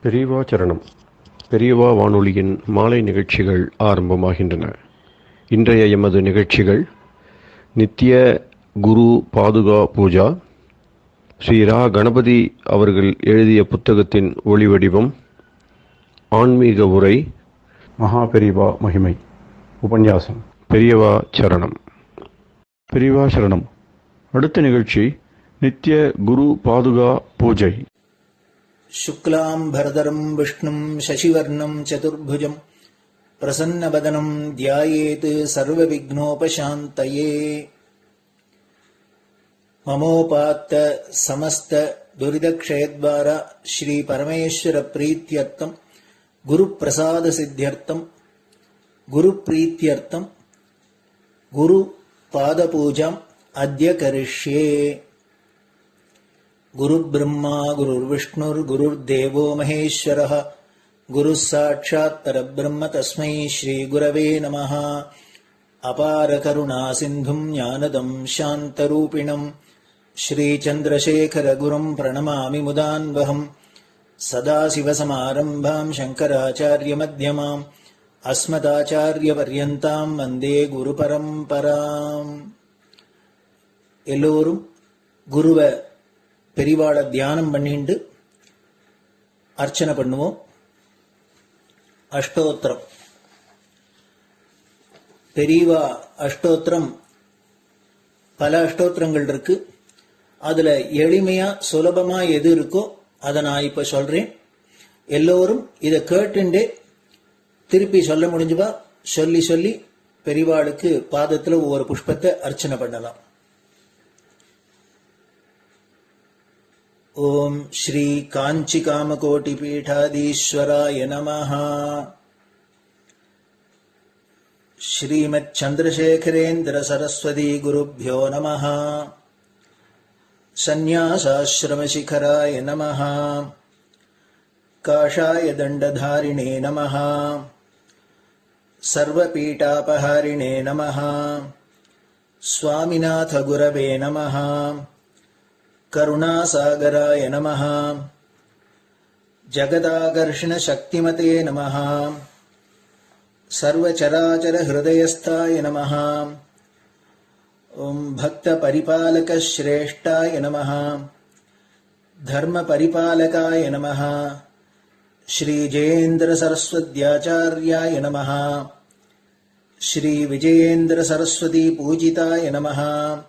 பெரியவா சரணம். பெரியவா வானொலியின் மாலை நிகழ்ச்சிகள் ஆரம்பமாகின்றன. இன்றைய எமது நிகழ்ச்சிகள் நித்திய குரு பாதுகா பூஜா, ஸ்ரீ ரா கணபதி அவர்கள் எழுதிய புத்தகத்தின் ஒளிவடிவம், ஆன்மீக உரை, மகா பெரியவா மகிமை, உபன்யாசம். பெரியவா சரணம். பெரியவா சரணம். அடுத்த நிகழ்ச்சி நித்திய குரு பாதுகா பூஜை. शुक्लां भरदरं विष्णुं शशिवर्णं चतुर्भुजं प्रसन्नवदनं ध्यायेत् सर्वविघ्नोपशान्तये। ममोपात्त समस्त दुरितक्षयद्वारा श्री परमेश्वर प्रीत्यर्थं गुरुप्रसाद सिद्ध्यर्थं गुरुप्रीत्यर्थं गुरुपादपूजाम् अद्य करिष्ये। गुरुर्ब्रह्मा गुरुर्विष्णुर्गुरुर्देवो महेश्वरः गुरुः साक्षात् परब्रह्म तस्मै श्रीगुरवे नमः। अपारकरुणासिन्धुं ज्ञानदं शान्तरूपिणं श्रीचन्द्रशेखरगुरुं प्रणमामि मुदान्वहम्। सदाशिवसमारम्भां शङ्कराचार्यमध्यमाम् अस्मदाचार्यपर्यन्तां वन्दे गुरुपरम्पराम्. எல்லோரும் குருவை பெரிவாளை தியானம் பண்ணிண்டு அர்ச்சனை பண்ணுவோம். அஷ்டோத்திரம். பெரியவா அஷ்டோத்திரம் பல அஷ்டோத்திரங்கள் இருக்கு. அதுல எளிமையா சுலபமா எது இருக்கோ அதை நான் இப்ப சொல்றேன். எல்லோரும் இதை கேட்டுண்டே திருப்பி சொல்ல முடிஞ்சுவா சொல்லி சொல்லி பெரிவாளுக்கு பாதத்துல ஒவ்வொரு புஷ்பத்தை அர்ச்சனை பண்ணலாம். ओम श्री कांची कामकोटि पीठाधीश्वराय नमः. श्रीमत् चंद्रशेखरेन्द्र सरस्वती गुरुभ्यो नमः. संन्यासाश्रम शिखराय नमः. काषाय दंडधारिणे नमः. सर्वपीठापहारिणे नमः. स्वामिनाथ गुरवे नमः. करुणासागराय नमः. जगदाकर्षण शक्तिमते नमः. सर्वचराचर हृदयस्थाय नमः. ओम भक्त परिपालक श्रेष्ठाय नमः. धर्म परिपालकाय नमः. श्री जयेन्द्र सरस्वत्याचार्याय नमः. श्री विजयेन्द्र सरस्वती पूजिताय नमः.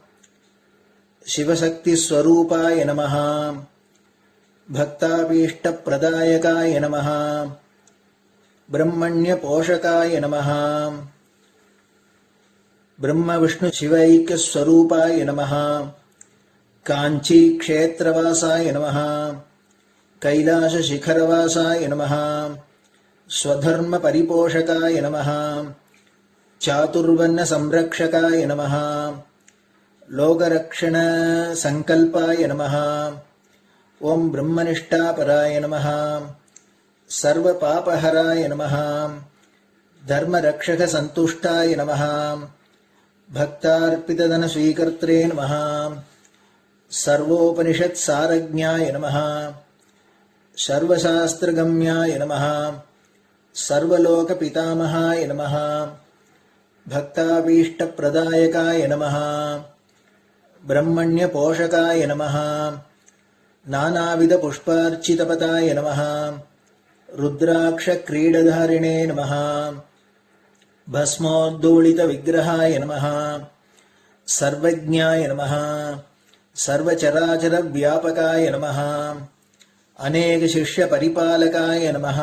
शिवशक्ति स्वरूपाय नमः. भक्ताभीष्ट प्रदायकाय नमः. ब्रह्मण्य पोषकाय नमः. ब्रह्म विष्णु शिवैक्य स्वरूपाय नमः. कांची क्षेत्रवासाय नमः. कैलाश शिखरवासाय नमः. स्वधर्म परिपोषकाय नमः. चातुर्वर्ण संरक्षकाय नमः. लोकरक्षण संकल्पाय नमः. ओम ब्रह्मनिष्ठापराय नमः. सर्वपापहराय नमः. धर्मरक्षक संतुष्टाय नमः. भक्तार्पितधन स्वीकर्त्रे नमः. सर्वोपनिषत् सारज्ञाय नमः. सर्वशास्त्रगम्याय नमः. सर्वलोक पितामहाय नमः. भक्ताभीष्ट प्रदायकाय नमः. ब्रह्मण्य पोषकाय नमः. नानाविध पुष्पार्चितपताय नमः. रुद्राक्ष क्रीडधारिणे नमः. भस्मोद्दोलित विग्रहाय नमः. सर्वज्ञाय नमः. सर्वचराचर व्यापकाय नमः. अनेक शिष्य परिपालकाय नमः.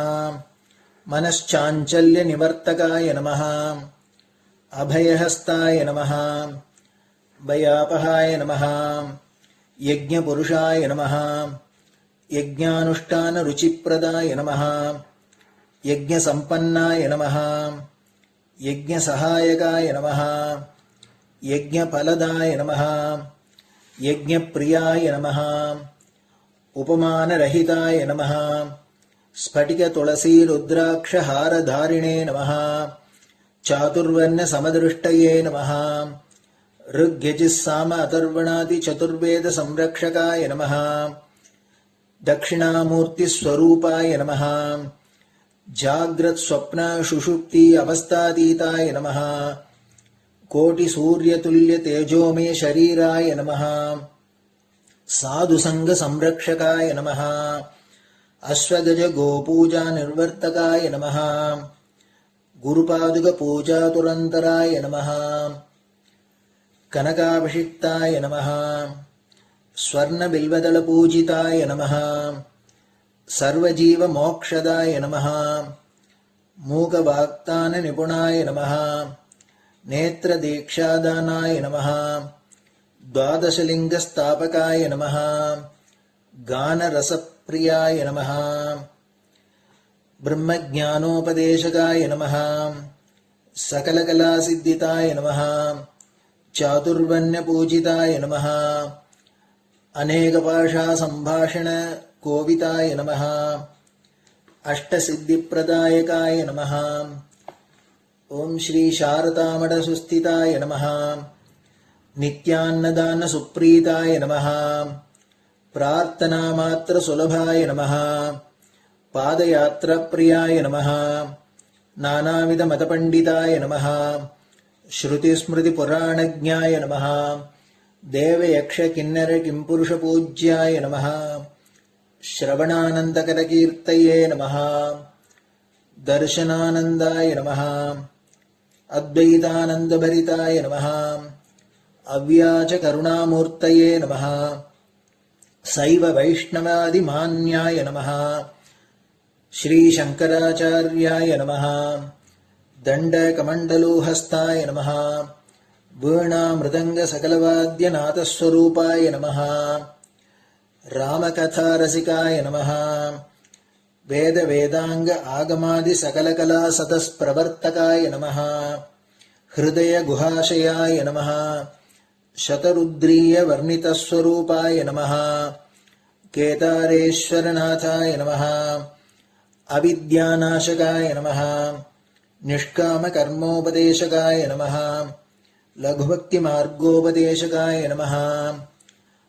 मनश्चाञ्चल्य निवर्तकाय नमः. अभयहस्ताय नमः. भयापहाय नमः. यज्ञपुरुषाय नमः. यज्ञानुष्ठान रुचिप्रदाय नमः. यज्ञसम्पन्नाय नमः. यज्ञसहायकाय नमः. यज्ञफलदाय नमः. यज्ञप्रियाय नमः. उपमानरहिताय नमः. स्फटिक तुलसी रुद्राक्ष हारधारिणे नमः. चातुर्वर्ण समदृष्टये नमः. ऋग्यजुस्साम अथर्वणादि चतुर्वेद संरक्षकाय नमः. दक्षिणामूर्तिस्वरूपाय नमः जाग्रत् स्वप्न सुषुप्ति अवस्थातीताय नमः कोटिसूर्यतुल्यतेजोमय शरीराय नमः साधुसङ्गसंरक्षकाय नमः अश्वगज गोपूजा निर्वर्तकाय नमः गुरुपादुकपूजातुरन्तराय नमः कनकाभिषिक्ताय नमः स्वर्णबिल्वदलपूजिताय नमः सर्वजीवमोक्षदाय नमः मूकवाक्ताननिपुणाय नमः नेत्रदीक्षादानाय नमः द्वादशलिङ्गस्थापकाय नमः गानरसप्रियाय नमः ब्रह्मज्ञानोपदेशकाय नमः सकलकलासिद्धिताय नमः चातुर्वर्ण्यपूजिताय नमः अनेकभाषासम्भाषण कोविताय नमः अष्टसिद्धिप्रदायकाय नमः ओम श्री शारदामठसुस्थिताय नमः नित्यान्नदानसुप्रीताय नमः प्रार्थनामात्रसुलभाय नमः पादयात्राप्रियाय नमः नानाविधमतपण्डिताय नमः श्रुतिस्मृतिपुराणज्ञाय नमः देवयक्षकिन्नरकिंपुरुषपूज्याय नमः श्रवणानन्दकरकीर्तये नमः दर्शनानन्दाय नमः अद्वैतानन्दभरिताय नमः अव्याजकरुणामूर्तये नमः शैव वैष्णवादिमान्याय नमः श्रीशङ्कराचार्याय नमः दण्डकमण्डलोहस्ताय नमः वीणामृदङ्गसकलवाद्यनाथस्वरूपाय नमः रामकथारसिकाय नमः वेदवेदाङ्ग आगमादिसकलकलासतस्प्रवर्तकाय नमः हृदयगुहाशयाय नमः शतरुद्रीयवर्णितस्वरूपाय नमः केदारेश्वरनाथाय नमः अविद्यानाशकाय नमः निष्कामकर्मोपदेशकाय नमः लघुभक्तिमार्गोपदेशकाय नमः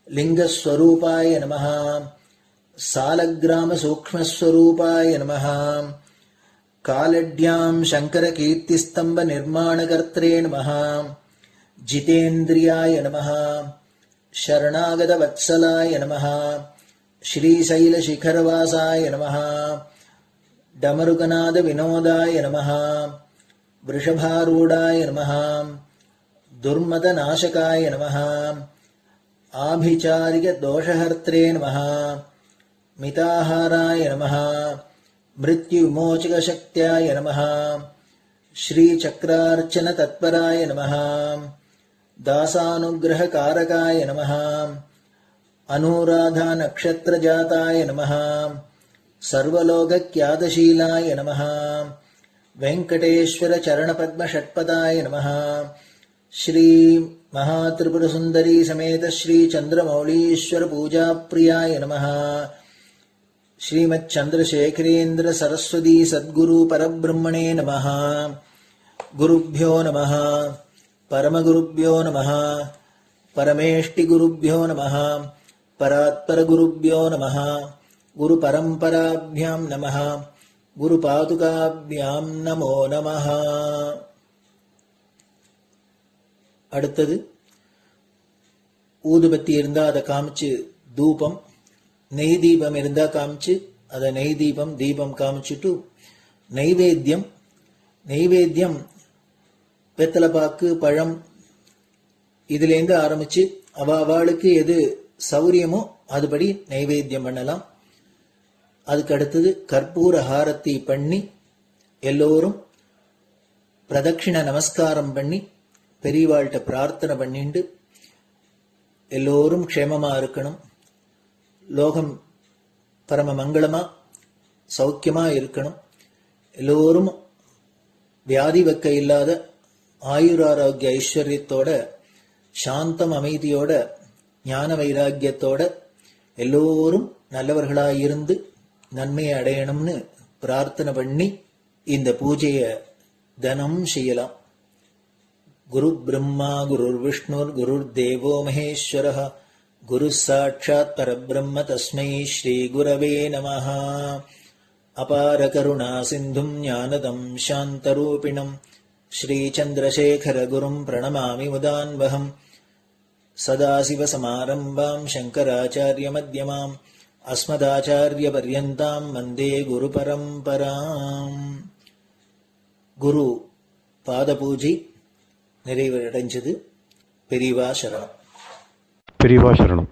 लिङ्गस्वरूपाय नमः सालग्रामसूक्ष्मस्वरूपाय नमः कालड्यां शङ्करकीर्तिस्तम्भनिर्माणकर्त्रे नमः जितेन्द्रियाय नमः शरणागतवत्सलाय नमः श्रीशैलशिखरवासाय नमः डमरुकनादविनोदाय नमः वृषभारूढाय नमः दुर्मदनाशकाय नमः आभिचारिकदोषहर्त्रे नमः मिताहाराय नमः मृत्युविमोचकशक्त्याय नमः श्रीचक्रार्चनतत्पराय नमः दासानुग्रहकारकाय नमः अनुराधानक्षत्रजाताय नमः सर्वलोकख्यातशीलाय नमः वेङ्कटेश्वरचरणपद्मषट्पदाय नमः श्री महात्रिपुरसुन्दरी समेत श्री चन्द्रमौलीश्वर पूजाप्रियाय नमः श्रीमच्चन्द्रशेखरेन्द्र सरस्वती सद्गुरु परब्रह्मणे नमः गुरुभ्यो नमः परमगुरुभ्यो नमः परमेष्टिगुरुभ्यो नमः परात्परगुरुभ्यो नमः गुरुपरम्पराभ्यां नमः गुरुपादुकाभ्यां नमो नमः. அடுத்தது ஊதுபத்தி இருந்தா அதை காமிச்சு தூபம், நெய் தீபம் இருந்தா காமிச்சு அதை நெய் தீபம் தீபம் காமிச்சுட்டு நைவேத்தியம் வெத்தலைப்பாக்கு பழம் இதுலேருந்து ஆரம்பிச்சு அவளுக்கு எது சௌரியமோ அதுபடி நைவேத்தியம் பண்ணலாம். அதுக்கு அடுத்தது கற்பூர ஹாரத்தி பண்ணி எல்லோரும் பிரதட்சிண நமஸ்காரம் பண்ணி பெரியவாள்கிட்ட பிரார்த்தனை பண்ணிண்டு எல்லோரும் க்ஷேமமா இருக்கணும், லோகம் பரம மங்களமா சௌக்கியமா இருக்கணும், எல்லோரும் வியாதி வெக்க இல்லாத ஆயுராரோக்கிய ஐஸ்வர்யத்தோட சாந்தம் அமைதியோட ஞான வைராக்கியத்தோட எல்லோரும் நல்லவர்களாயிருந்து நன்மையை அடையணும்னு பிரார்த்தனை பண்ணி இந்த பூஜையை தினம் செய்யலாம். குரு பிரம்மா குருர் விஷ்ணுர் குருர் தேவோ மகேஸ்வரः குரு சாட்சாத் பரபிரம்ம தஸ்மை ஸ்ரீ குரவே நமஹ. அபார கருணா சிந்தும் ஞானதம் சாந்தரூபிணம் ஸ்ரீ சந்திரசேகர குரும் பிரணமாமி முதான்வகம். சதாசிவசமாரம்பாம் சங்கராச்சாரிய மத்யமாம் அஸ்மதாச்சாரிய பர்யந்தாம் வந்தே குரு பரம்பராம். குரு பாத பூஜை நிறைவடைஞ்சது. பெரியவா சரணம். பெரியவா சரணம்.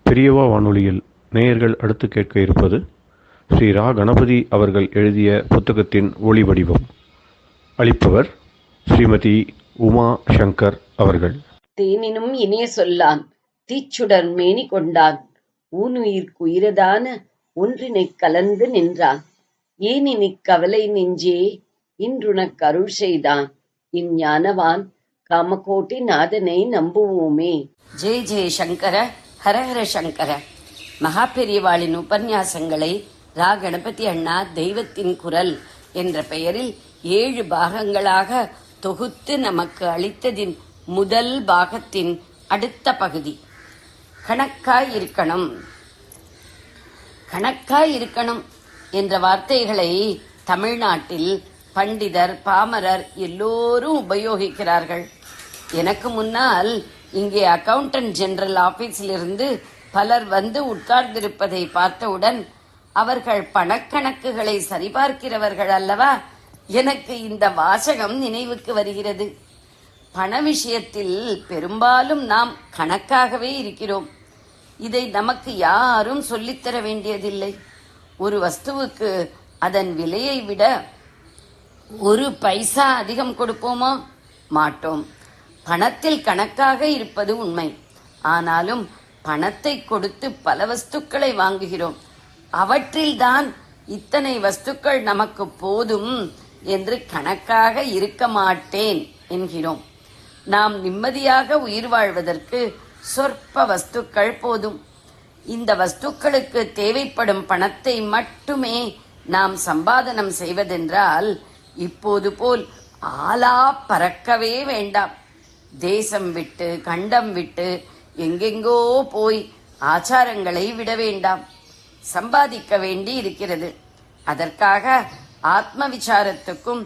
பெரியவா வானொலியில் நேயர்கள் அடுத்து கேட்க இருப்பது ஸ்ரீ ரா கணபதி அவர்கள் எழுதிய புத்தகத்தின் ஒளி வடிவம். அளிப்பவர் ஸ்ரீமதி உமா சங்கர் அவர்கள். தேனினும் இனிய சொல்லான் தீச்சுடர் மேனி கொண்டான் ஊனுயிர்க்குயிரதான ஒன்றினைக் கலந்து நின்றான் ஏனினிக் கவலை நெஞ்சே இன்றுனக் அருள் செய்தான் இஞ்ஞானவான் காமகோட்டி நாதனை நம்புவோமே. ஜெய ஜெய சங்கர, ஹரஹர சங்கர. மகா பெரியவாளின் உபன்யாசங்களை ரா கணபதி அண்ணா தெய்வத்தின் குரல் என்ற பெயரில் 7 பாகங்களாக தொகுத்து நமக்கு அளித்ததின் முதல் பாகத்தின் அடுத்த பகுதி கணக்காய் இருக்கணும். கணக்காய் இருக்கணும் என்ற வார்த்தைகளை தமிழ்நாட்டில் பண்டிதர் பாமரர் எல்லோரும் உபயோகிக்கிறார்கள். எனக்கு முன்னால் இங்கே அக்கவுண்டன்ட் ஜெனரல் ஆபீஸிலிருந்து பலர் வந்து உட்கார்ந்திருப்பதை பார்த்தவுடன் அவர்கள் பணக்கணக்குகளை சரிபார்க்கிறவர்கள் அல்லவா, எனக்கு இந்த வாசகம் நினைவுக்கு வருகிறது. பண விஷயத்தில் பெரும்பாலும் நாம் கணக்காகவே இருக்கிறோம். இதை நமக்கு யாரும் சொல்லித்தர வேண்டியதில்லை. ஒரு வஸ்துவுக்கு அதன் விலையை விட 1 பைசா அதிகம் கொடுப்போமா? மாட்டோம். பணத்தில் கணக்காக இருப்பது உண்மை. ஆனாலும் பணத்தை கொடுத்து பல வஸ்துக்களை வாங்குகிறோம். அவற்றில்தான் இத்தனை வஸ்துக்கள் நமக்கு போதும் என்று கணக்காக இருக்க மாட்டேன் என்கிறோம். நாம் நிம்மதியாக உயிர் வாழ்வதற்கு சொற்ப வஸ்துக்கள் போதும். இந்த வஸ்துக்களுக்கு தேவைப்படும் பணத்தை மட்டுமே நாம் சம்பாதனம் செய்வதென்றால் இப்போது போல் ஆலா பறக்கவே வேண்டாம். தேசம் விட்டு கண்டம் விட்டு எங்கெங்கோ போய் ஆச்சாரங்களை விட வேண்டாம். சம்பாதிக்க வேண்டி இருக்கிறது. அதற்காக ஆத்ம விசாரத்துக்கும்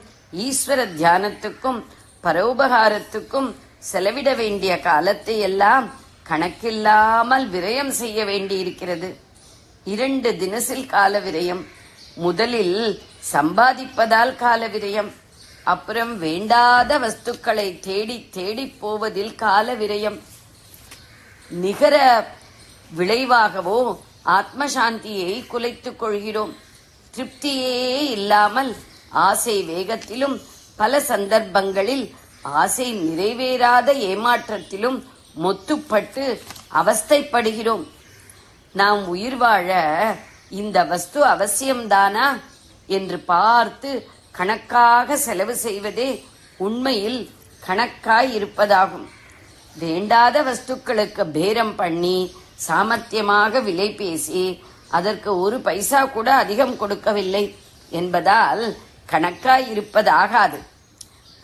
ஈஸ்வர தியானத்துக்கும் பரோபகாரத்துக்கும் செலவிட வேண்டிய காலத்தை எல்லாம் கணக்கில்லாமல் விரயம் செய்ய வேண்டி இருக்கிறது. 2 தினசில் கால விரயம். முதலில் சம்பாதிப்பதால் கால விரயம், அப்புறம் வேண்டாத வஸ்துக்களை தேடி தேடி போவதில் கால விரயம். நிகர விளைவாகவோ ஆத்மசாந்தியை குலைத்துக் கொள்கிறோம். திருப்தியே இல்லாமல் ஆசை வேகத்திலும் பல சந்தர்ப்பங்களில் ஆசை நிறைவேறாத ஏமாற்றத்திலும் மொத்துப்பட்டு அவஸ்தைப்படுகிறோம். நாம் உயிர் வாழ இந்த வஸ்து அவசியம்தானா என்று பார்த்து கணக்காக செலவு செய்வதே உண்மையில் கணக்காய் இருப்பதாகும். வேண்டாத வஸ்துக்களுக்கு பேரம் பண்ணி சாமர்த்தியமாக விலை பேசி அதற்கு 1 பைசா கூட அதிகம் கொடுக்கவில்லை என்பதால் கணக்காய் இருப்பதாகாது.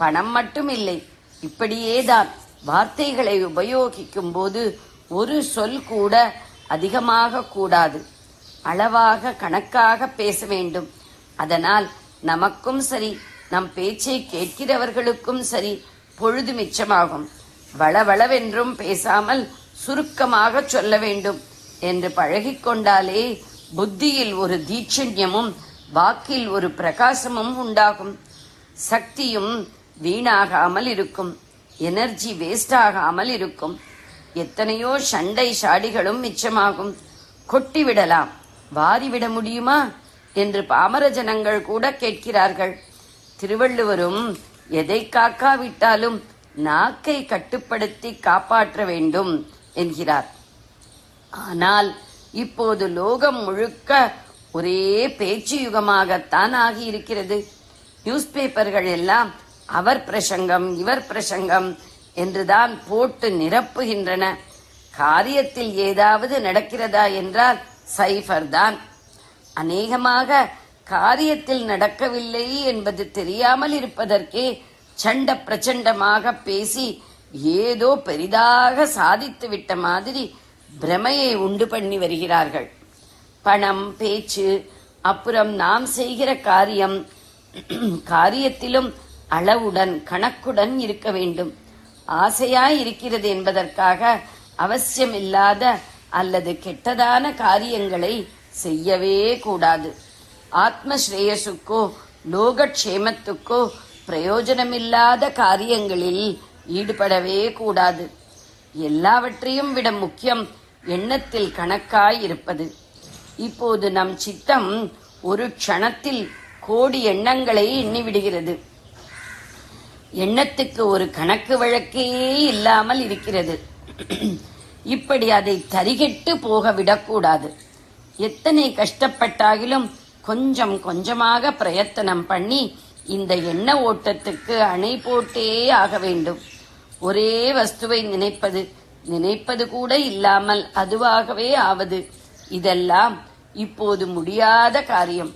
பணம் மட்டும் இல்லை, இப்படியேதான் வார்த்தைகளை உபயோகிக்கும் போது ஒரு சொல் கூட அதிகமாக கூடாது. அளவாக கணக்காக பேச வேண்டும். அதனால் நமக்கும் சரி, நம் பேச்சை கேட்கிறவர்களுக்கும் சரி பொழுது மிச்சமாகும். வளவளவென்றும் பேசாமல் சுருக்கமாக சொல்ல வேண்டும் என்று பழகிக்கொண்டாலே புத்தியில் ஒரு தீட்சண்யமும் வாக்கில் ஒரு பிரகாசமும் உண்டாகும். சக்தியும் வீணாகாமல் இருக்கும். எனர்ஜி வேஸ்ட் ஆகாமல் இருக்கும். எத்தனையோ சண்டை சாடிகளும் மிச்சமாகும். கொட்டிவிடலாம், வாரிவிட முடியுமா என்று பாமர ஜனங்கள் கூட கேட்கிறார்கள். திருவள்ளுவரும் எதை காக்காவிட்டாலும் நாக்கை கட்டுப்படுத்தி காப்பாற்ற வேண்டும் என்கிறார். ஆனால் இப்போது லோகம் முழுக்க ஒரே பேச்சு யுகமாகத்தான் ஆகியிருக்கிறது. நியூஸ் பேப்பர்கள் எல்லாம் அவர் பிரசங்கம் இவர் பிரசங்கம் என்றுதான் போட்டு நிரப்புகின்றன. காரியத்தில் ஏதாவது நடக்கிறதா என்றால் சைஃபர் தான். அநேகமாக காரியத்தில் நடக்கவில்லை என்பது தெரியாமல் இருப்பதற்கே சண்ட பிரச்சண்டமாக பேசி ஏதோ பெரிதாக சாதித்து விட்ட மாதிரி பிரமையை உண்டு பண்ணி வருகிறார்கள். பணம், பேச்சு, அப்புறம் நாம் செய்கிற காரியத்திலும் அளவுடன் கணக்குடன் இருக்க வேண்டும். ஆசையாய் இருக்கிறது என்பதற்காக அவசியமில்லாத அல்லது கெட்டதான காரியங்களை செய்யவே கூடாது. ஆத்மஸ்ரேயசுக்கோ லோகக்ஷேமத்துக்கோ பிரயோஜனமில்லாத காரியங்களில் ஈடுபடவே கூடாது. எல்லாவற்றையும் விட முக்கியம் எண்ணத்தில் கணக்காய் இருப்பது. இப்போது நம் சித்தம் ஒரு க்ஷணத்தில் கோடி எண்ணங்களை எண்ணிவிடுகிறது. எண்ணத்துக்கு ஒரு கணக்கு வழக்கே இல்லாமல் இருக்கிறது. இப்படி அதை தரிகெட்டு போக விடக்கூடாது. எத்தனை கஷ்டப்பட்டாகிலும் கொஞ்சம் கொஞ்சமாக பிரயத்தனம் பண்ணி இந்த எண்ண ஓட்டத்துக்கு அணை போட்டே ஆக வேண்டும். ஒரே வஸ்துவை நினைப்பது கூட இல்லாமல் அதுவாகவே ஆவது, இதெல்லாம் இப்போது முடியாத காரியம்.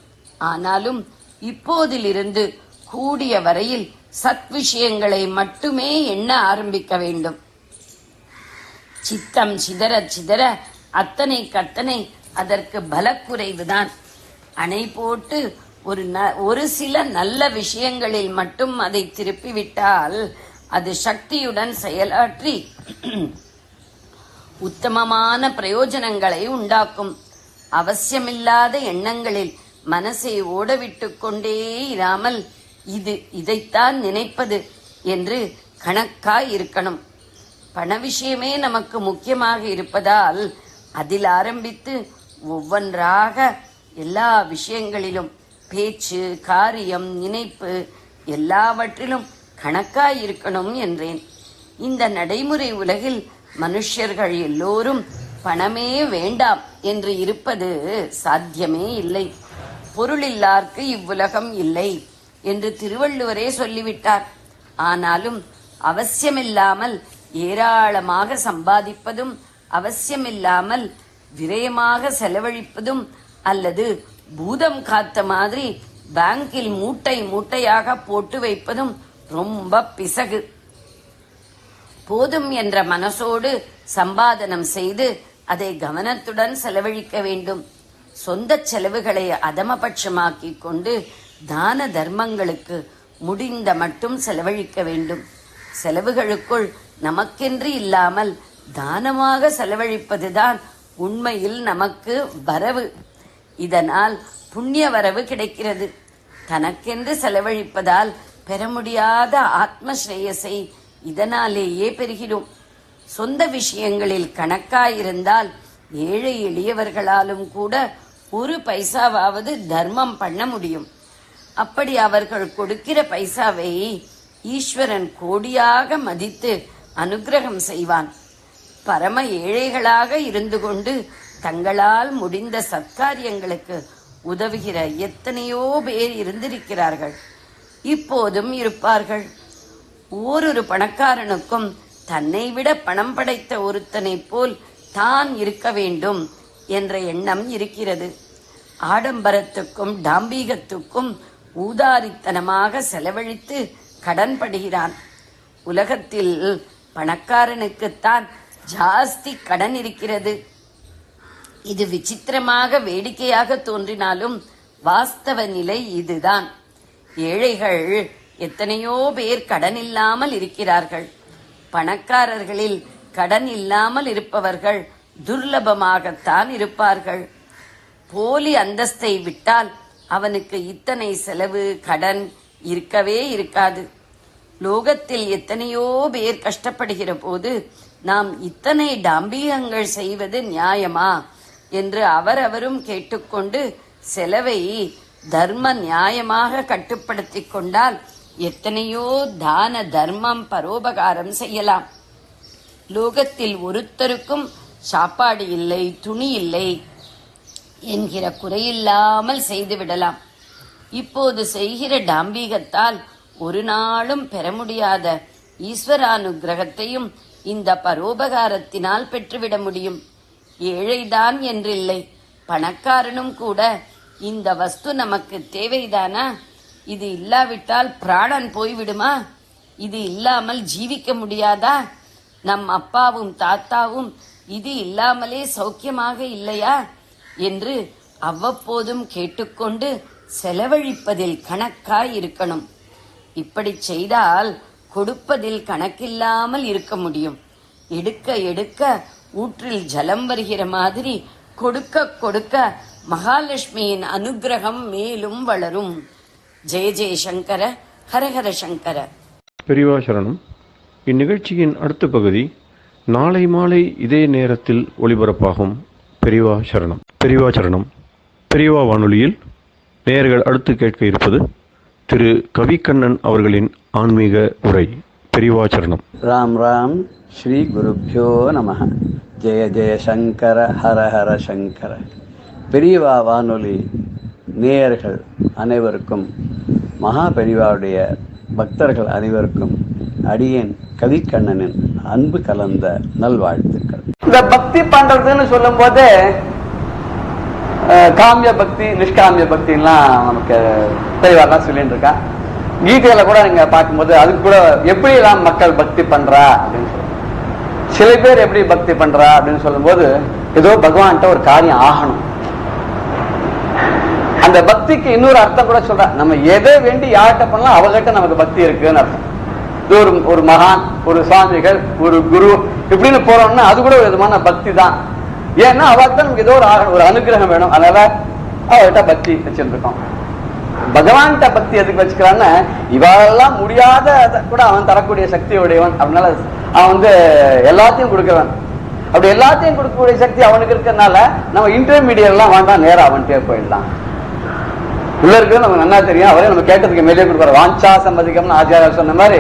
ஆனாலும் இப்போதிலிருந்து கூடிய வரையில் சத் விஷயங்களை மட்டுமே எண்ண ஆரம்பிக்க வேண்டும். சித்தம் சிதற சிதற அத்தனை அதற்கு பலக்குறைவுதான். அணை போட்டு ஒரு சில நல்ல விஷயங்களில் மட்டும் அதை திருப்பிவிட்டால் அது சக்தியுடன் செயலாற்றி உத்தமமான பிரயோஜனங்களை உண்டாக்கும். அவசியமில்லாத எண்ணங்களில் மனசை ஓடவிட்டு கொண்டே இராமல் இதைத்தான் நினைப்பது என்று கணக்காய் இருக்கணும். பண விஷயமே நமக்கு முக்கியமாக இருப்பதால் அதில் ஆரம்பித்து ஒவ்வொன்றாக எல்லா விஷயங்களிலும் பேச்சு, காரியம், நினைப்பு எல்லாவற்றிலும் கணக்காய் இருக்கணும் என்றேன். இந்த நடைமுறை உலகில் மனுஷர்கள் எல்லோரும் பணமே வேண்டாம் என்று இருப்பது சாத்தியமே இல்லை. பொருளில்லார்க்கு இவ்வுலகம் இல்லை என்று திருவள்ளுவரே சொல்லிவிட்டார். ஆனாலும் அவசியமில்லாமல் ஏராளமாக சம்பாதிப்பதும் அவசியமில்லாமல் விரயமாக செலவழிப்பதும் அல்லது பூதம் காத்த மாதிரி பேங்கில் மூட்டை மூட்டையாக போட்டு வைப்பதும் ரொம்ப பிசகு. போதும் என்ற மனசோடு சம்பாதனம் செய்து அதை கவனத்துடன் செலவழிக்க வேண்டும். சொந்த செலவுகளை அதமபட்சமாக்கிக் கொண்டு தான தர்மங்களுக்கு முடிந்த மட்டும் செலவழிக்க வேண்டும். செலவுகளுக்குள் நமக்கென்று இல்லாமல் தானமாக செலவழிப்பதுதான் உண்மையில் நமக்கு வரவு. இதனால் புண்ணிய வரவு கிடைக்கிறது. தனக்கென்று செலவழிப்பதால் பெற முடியாத ஆத்மஸ்ரேயஸை இதனாலேயே பெறுகிறோம். சொந்த விஷயங்களில் கணக்காயிருந்தால் ஏழை எளியவர்களாலும் கூட ஒரு பைசாவாவது தர்மம் பண்ண முடியும். அப்படி அவர்கள் கொடுக்கிற பைசாவை ஈஸ்வரன் கோடியாக மதித்து அனுகிரகம் செய்வான். பரம ஏழைகளாக இருந்து கொண்டு தங்களால் முடிந்த சத்காரியங்களுக்கு உதவுகிற எத்தனையோ பேர் இருந்திருக்கிறார்கள், இப்போதும் இருப்பார்கள். ஓரொரு பணக்காரனுக்கும் தன்னை விட பணம் படைத்த ஒருத்தனை போல் தான் இருக்க வேண்டும் என்ற எண்ணம் இருக்கிறது. ஆடம்பரத்துக்கும் டாம்பீகத்துக்கும் ஊதாரித்தனமாக செலவழித்து கடன் படுகிறான். உலகத்தில் பணக்காரனுக்குத்தான் ஜாஸ்தி கடன் இருக்கிறது. இது விசித்திரமாக வேடிக்கையாக தோன்றினாலும் வாஸ்தவ நிலை இதுதான். ஏழைகள் எத்தனையோ பேர் கடன் இல்லாமல் இருக்கிறார்கள். பணக்காரர்களில் கடன் இல்லாமல் இருப்பவர்கள் துர்லபமாகத்தான் இருப்பார்கள். போலி அந்தஸ்தை விட்டால் அவனுக்கு இத்தனை செலவு கடன் இருக்கவே இருக்காது. லோகத்தில் எத்தனையோ பேர் கஷ்டப்படுகிற போது நாம் இத்தனை டாம்பீகங்கள் செய்வது நியாயமா என்று அவரவரும் கேட்டுக்கொண்டு செலவை தர்ம நியாயமாக கட்டுப்படுத்திக் கொண்டால் எத்தனையோ தான தர்மம் பரோபகாரம் செய்யலாம். லோகத்தில் ஒருத்தருக்கும் சாப்பாடு இல்லை, துணி இல்லை என்கிற குறையில்லாமல் செய்துவிடலாம். இப்போது செய்கிற டாம்பீகத்தால் ஒரு நாளும் பெற முடியாத ஈஸ்வரானுகிரகத்தையும் இந்த பரோபகாரத்தினால் பெற்றுவிட முடியும். ஏழைதான் என்றில்லை, பணக்காரனும் கூட இந்த வஸ்து நமக்கு தேவைதானா? இது இல்லாவிட்டால் பிராணன் போய்விடுமா? இது இல்லாமல் ஜீவிக்க முடியாதா? நம் அப்பாவும் தாத்தாவும் இது இல்லாமலே சௌக்கியமாக இல்லையா என்று அவ்வப்போதும் கேட்டுக்கொண்டு செலவழிப்பதில் கணக்காய் இருக்கணும். இப்படி செய்தால் கொடுப்பதில் கணக்கில்லாமல் இருக்க முடியும். எடுக்க எடுக்க ஊற்றில் ஜலம் வருகிற மாதிரி கொடுக்க கொடுக்க மகாலட்சுமியின் அனுகிரகம் மேலும் வளரும். ஜெய ஜெயசங்கர, ஹரஹர சங்கர. பெரியவா சரணம். இந்நிகழ்ச்சியின் அடுத்த பகுதி நாளை மாலை இதே நேரத்தில் ஒளிபரப்பாகும். பெரியவா சரணம். பெரியவா சரணம். பெரியவா வானொலியில் நேயர்கள் அடுத்து கேட்க இருப்பது திரு கவிக்கண்ணன் அவர்களின் ஆன்மீக உரை. பெரியவா சரணம். ராம் ராம். ஸ்ரீ குருப்யோ நம. ஜெய ஜெயசங்கர, ஹர ஹர சங்கர. பெரியவா வானொலி நேயர்கள் அனைவருக்கும், மகா பெரியவாவுடைய பக்தர்கள் அனைவருக்கும் அடியேன் கவிக்கண்ணனின் அன்பு கலந்த நல்வாழ்த்துக்கள். இந்த பக்தி பண்றதுன்னு சொல்லும் போது காமிய பக்தி, நிஷ்காமிய பக்திலாம் நமக்கு பெரியவாலாம் சொல்லிட்டு இருக்கா. கீதையில கூட நீங்க பார்க்கும்போது அதுக்கு கூட எப்படி எல்லாம் மக்கள் பக்தி பண்றா அப்படின்னு சொல்லுவாங்க. சில பேர் எப்படி பக்தி பண்றா அப்படின்னு சொல்லும் போது ஏதோ பகவான்கிட்ட ஒரு காரியம் ஆகணும். அந்த பக்திக்கு இன்னொரு அர்த்தம் கூட சொல்ற, நம்ம எதை வேண்டி யார்கிட்ட பண்ணலாம் அவகிட்ட நமக்கு பக்தி இருக்குன்னு அர்த்தம். இது ஒரு மகான், ஒரு சுவாமிகள், ஒரு குரு இப்படின்னு போறோம்னா அது கூட ஒரு விதமான பக்தி தான். ஏன்னா அவர்கிட்ட நமக்கு ஏதோ ஒரு அனுகிரகம் வேணும், அதனால அவர்கிட்ட பக்தி வச்சிருக்கோம். பகவான்கிட்ட பக்தி எதுக்கு வச்சுக்கிறான்னு, இவாளெல்லாம் முடியாத கூட அவன் தரக்கூடிய சக்தி உடையவன். அதனால அவன் எல்லாத்தையும் கொடுக்கவன். அப்படி எல்லாத்தையும் கொடுக்கக்கூடிய சக்தி அவனுக்கு இருக்கிறதுனால நம்ம இன்டர்மீடியட் எல்லாம் வேண்டாம், நேரம் அவன்கிட்டே போயிடலாம். உள்ள இருக்கு நமக்கு நல்லா தெரியும். அவரே நம்ம கேட்டதுக்கு மேலே கொடுப்பாரு. வாஞ்சா சம்மதிக்கம்னு ஆச்சாரியர் சொன்ன மாதிரி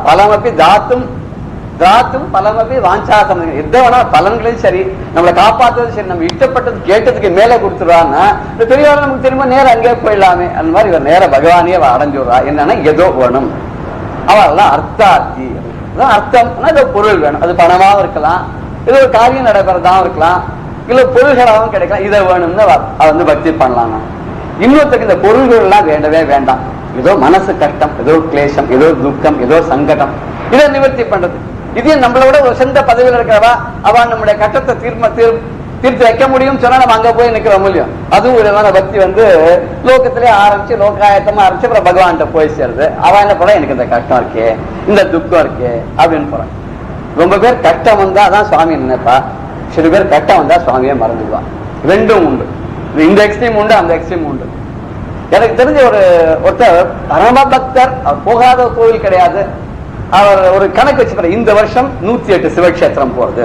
பலமப்பி தாத்தும் திராத்தும் பலமப்பி வாஞ்சா சம்மதிக்கம். எதை வேணா பலன்களையும் சரி, நம்மளை காப்பாற்றுறது சரி, நம்ம இஷ்டப்பட்டது கேட்டதுக்கு மேலே கொடுத்துருவான்னா பெரியவாள் நமக்கு தெரியுமா நேரம் அங்கே போயிடலாமே. அந்த மாதிரி இவர் நேர பகவானே அடைஞ்சுடுறா. என்னன்னா ஏதோ வேணும். அவெல்லாம் அர்த்தார்த்தி. அர்த்தம்னா ஏதோ பொருள் வேணும். அது பணமாவும் இருக்கலாம், ஏதோ ஒரு காரியம் நடைபெறதாவும் இருக்கலாம், இல்ல பொருள்களாகவும் கிடைக்கலாம். இதை வேணும்னு அவ பக்தி பண்ணலாம். இன்னொருத்தருக்கு இந்த பொருள்கள் எல்லாம் வேண்டவே வேண்டாம். ஏதோ மனசு கஷ்டம், ஏதோ கிளேசம், ஏதோ துக்கம், ஏதோ சங்கடம், இதை நிவர்த்தி பண்றது. இதே நம்மளோட ஒரு சொந்த பதவியில் இருக்கிறவா அவ நம்முடைய கட்டத்தை தீர்த்து வைக்க முடியும் சொன்னா நம்ம அங்க போய் நிக்கிற முடியும். அதுவும் ஒரு விதமான பக்தி லோகத்திலே ஆரம்பிச்சு லோகாயத்தமா ஆரம்பிச்சு அப்புறம் பகவான்கிட்ட போய் சேருது. அவ என்ன போல எனக்கு இந்த கஷ்டம் இருக்கே, இந்த துக்கம் இருக்கே அப்படின்னு போறான். ரொம்ப பேர் கஷ்டம் வந்தா அதான் சுவாமி நினைப்பா, சில பேர் கட்டம் வந்தா சுவாமியை மறந்துடுவான். ரெண்டும் உண்டு. இந்த எக்ஸ்ட்ரீம் உண்டு, அந்த எக்ஸ்ட்ரீம் உண்டு. எனக்கு தெரிஞ்ச ஒருத்தர் பரம பக்தர். அவர் போகாத கோவில் கிடையாது. அவர் ஒரு கணக்கு வச்சுப்பாரு. இந்த வருஷம் 108 சிவக்ஷேத்திரம் போறது,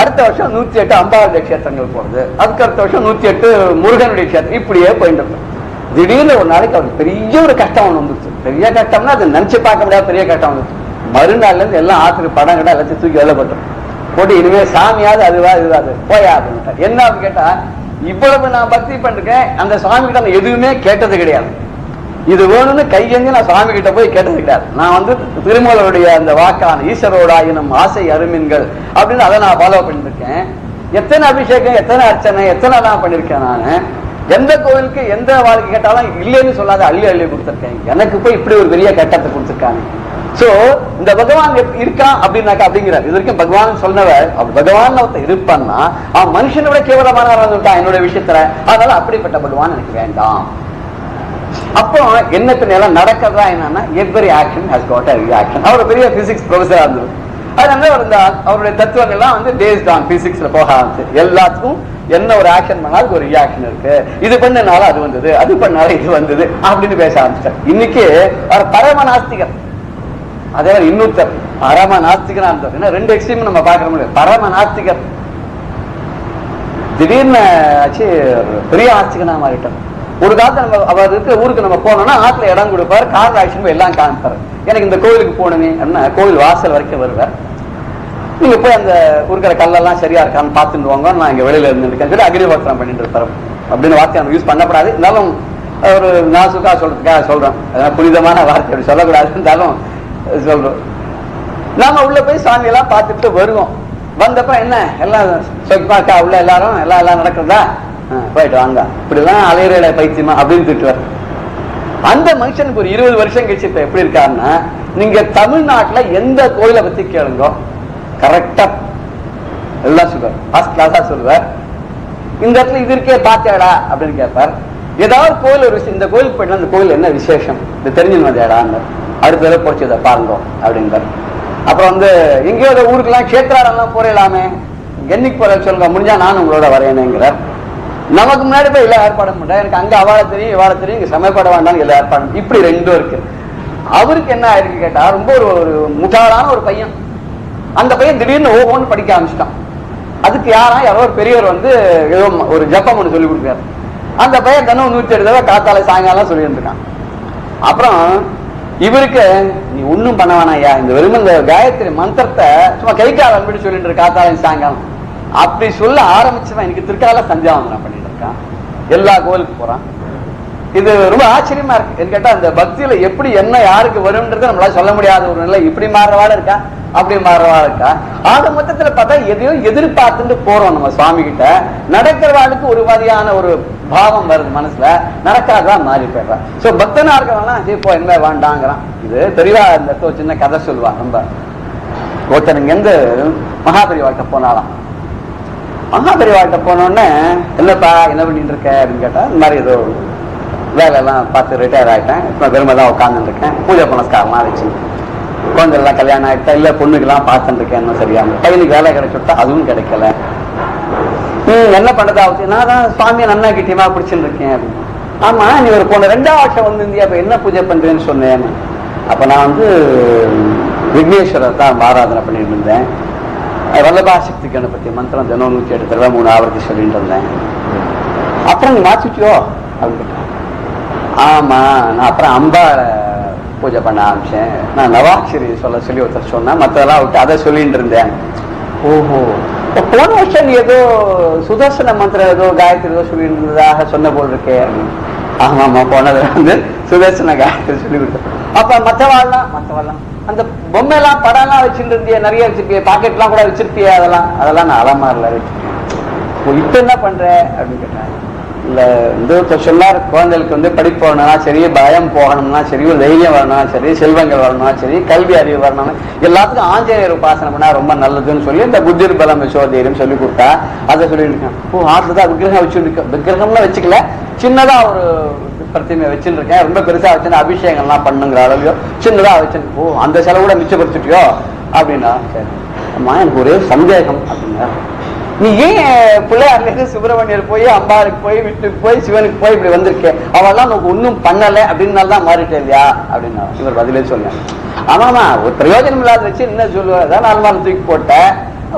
அடுத்த வருஷம் 108 அம்பாளுடைய கஷேத்திரங்கள் போறது, அதுக்கு அடுத்த வருஷம் 108 முருகனுடைய கஷேத்திரம், இப்படியே போயிட்டு இருக்கும். திடீர்னு ஒரு நாளைக்கு அவருக்கு பெரிய ஒரு கஷ்டம் ஒன்று வந்துச்சு. பெரிய கஷ்டம்னா அது நினைச்சு பார்க்க முடியாத பெரிய கஷ்டம் வந்துச்சு. மறுநாள்ல இருந்து எல்லாம் ஆத்துக்கு படம் கிட்ட எல்லாத்தையும் தூக்கி எழுதப்பட்டோம் போட்டு, இனிமே சாமியாவது அதுவா இதுவாது போயாது. என்ன அப்படின்னு கேட்டா, இவ்வளவு நான் பக்தி பண்ணிருக்கேன், அந்த சுவாமி கிட்ட நான் எதுவுமே கேட்டது கிடையாது. இது வேணும்னு கையெழுந்து நான் சுவாமி கிட்ட போய் கேட்டது கிடையாது. நான் திருமூலருடைய அந்த வாக்கான ஈஸ்வரோடாயினும் ஆசை அருமின்கள் அப்படின்னு அதை நான் ஃபாலோ பண்ணிருக்கேன். எத்தனை அபிஷேகம், எத்தனை அர்ச்சனை, எத்தனை நான் பண்ணிருக்கேன். நான் எந்த கோவிலுக்கு எந்த வாழ்க்கை கேட்டாலும் இல்லைன்னு சொல்லாத அள்ளி அள்ளி கொடுத்துருக்கேன். எனக்கு போய் இப்படி ஒரு பெரிய கட்டத்தை கொடுத்துருக்காங்க. சோ இந்த பகவான் இருக்கான் அப்படின்னாக்கா அப்படிங்கிறார். இது வரைக்கும் பகவான் சொன்னவர் பகவான் ஒருத்தர் இருப்பான்னா அவன் மனுஷனை விட கேவலமானவன் இருக்கான் என்னுடைய விஷயத்துல. அதனால அப்படிப்பட்ட பகவான் எனக்கு வேண்டாம். அப்போ என்ன பின்னால நடக்கிறதா என்னன்னா, every action has got a reaction. அவர் பெரிய பிசிக்ஸ் ப்ரொஃபஸரா இருந்தது. அதனால அவருடைய தத்துவங்கள்லாம் பேஸ்ட் ஆன் பிசிக்ஸ்ல போக ஆரம்பிச்சு. எல்லாத்துக்கும் என்ன ஒரு ஆக்ஷன் பண்ணாலும் ஒரு ரியாக்ஷன் இருக்கு. இது பண்ணனால அது வந்தது, அது பண்ணாலும் இது வந்தது அப்படின்னு பேச ஆரம்பிச்சார். இன்னைக்கு அவர் பரம நாஸ்திகர். அதே மாதிரி இன்னொருத்தர் பரம நாஸ்திகனா இருந்தார். ஏன்னா ரெண்டு எக்ஸ்ட்ரீம் நம்ம பார்க்க முடியாது. பரம நாஸ்திகர் திடீர்னு ஆச்சு பெரிய ஆஸ்திகனா மாறிட்டார். ஒரு காலத்துல நம்ம அவர் இருக்கிற ஊருக்கு நம்ம போனோம்னா ஆத்துல இடம் கொடுப்பாரு, கார் ஆக்ஷன் எல்லாம் காமிப்பாரு. எனக்கு இந்த கோவிலுக்கு போகணுமே அப்படின்னா கோவில் வாசல் வரைக்கும் வருவார். நீங்க போய் அந்த இருக்கிற கல்லெல்லாம் சரியா இருக்கான்னு பார்த்துட்டு வாங்க, நான் இங்க வெளியில இருந்துருக்கேன் சொல்லி அக்னிஹோத்திரம் பண்ணிட்டு இருப்பாரு. அப்படின்னு வார்த்தை நம்ம யூஸ் பண்ணக்கூடாது. இருந்தாலும் ஒரு நாசுக்கா சொல்றதுக்காக சொல்றேன். புனிதமான வார்த்தை அப்படி சொல்லக்கூடாது, இருந்தாலும் சொல்றோம். நாம உள்ள போய் சாமி எல்லாம் பார்த்துட்டு வருவோம். வந்தப்ப என்ன எல்லாம் சொக்கமா இருக்கா, உள்ள எல்லாரும் எல்லாம் நடக்கிறதா, போயிட்டு வாங்க, இப்படி எல்லாம் அலையிற பைத்தியமா அப்படின்னு திட்டுவார். அந்த மனுஷனுக்கு ஒரு 20 வருஷம் கழிச்சு இப்ப எப்படி இருக்காருன்னா, நீங்க தமிழ்நாட்டுல எந்த கோயிலை பத்தி கேளுங்க, கரெக்டா எல்லாம் சொல்லுவார், ஃபர்ஸ்ட் கிளாஸா சொல்லுவார். இந்த இடத்துல இது இருக்கே பாத்தியாடா அப்படின்னு கேட்பார். ஏதாவது கோயில் ஒரு விஷயம், இந்த கோயிலுக்கு போயிட்டு அந்த கோயில் என்ன விசேஷம் இது தெரிஞ்சு வந்தியாடான்னு, அடுத்த தடவை போச்சு இதை பாருங்க அப்படின்பார். அப்புறம் எங்கேயோ ஊருக்கெல்லாம் கேத்திராரெல்லாம் போறலாமே, என்னைக்கு போற சொல்லுங்க, முடிஞ்சா நானும் உங்களோட வரையணுங்கிறார். நமக்கு முன்னாடி போய் எல்லா ஏற்பாடும் பண்றேன், எனக்கு அங்க அவாள தெரியும் இவாள தெரியும், இங்க சமயப்பட வேண்டாம் எல்லா ஏற்பாடும், இப்படி ரெண்டும் இருக்கு. அவருக்கு என்ன ஆயிருக்கு கேட்டா, ரொம்ப ஒரு முட்டாளான ஒரு பையன். அந்த பையன் திடீர்னு ஓஹோன்னு படிக்க ஆரம்பிச்சிட்டான். அதுக்கு யாரோ ஒரு பெரியவர் ஏதோ ஒரு ஜப்பம் ஒன்று சொல்லி கொடுக்குறாரு. அந்த பையன் தினம் 107 தடவை காத்தால சாயங்காலம் சொல்லிட்டு இருக்கான். அப்புறம் இவருக்கு நீ ஒன்னும் பண்ண வேணாம் ஐயா, இந்த வெறும் இந்த காயத்ரி மந்திரத்தை சும்மா கை கால் அன்படி சொல்லிட்டு இரு காத்தால சாயங்காலம் அப்படி சொல்ல ஆரம்பிச்சவன் எனக்கு திருக்கால சந்தியாவந்தனம் பண்ணிட்டு இருக்கான், எல்லா கோவிலுக்கு போறான். இது ரொம்ப ஆச்சரியமா இருக்கு. கேட்டா அந்த பக்தியில எப்படி என்ன யாருக்கு வரும்ன்றது நம்மளால சொல்ல முடியாத ஒரு நிலை. இப்படி மாறுறவாள் இருக்கா, அப்படி மாறுறவாள் இருக்கா. ஆக மொத்தத்துல பார்த்தா எதையோ எதிர்பார்த்துட்டு போறோம் நம்ம சுவாமி கிட்ட. நடக்கிறவாளுக்கு ஒரு மாதிரியான ஒரு பாவம் வருது மனசுல, நடக்காதான் மாறி போயிடுறான். சோ பக்தனா இருக்கிறவங்களாம் இப்போ என்ன வேண்டாங்கிறான். இது தெரியவா இந்த சின்ன கதை சொல்லுவா. ரொம்ப ஒருத்தனுங்க மகாபரிவாட்ட போனாலாம். மகாபரிவாட்ட போனோடனே என்னப்பா என்ன பண்ணிட்டு இருக்க அப்படின்னு கேட்டா, இந்த மாதிரி ஏதோ வேலையெல்லாம் பார்த்து ரிட்டையர் ஆகிட்டேன், இப்போ வெறுமைதான் உட்காந்துட்டு இருக்கேன், பூஜை புனஸ்காரம்லாம் வச்சு குழந்தைலாம் கல்யாணம் ஆகிட்டா, இல்லை பொண்ணுக்கெல்லாம் பார்த்துட்டு இருக்கேன், இன்னும் சரியாம பையனுக்கு வேலை கிடைச்சுட்டா அதுவும் கிடைக்கல. என்ன பண்றது அவசியம், நான் தான் சுவாமியை நன்னா கிட்டியமா பிடிச்சுட்டு இருக்கேன் அப்படின்னு. ஆமா நீ ஒரு போன 2ஆம் வருஷம் வந்திருந்தியா, அப்ப என்ன பூஜை பண்றேன்னு சொன்னேன். அப்ப நான் விக்னேஸ்வரர் தான் ஆராதனை பண்ணிட்டு இருந்தேன், வல்லபா சக்தி கணபதி மந்திரம் தினம் 108 தடவை 3 ஆவர்த்தி சொல்லிட்டு இருந்தேன். அப்புறம் நீ மாற்றிட்டியோ அப்படின்னு. ஆமா நான் அப்புறம் அம்பாளை பூஜை பண்ண ஆரம்பிச்சேன், நான் நவாட்சரி சொல்லி ஒருத்தர் சொன்னேன், மற்றதெல்லாம் விட்டு அதை சொல்லிட்டு இருந்தேன். ஓஹோ போன வருஷம் நீ ஏதோ சுதர்சன மந்திரம் ஏதோ காயத்ரி ஏதோ சொல்லி இருந்ததாக சொன்ன போல் இருக்கே. ஆமா ஆமா போனது சுதர்சன காயத்ரி சொல்லி கொடுத்தேன். அப்ப மற்றவாள்லாம் அந்த பொம்மையெல்லாம் படம் எல்லாம் வச்சுட்டு இருந்தியே, நிறைய வச்சிருப்பிய, பாக்கெட் எல்லாம் கூட வச்சிருப்பிய, அதெல்லாம் நான் அலமாரில வச்சிருக்கேன். இப்ப என்ன பண்ற அப்படின்னு கேட்டேன். இல்ல இந்த சொல்லார் குழந்தைகளுக்கு படிப்பு வரணும்னா சரி, பயம் போகணும்னா சரி, ஒரு தைரியம் வரணும்னா சரி, செல்வங்கள் வரணும்னா சரி, கல்வி அறிவு வரணும்னா எல்லாத்துக்கும் ஆஞ்சநேயர் உபாசனை பண்ணா ரொம்ப நல்லதுன்னு சொல்லி இந்த புத்திர் பலம் யசோதைரியம் சொல்லி கொடுத்தா அதை சொல்லிட்டு இருக்கேன். ஓ ஆற்றுதான் விக்கிரகம் வச்சுருக்க, விக்கிரகம்லாம் வச்சுக்கல, சின்னதா ஒரு பிரத்திமையை வச்சுட்டு இருக்கேன், ரொம்ப பெருசா வச்சு அபிஷேகம்லாம் பண்ணுங்கிற அளவுலையோ சின்னதா வச்சு. ஓ அந்த செலவு கூட மிச்சப்படுத்திட்டியோ அப்படின்னா. சரி அம்மா எனக்கு ஒரே சந்தேகம் அப்படின்னா, நீ ஏன் பிள்ளையார்ல சுப்பிரமணியர் போய் அம்பாளுக்கு போய் விட்டுக்கு போய் சிவனுக்கு போய் இப்படி வந்திருக்கேன், அவெல்லாம் நமக்கு ஒன்னும் பண்ணல அப்படின்னால்தான் மாறிட்டே இல்லையா அப்படின்னா. இவர் பதிலே சொன்னேன். ஆமாமா ஒரு பிரயோஜனம் இல்லாத வச்சு என்ன சொல்லுவார், அதான் அலமாரி தூக்கி போட்ட,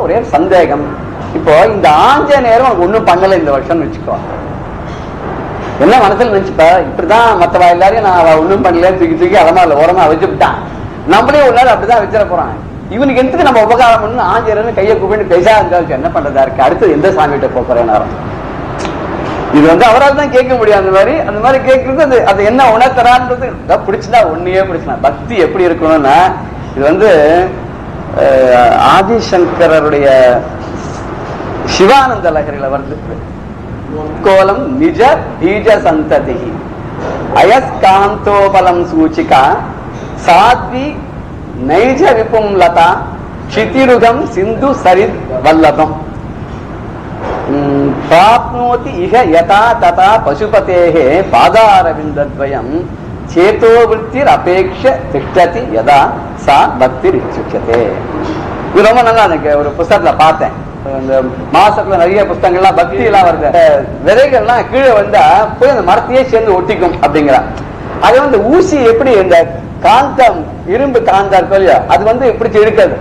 ஒரே சந்தேகம். இப்போ இந்த ஆஞ்சநேயரும் உனக்கு ஒன்னும் பண்ணல இந்த வருஷம்னு வச்சுக்கோ, என்ன மனசுல நினைச்சுப்ப, இப்படிதான் மற்றவா எல்லாரையும் நான் ஒன்னும் பண்ணல தூக்கி அலமாரில ஓரமா வச்சுட்டான், நம்மளே ஒரு நாள் அப்படிதான் வச்சிட போறான். இவனுக்கு எதுக்கு நம்ம உபகாரம் பண்ணு, ஆஞ்சரன்னு கையை கூப்பிட்டு பேசா இருந்தாலும் என்ன பண்றதா இருக்கு, அடுத்து எந்த சாமிகிட்ட போறேன்னு. இது அவரால் தான் கேட்க முடியும். அந்த மாதிரி கேட்கறது அது என்ன உணர்த்தரான்றது பிடிச்சதா ஒன்னையே பிடிச்சா. பக்தி எப்படி இருக்கணும்னா, இது ஆதிசங்கருடைய சிவானந்த லகரில வருது. கோலம் நிஜ பீஜ சந்ததி அயஸ்காந்தோபலம் சூச்சிகா சாத்வி நைஜ விபும் லதா க்ஷிதிருகம் சிந்து சரித் வல்லபம் பிராப்னோதி இஹ யதா ததா பசுபதேஹே பாதாரவிந்தத்வயம் சேதோ விருத்திர் அபேக்ஷ திஷ்டதி யதா சா பக்திர் இச்சுக்யதே. இது ரொம்ப நல்லா எனக்கு ஒரு புத்தகத்துல பார்த்தேன். இந்த மாசத்துல நிறைய புத்தகங்கள்லாம் பக்தி எல்லாம் வருது. விதைகள்லாம் கீழே வந்தா போய் அந்த மரத்தையே சேர்ந்து ஒட்டிக்கும் அப்படிங்கிறா. அது ஊசி எப்படி இந்த காந்தம் இரும்பு காந்தா இருக்கோ இல்லையா, அது பிடிச்சு இழுக்காது.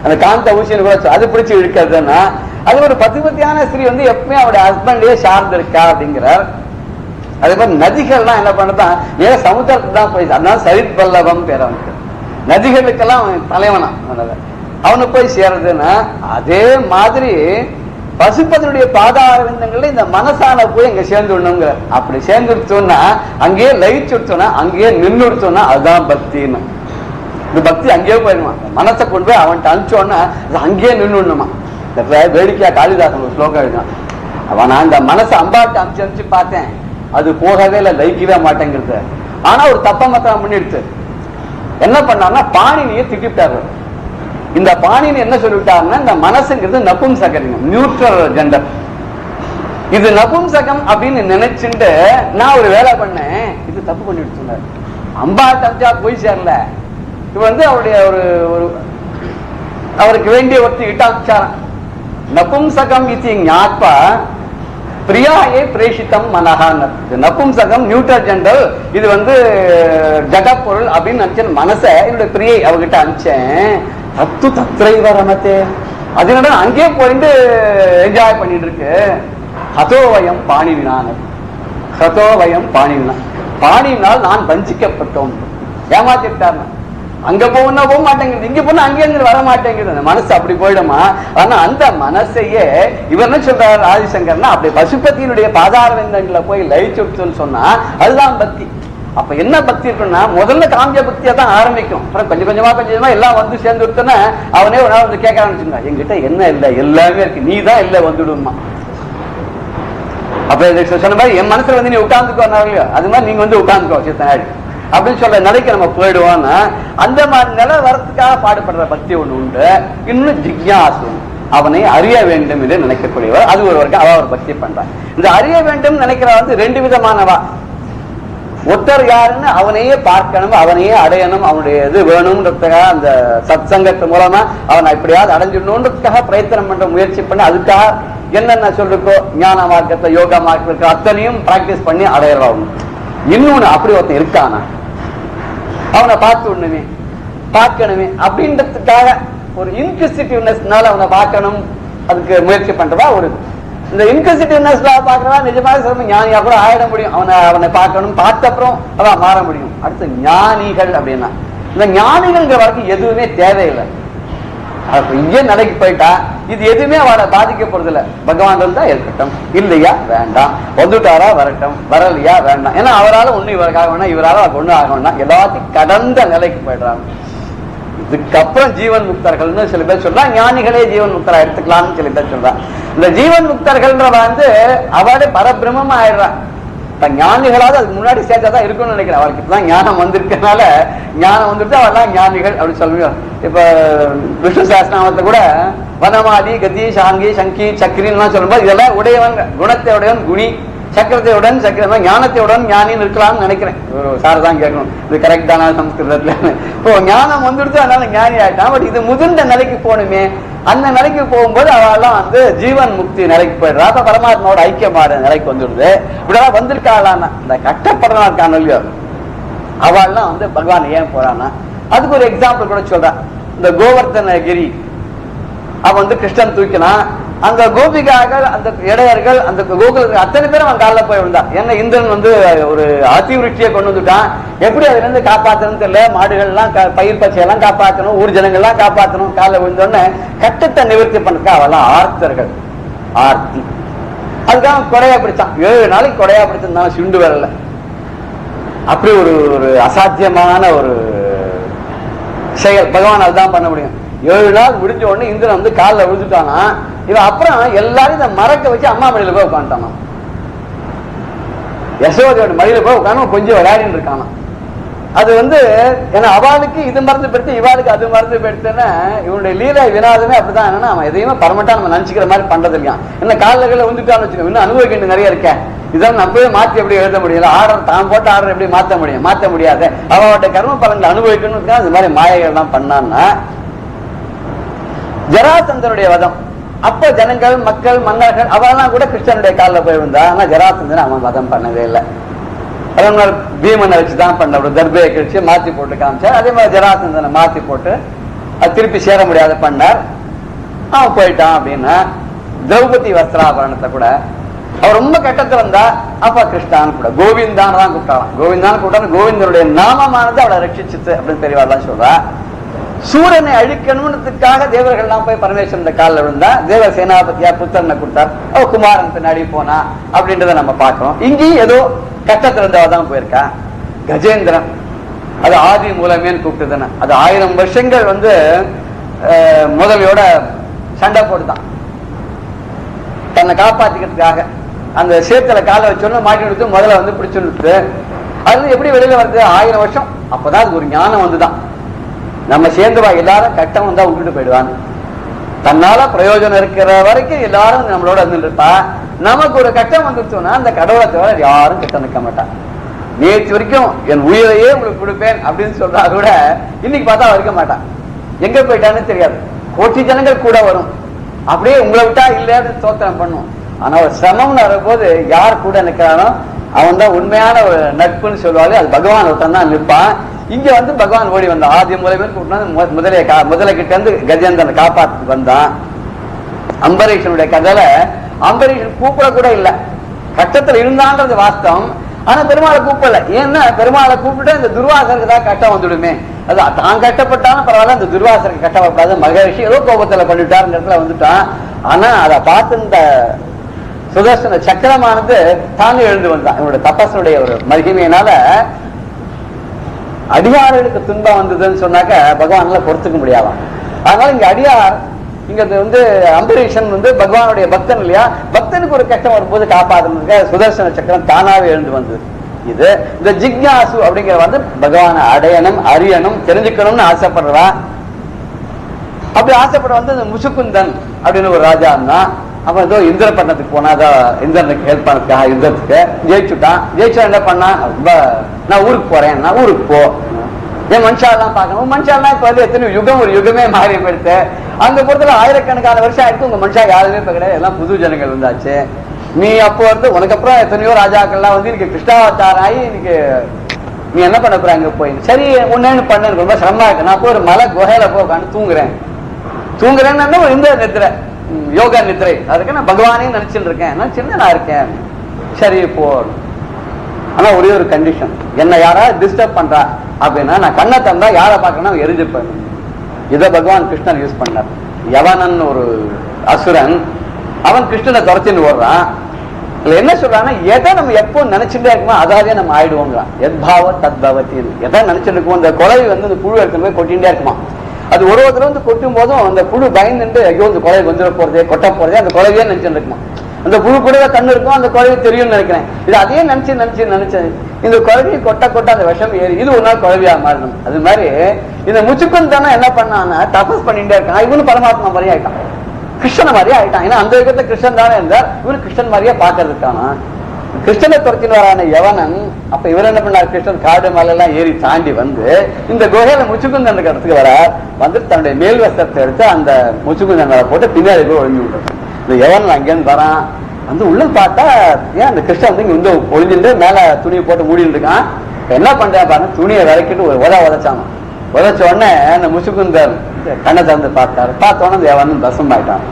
அந்த காந்த ஊசின்னு கூட அது பிடிச்சு இழுக்காதுன்னா, அது ஒரு பதிபத்தியான ஸ்திரீ எப்பவுமே அவருடைய ஹஸ்பண்டே சார்ந்து இருக்கா அப்படிங்கிறார். அதே மாதிரி நதிகள்லாம் என்ன பண்ணதான், ஏன் சமுத்திரத்துக்கு தான் போய், அதனால சரித் வல்லபம் பேர் அவனுக்கு. நதிகளுக்கெல்லாம் தலைவனா அவனுக்கு போய் சேர்றதுன்னா, அதே மாதிரி பசுபதனுடைய பாதாரவிந்தங்கள்ல இந்த மனசான போய் இங்க சேர்ந்து விடணுங்கிற. அப்படி சேர்ந்துடுத்தோம்னா அங்கேயே லயிச்சுடுத்தோம்னா அங்கேயே நின்றுடுத்தோம்னா அதுதான் பக்தின்னு. இந்த பக்தி அங்கேயே போயிடுமா, மனசை கொண்டு போய் அவன்கிட்ட அனுப்பிச்சோன்னா அது அங்கேயே நின்றுடணுமா. இந்த வேடிக்கையா காளிதாசன் ஒரு ஸ்லோகம் எழுதினான். அவன் இந்த மனசை அம்பாட்டு அனுப்பிச்சு பார்த்தேன், அது போகவே இல்லை, லயிக்கவே மாட்டேங்கிறது. ஆனா ஒரு தப்ப மத்தம் பண்ணிடுத்து என்ன பண்ணான்னா, பாணினியை திட்டாரு. இந்த பாணினி என்ன சொல்லிவிட்டாருன்னா, இந்த மனசுங்கிறது நபும்சகம், நியூட்ரல் ஜெண்டர். இது நபும்சகம் அப்படின்னு நினைச்சுட்டு நான் ஒரு வேலை பண்ணேன், இது தப்பு பண்ணிட்டு சொன்னார். அம்பா தஞ்சா போய் சேரல. இது அவருடைய ஒரு அவருக்கு வேண்டிய ஒருத்தி இட்டாச்சாரம். நபும்சகம் இது ஞாத்வா பிரியாயே பிரேஷித்தம் மனஹான். நபும்சகம் நியூட்ரல் ஜெண்டர், இது ஜட பொருள் அப்படின்னு நினைச்சேன். மனசை என்னுடைய பிரியை அவகிட்ட அனுப்பிச்சேன். தத்து தத்திரை வரமத்தே, அதனால அங்கேயே போயிட்டு என்ஜாய் பண்ணிட்டு இருக்கு. ஹதோவயம் பாணிவினான், ஹதோவயம் பாணிவினா, பாணிவினால் நான் வஞ்சிக்கப்பட்டோம், ஏமாத்திட்டார். அங்க போனா போக மாட்டேங்குது, இங்க போனா அங்கே வர மாட்டேங்குது. அந்த மனசு அப்படி போயிடுமா? ஆனா அந்த மனசையே இவர் என்ன சொல்றாரு ஆதிசங்கர்னா, அப்படி பசுபதியினுடைய பாதார விந்தங்களை போய் லயிச்சுன்னு சொன்னா அதுதான் பக்தி. அப்ப என்ன பக்தி இருக்குன்னா, முதல்ல காமிய பக்தியா தான் ஆரம்பிக்கும். அப்புறம் கொஞ்சம் கொஞ்சமா எல்லாம் சேர்ந்து விட்டோன்னா அவனே ஒரு நாள் கேட்க ஆரம்பிச்சுங்க, என்கிட்ட என்ன இல்லை, எல்லாமே இருக்கு, நீ தான் இல்லை வந்துடுமா. அப்ப இதுக்கு சொன்ன மாதிரி என் மனசுல நீ உட்கார்ந்துக்கோ, அது மாதிரி நீங்க உட்கார்ந்துக்கோ சித்தனாடி அப்படின்னு சொல்ற நிலைக்கு நம்ம போயிடுவோம்னா, அந்த மாதிரி நிலை வரத்துக்காக பாடுபடுற பக்தி ஒண்ணு உண்டு. இன்னும் ஜிக்யாசு, அவனை அறிய வேண்டும் என்று நினைக்கக்கூடியவர், அது ஒருவருக்கு அவ ஒரு பக்தி பண்றான். இந்த அறிய வேண்டும் நினைக்கிறவ ரெண்டு விதமானவா. ஒருத்தர் யாருன்னு அவனையே பார்க்கணும், அவனையே அடையணும், அவனுடைய இது வேணும்ன்றதுக்காக அந்த சத் சங்கத்து மூலமா அவனை இப்படியாவது அடைஞ்சிடணுன்றதுக்காக பிரயத்தனம் பண்ற முயற்சி பண்ணி அதுக்காக என்னென்ன சொல்லிருக்கோ ஞான மார்க்கத்தை யோகா மார்க்கத்தை அத்தனையும் பிராக்டிஸ் பண்ணி அடையலாம். இன்னொன்னு அப்படி ஒருத்தன் இருக்கானா, அவனை பார்த்து ஒண்ணுமே பார்க்கணுமே அப்படின்றதுக்காக ஒரு இன்குசிட்டிவ்னஸ்னால அவனை பார்க்கணும் அதுக்கு முயற்சி பண்றதா ஒரு இந்த இன்குசிட்டிவ்னஸ்ல பாக்குறதா நிஜமாக ஞானியா கூட ஆயிட முடியும். அவனை பார்க்கணும், பார்த்த அப்புறம் அதான் மாற முடியும். அடுத்து ஞானிகள் அப்படின்னா, இந்த ஞானிகள்ங்கிற வரைக்கும் எதுவுமே தேவையில்லை. இங்கே நடைக்கு போயிட்டா இது எதுவுமே அவளை பாதிக்க போறது இல்லை. பகவான் தான் இருக்கட்டும், இல்லையா வேண்டாம், வந்துட்டாரா வரட்டும், வரலையா வேண்டாம். ஏன்னா அவரால் ஒண்ணு இவருக்காக வேணா, இவரால் ஒண்ணு ஆக வேண்டாம், எல்லாத்தையும் கடந்த நிலைக்கு போயிடுறாங்க. இதுக்கப்புறம் ஜீவன் முக்தர்கள்னு சில பேர் சொல்றா, ஞானிகளே ஜீவன் முக்தரா எடுத்துக்கலாம்னு சில பேர் சொல்றா. இந்த ஜீவன் முக்தர்கள்ன்ற அவளே பரபிரமமா ஆயிடுறா. ஞானிகளாவது அதுக்கு முன்னாடி சேர்த்தாதான் இருக்கும்னு நினைக்கிறேன். அவளுக்கு இப்பதான் ஞானம் வந்திருக்கனால ஞானம் வந்துட்டு அவெல்லாம் ஞானிகள் அப்படி சொல்லுவோம். இப்ப விஷ்ணு சாஸ்திரநாமத்தை கூட வனமாதி கதி சாங்கி சங்கி சக்கரின்னு சொல்லும்போது இதெல்லாம் உடையவன், குணத்தை உடையவன் குணி, சக்கரத்தையுடன் சக்கரம், ஞானத்தையுடன் ஞானின்னு இருக்கலாம்னு நினைக்கிறேன். ஒரு சார் தான் கேட்கணும், இது கரெக்ட் தானா சம்ஸ்கிருதத்துல. இப்போ ஞானம் வந்துடுது அதனால ஞானி ஆயிட்டான். பட் இது முதிர்ந்த நிலைக்கு போகணுமே, அந்த நிலைக்கு போகும்போது அவெல்லாம் ஜீவன் முக்தி நிலைக்கு போயிடுறா. அப்ப பரமாத்மாவோட ஐக்கியமாற நிலைக்கு வந்துடுது. இப்படிதான் வந்திருக்காளான்னா, இந்த கஷ்டப்படுறா இருக்கான் இல்லையோ அவள்லாம் பகவான் ஏன் போறான்னா, அதுக்கு ஒரு எக்ஸாம்பிள் கூட சொல்றான். இந்த கோவர்தனகிரி அவன் கிருஷ்ணன் தூக்கினான். அந்த கோபிகாக்கள், அந்த இடையர்கள், அந்த கோகுலத்துக்கு அத்தனை பேரும் அவன் காலில் போய் விழுந்தான். ஏன்னா இந்திரன் ஒரு அதிவிருஷ்டியை கொண்டு வந்துட்டான். எப்படி அதுல இருந்து காப்பாற்றணும் தெரியல. மாடுகள் எல்லாம் பயிர் பச்சையெல்லாம் காப்பாற்றணும், ஊர் ஜனங்கள்லாம் காப்பாற்றணும். காலில் விழுந்தோடனே கட்டத்தை நிவர்த்தி பண்றதுக்கு அவெல்லாம் ஆர்த்தர்கள், ஆர்த்தி. அதுக்காக கொடையா பிடிச்சான். 7 நாளைக்கு கொடையா பிடிச்சிருந்தான், சுண்டு வரல. அப்படி ஒரு அசாத்தியமான ஒரு செயல் பகவான் அதுதான் பண்ண முடியும். 7 நாள் முடிஞ்ச உடனே இந்திரன் காலில் விழுந்துட்டானா, இவன் அப்புறம் எல்லாரும் இந்த மரக்க வச்சு அம்மா மடியில போய் உட்காந்துட்டானா. யசோதையோட மடியில போய் உட்காந்து கொஞ்சம் விளையாடின்னு இருக்கானா. அது ஏன்னா அவளுக்கு இது மருந்து பெடுத்து இவாளுக்கு அது மருந்து பெடுத்துன்னா இவனுடைய லீலை வினாதமே அப்படிதான். என்னன்னா அவன் எதையுமே பரமட்டா நம்ம நினைச்சுக்கிற மாதிரி பண்றது இல்லையா. என்ன காலில் வந்துட்டான்னு வச்சுக்கோ, இன்னும் அனுபவிக்க நிறைய இருக்கேன். இதெல்லாம் நம்மளே மாற்றி எப்படி எழுத முடியல. ஆர்டர் தான் போட்டு ஆர்டர் எப்படி மாற்ற முடியும்? மாற்ற முடியாது. அவனோட கர்ம பலன்களை அனுபவிக்கணும். அது மாதிரி மாயைகள் எல்லாம் பண்ணான்னா ஜராசந்தனுடைய வதம் அப்ப ஜனங்கள் மக்கள் மன்னர்கள் அவெல்லாம் கூட கிருஷ்ணனுடைய காலில் போய் விழுந்தா. ஆனா ஜராசந்தன் அவன் வதம் பண்ணவே இல்லை. அதனால பீமனை வச்சுதான் பண்ண, ஒரு தர்பையை கழிச்சு மாத்தி போட்டு காமிச்சார். அதே மாதிரி ஜராசந்தனை மாத்தி போட்டு அது திருப்பி சேர முடியாத பண்ணார். அவன் போயிட்டான். அப்படின்னா திரௌபதி வஸ்திராபரணத்தை கூட அவர் ரொம்ப கட்டத்துல இருந்தா அப்ப கிருஷ்ணான்னு கூட கோவிந்தான்னு தான் கூப்பிட்டாலாம். கோவிந்தான்னு கூப்பிட்டாலும் கோவிந்தனுடைய நாமமானது அவளை ரட்சிச்சுச்சு அப்படின்னு தெரியவாதான் சொல்றா. சூரனை அழிக்கணும்ன்றதுக்காக தேவர்கள்லாம் போய் பரமேஸ்வரன் காலில் விழுந்தா. தேவ சேனாபதியா புத்திரனை கொடுத்தார். அவ குமாரன் பின்னாடி போனா அப்படின்றத நம்ம பார்க்கிறோம். இங்கேயும் ஏதோ கட்டத்துல இருந்தவதான் போயிருக்கா. கஜேந்திரன் அது ஆதி மூலமேன்னு கூப்பிட்டுதானே. அது 1000 வருஷங்கள் முதலையோட சண்டை போட்டுதான் தன்னை காப்பாத்திக்கிறதுக்காக. அந்த சேத்துல காலை வச்சோன்னு மாட்டி எடுத்து முதல்ல பிடிச்சுட்டு அது எப்படி வெளியில வருது? 1000 வருஷம். அப்பதான் அது ஒரு ஞானம் வந்துதான். நம்ம சேர்ந்து எல்லாரும் கட்டம் வந்தா விட்டுட்டு போயிடுவாங்க. தன்னால பிரயோஜனம் இருக்கிற வரைக்கும் எல்லாரும் நம்மளோட இருந்துருப்பா. நமக்கு ஒரு கட்டம் வந்துருச்சோம்னா அந்த கடவுளை தவிர யாரும் கிட்ட நிற்க மாட்டான். நேற்று வரைக்கும் என் உயிரையே உங்களுக்கு கொடுப்பேன் அப்படின்னு சொல்றா கூட இன்னைக்கு பார்த்தா இருக்க மாட்டான். எங்க போயிட்டான்னு தெரியாது. கோட்டி ஜனங்கள் கூட வரும், அப்படியே உங்களை விட்டா இல்லைன்னு சோத்திரம் பண்ணும். ஆனா ஒரு சிரமம்னு வரும்போது யார் கூட நிற்கிறானோ அவன் தான் உண்மையான ஒரு நட்புன்னு சொல்லுவாங்க. அது பகவான் ஒருத்தன் தான் நிற்பான். இங்க பகவான் ஓடி வந்தான். ஆதி முதலை கிட்ட இருந்து கஜேந்திரனை காப்பாத்து வந்தான். அம்பரீஷனுடைய கதையில அம்பரீஷன் கூப்பிட கூட இல்ல, கட்டத்துல இருந்தான்றது வாஸ்தவம். ஆனா பெருமாளை கூப்பிடல. ஏன்னா பெருமாளை கூப்பிட்டு இந்த துர்வாசருக்கு தான் கட்டம் வந்துடுமே, அது தான் கட்டப்பட்டாலும் பரவாயில்ல, இந்த துர்வாசருக்கு கட்டப்படாது. மகரிஷி ஏதோ கோபத்துல பண்ணிட்டாருன்ற இடத்துல வந்துட்டான். ஆனா அதை பார்த்து இந்த சுதர்சன சக்கரமானது தானே எழுந்து வந்தான். இவனுடைய தபசனுடைய ஒரு மகிமையினால அடியார்களுக்கு துன்பம் வந்ததுன்னு சொன்னாக்க பகவானால பொறுத்துக்க முடியாதான். அதனால இங்க அடியார் இங்க அம்பரீஷன் பகவானுடைய பக்தன் இல்லையா, பக்தனுக்கு ஒரு கஷ்டம் வரும்போது காப்பாற்றுறதுக்கு சுதர்சன சக்கரம் தானாவே எழுந்து வந்தது. இது இந்த ஜிக்ஞாசு அப்படிங்கிற பகவானை அடையணும், அறியணும், தெரிஞ்சுக்கணும்னு ஆசைப்படுறா. அப்படி ஆசைப்பட இந்த முசுக்குந்தன் அப்படின்னு ஒரு ராஜா இருந்தான். அவன் ஏதோ இந்திரப்பட்டினத்துக்கு போனா இந்திரனுக்கு ஹெல்ப் பண்ணதுக்காக யுத்தத்துக்கு ஜெயிச்சுட்டான். ஜெயிச்சா என்ன பண்ணான், நான் ஊருக்கு போறேன், நான் ஊருக்கு போ, என் மனுஷாலாம் பார்க்கணும். மனுஷாலாம் இப்ப எத்தனை யுகம், ஒரு யுகமே மாறி போயிடுத்து. அந்த பொறுத்தல ஆயிரக்கணக்கான வருஷம் ஆயிடுச்சு. உங்க மனுஷா யாருமே இப்ப கிடையாது, எல்லாம் புது ஜனங்கள் வந்தாச்சு. நீ அப்போ உனக்கு அப்புறம் எத்தனையோ ராஜாக்கள்லாம் இன்னைக்கு கிருஷ்ணாவதாரம் ஆகி இன்னைக்கு நீ என்ன பண்ண போற அங்க போய், சரி ஒன்னு பண்ண ரொம்ப சிரமமா இருக்கு, நான் போய் ஒரு மலை குகையில போய் உட்காந்து தூங்குறேன்னு ஒரு இந்த நித்திரை, யோகா நித்திரை, அதுக்கு நான் பகவானே நினைச்சுட்டு இருக்கேன், நான் சின்னனா இருக்கேன். சரி போ. ஆனா ஒரே ஒரு கண்டிஷன், என்ன யாராவது டிஸ்டர்ப் பண்றா அப்படின்னா நான் கண்ணை தந்தா யாரை பார்க்கணும் எரிஞ்சுப்பேன். இதை பகவான் கிருஷ்ணன் யூஸ் பண்ணார். யவனன் ஒரு அசுரன், அவன் கிருஷ்ணனை துரத்தின்னு ஓடுறான். என்ன சொல்றான்னா, எதை நம்ம எப்போ நினைச்சுட்டே இருக்குமோ அதாவே நம்ம ஆயிடுவோங்கிறான். எத்பாவ தத்பவத்தி, எதை நினைச்சிட்டு இருக்கோம். இந்த குழவி இந்த புழு எடுத்துன்னு போய் கொட்டிகிட்டே இருக்குமா. அது ஒரு தடவை கொட்டும் போதும் அந்த புழு பயந்துட்டு ஐயோ இந்த குழவி வந்துட போறதே, கொட்ட போறதே, அந்த குழவியே நினைச்சுட்டு இருக்குமா. அந்த புழு கூட கண்ணு இருக்கும், அந்த குழவி தெரியும்னு நினைக்கிறேன். இது அதே நினைச்சு இந்த குழவி கொட்ட அந்த விஷம் ஏறி இது ஒரு நாள் குழவியா மாறணும். அது மாதிரி இந்த முச்சுக்குன் தானே என்ன பண்ணான்னா தபஸ் பண்ணிட்டே இருக்கான். இவனு பரமாத்மா மாதிரியே ஆயிட்டான், கிருஷ்ணன் மாதிரியே ஆயிட்டான். ஏன்னா அந்த யுகத்துல கிருஷ்ணன் தானே இருந்தார், இவனு கிருஷ்ணன் மாதிரியே பாக்குறதுக்கான கிருஷ்ணனை துரத்தின்னு வரான யவனன். அப்ப இவர் என்ன பண்ணார், கிருஷ்ணன் காடு மலை எல்லாம் ஏறி தாண்டி இந்த குகையில முச்சுக்குந்தன் இடத்துக்கு வர தன்னுடைய மேல் வஸ்திரத்தை எடுத்து அந்த முச்சுக்குந்தன் போட்டு பின்னாடி போய் ஒழிஞ்சு விடுறான். இந்த யவன் அங்கேருந்து வரான், உள்ள பார்த்தா ஏன் அந்த கிருஷ்ணன் இங்க ஒளிஞ்சுட்டு மேல துணியை போட்டு மூடிட்டு இருக்கான். என்ன பண்றேன் பாருங்க, துணியை விளக்கிட்டு ஒரு உதச்சான். உதச்ச உடனே அந்த முச்சுக்குந்தர் கண்ணை திறந்து பார்த்தாரு. பார்த்த உடனே யவன் தசம் ஆயிட்டான்.